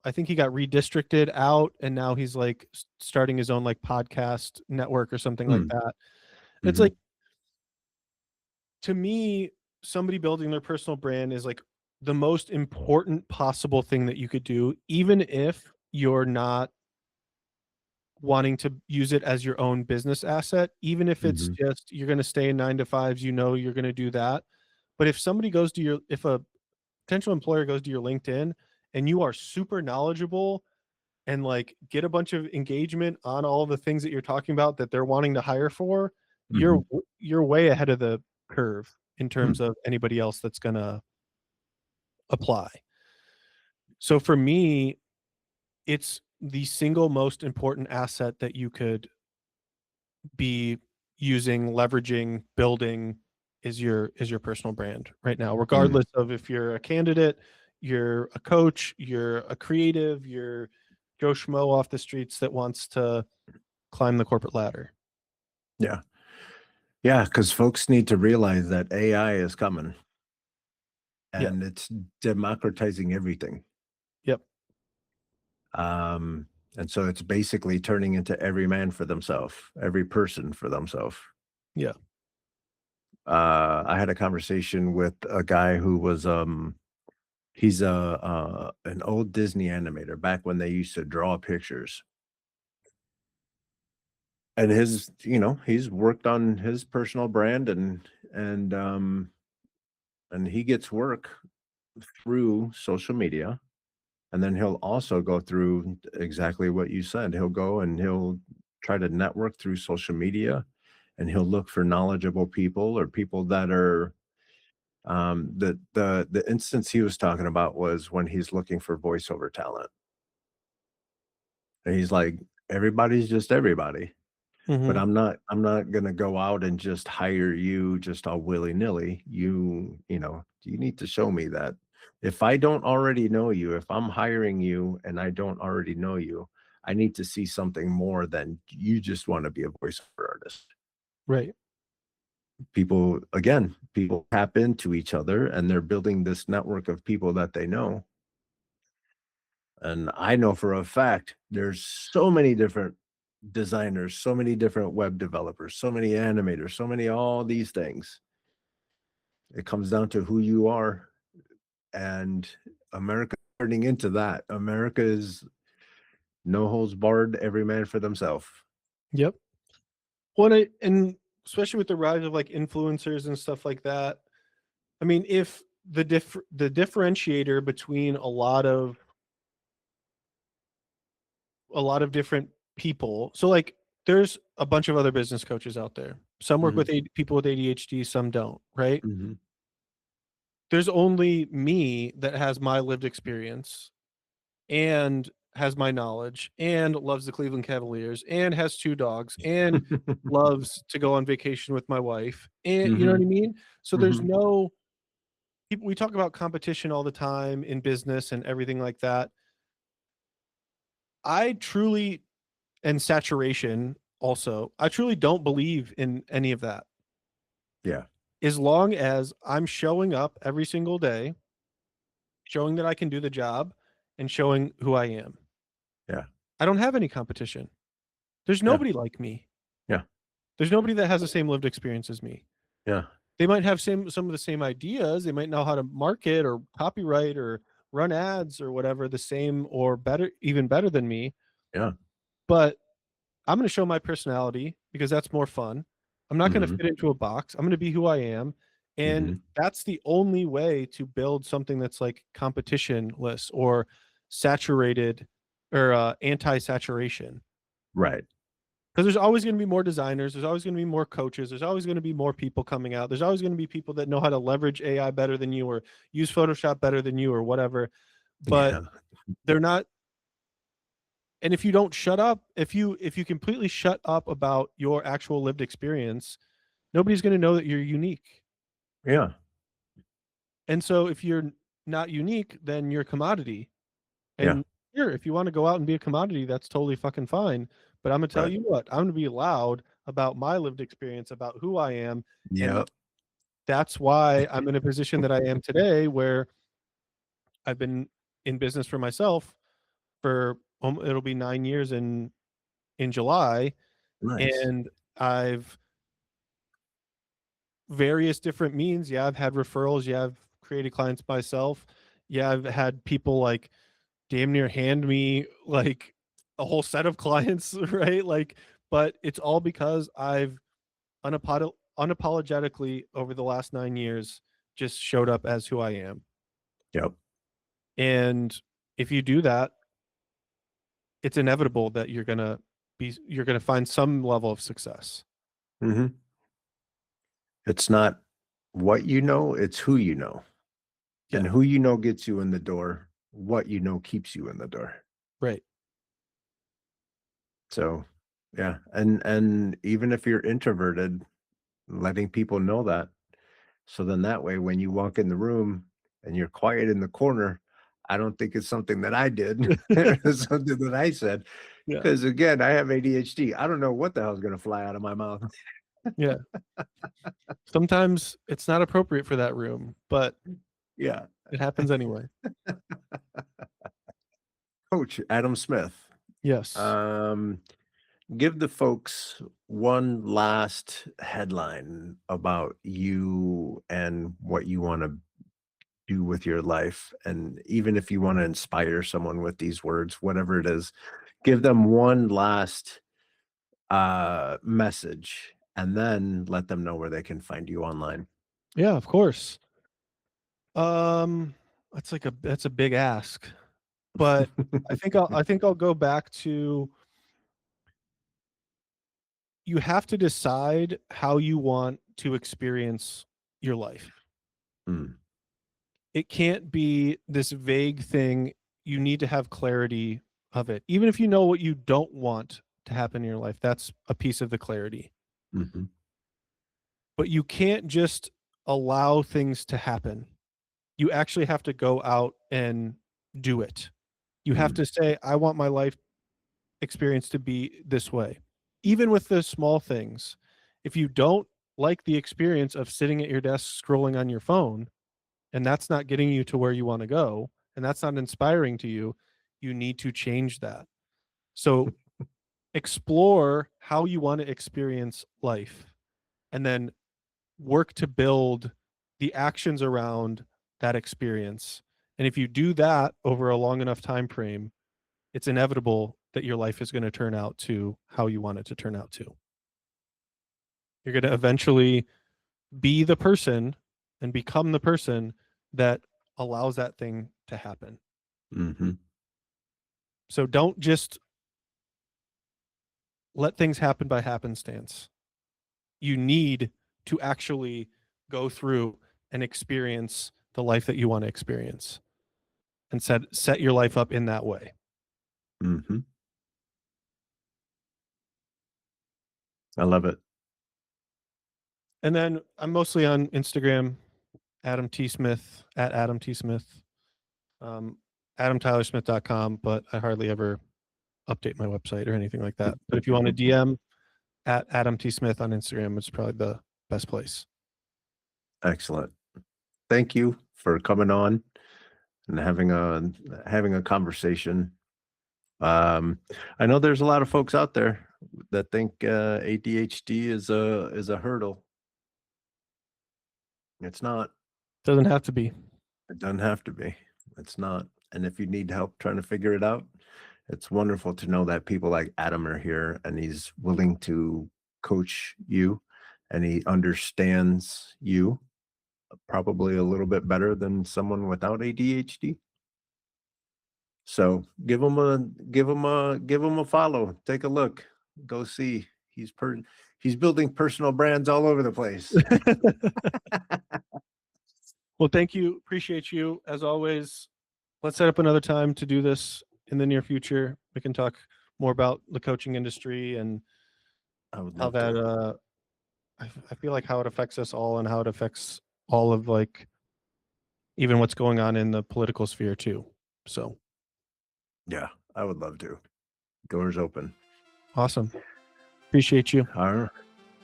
I think he got redistricted out and now he's like starting his own like podcast network or something like that. It's Mm-hmm. like, to me, somebody building their personal brand is like the most important possible thing that you could do, even if you're not wanting to use it as your own business asset, even if it's Mm-hmm. just you're going to stay in 9 to 5s, you know, you're going to do that. But if a potential employer goes to your LinkedIn and you are super knowledgeable and like get a bunch of engagement on all the things that you're talking about that they're wanting to hire for, Mm-hmm. you're way ahead of the curve in Hmm. terms of anybody else that's going to apply. So for me, it's the single most important asset that you could be using, leveraging, building is your personal brand right now, Hmm. regardless of if you're a candidate, you're a coach, you're a creative, you're Joe Schmo off the streets that wants to climb the corporate ladder. Yeah. Yeah, because folks need to realize that AI is coming Yep. and it's democratizing everything. Yep. Um, and so it's basically turning into every man for themselves, every person for themselves. Yeah. I had a conversation with a guy who was he's a an old Disney animator back when they used to draw pictures. And his, he's worked on his personal brand and and he gets work through social media. And then he'll also go through exactly what you said. He'll go and he'll try to network through social media and he'll look for knowledgeable people or people that are the instance he was talking about was when he's looking for voiceover talent. And he's like, everybody's just everybody. But Hmm. I'm not gonna go out and just hire you just all willy-nilly. You need to show me that. If I don't already know you, if I'm hiring you and I don't already know you, I need to see something more than you just wanna be a voiceover artist. Right. People tap into each other and they're building this network of people that they know. And I know for a fact there's so many different designers, so many different web developers, so many animators, so many all these things. It comes down to who you are, and America turning into that. America is no holds barred, every man for themselves. Yep. And especially with the rise of like influencers and stuff like that, I mean, if the differentiator between a lot of different people. So like there's a bunch of other business coaches out there. Some work Mhm, with people with ADHD, some don't, right? mhm, There's only me that has my lived experience and has my knowledge and loves the Cleveland Cavaliers and has two dogs and loves to go on vacation with my wife. And you know what mhm, I mean? So there's mhm, no we talk about competition all the time in business and everything like that. I truly and saturation also. I truly don't believe in any of that. Yeah. As long as I'm showing up every single day, showing that I can do the job and showing who I am. Yeah. I don't have any competition. There's Yeah. nobody like me. Yeah. There's nobody that has the same lived experience as me. Yeah. They might have some of the same ideas. They might know how to market or copyright or run ads or whatever the same or better, even better than me. Yeah. But I'm going to show my personality because that's more fun. I'm not going to Hmm. fit into a box. I'm going to be who I am. And Hmm. that's the only way to build something that's like competitionless or saturated or anti-saturation. Right. Because there's always going to be more designers. There's always going to be more coaches. There's always going to be more people coming out. There's always going to be people that know how to leverage AI better than you or use Photoshop better than you or whatever. But Yeah. they're not. And if you don't shut up, if you completely shut up about your actual lived experience, nobody's going to know that you're unique. Yeah. And so if you're not unique, then you're a commodity. Yeah. And sure, if you want to go out and be a commodity, that's totally fucking fine. But I'm gonna tell Right. you what, I'm gonna be loud about my lived experience, about who I am. And Yep. that's why I'm in a position that I am today, where I've been in business for myself for it'll be 9 years in July. Nice. And I've various different means. Yeah, I've had referrals. Yeah, I've created clients myself. Yeah, I've had people like damn near hand me like a whole set of clients, right? Like, but it's all because I've unapologetically over the last 9 years just showed up as who I am. Yep. And if you do that, it's inevitable that you're gonna find some level of success. Hmm. It's not what you know, it's who you know. And Yeah, who you know gets you in the door. What you know keeps you in the door. right. So, yeah. And even if you're introverted, letting people know that. So then that way, when you walk in the room and you're quiet in the corner, I don't think it's something that I did. It's something that I said. Yeah, Because again, I have ADHD. I don't know what the hell's gonna fly out of my mouth. yeah. Sometimes it's not appropriate for that room, but Yeah. it happens anyway. Coach Adam Smith. Yes. Um, give the folks one last headline about you and what you want to do with your life. And even if you want to inspire someone with these words, whatever it is, give them one last message and then let them know where they can find you online. Yeah, of course. Um, that's a big ask, but I think I'll go back to, you have to decide how you want to experience your life. Mm, It can't be this vague thing. You need to have clarity of it. Even if you know what you don't want to happen in your life, that's a piece of the clarity. mhm, But you can't just allow things to happen. You actually have to go out and do it. You have mm, to say, I want my life experience to be this way. Even with the small things, if you don't like the experience of sitting at your desk scrolling on your phone, and that's not getting you to where you want to go, and that's not inspiring to you, you need to change that. So explore how you want to experience life and then work to build the actions around that experience. And if you do that over a long enough time frame, it's inevitable that your life is going to turn out to how you want it to turn out to. You're going to eventually be the person and become the person that allows that thing to happen. mhm. So don't just let things happen by happenstance. You need to actually go through and experience the life that you want to experience and set your life up in that way. Mhm. I love it. And then I'm mostly on Instagram. Adam T. Smith at Adam T. Smith. AdamTylerSmith.com, but I hardly ever update my website or anything like that. But if you want to DM at Adam T. Smith on Instagram, it's probably the best place. Excellent. Thank you for coming on and having a conversation. I know there's a lot of folks out there that think ADHD is a hurdle. It's not. Doesn't have to be. It doesn't have to be. It's not. And if you need help trying to figure it out, it's wonderful to know that people like Adam are here and he's willing to coach you and he understands you probably a little bit better than someone without ADHD. So give him a follow. Take a look. Go see. He's building personal brands all over the place. Well, thank you. Appreciate you as always. Let's set up another time to do this in the near future. We can talk more about the coaching industry and I would how love that to. I feel like how it affects us all and how it affects all of like even what's going on in the political sphere too. So Yeah, I would love to. Doors open. awesome. Appreciate you. All right.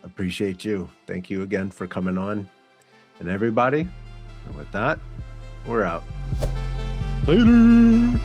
Appreciate you. Thank you again for coming on. And everybody, and with that, we're out. Later.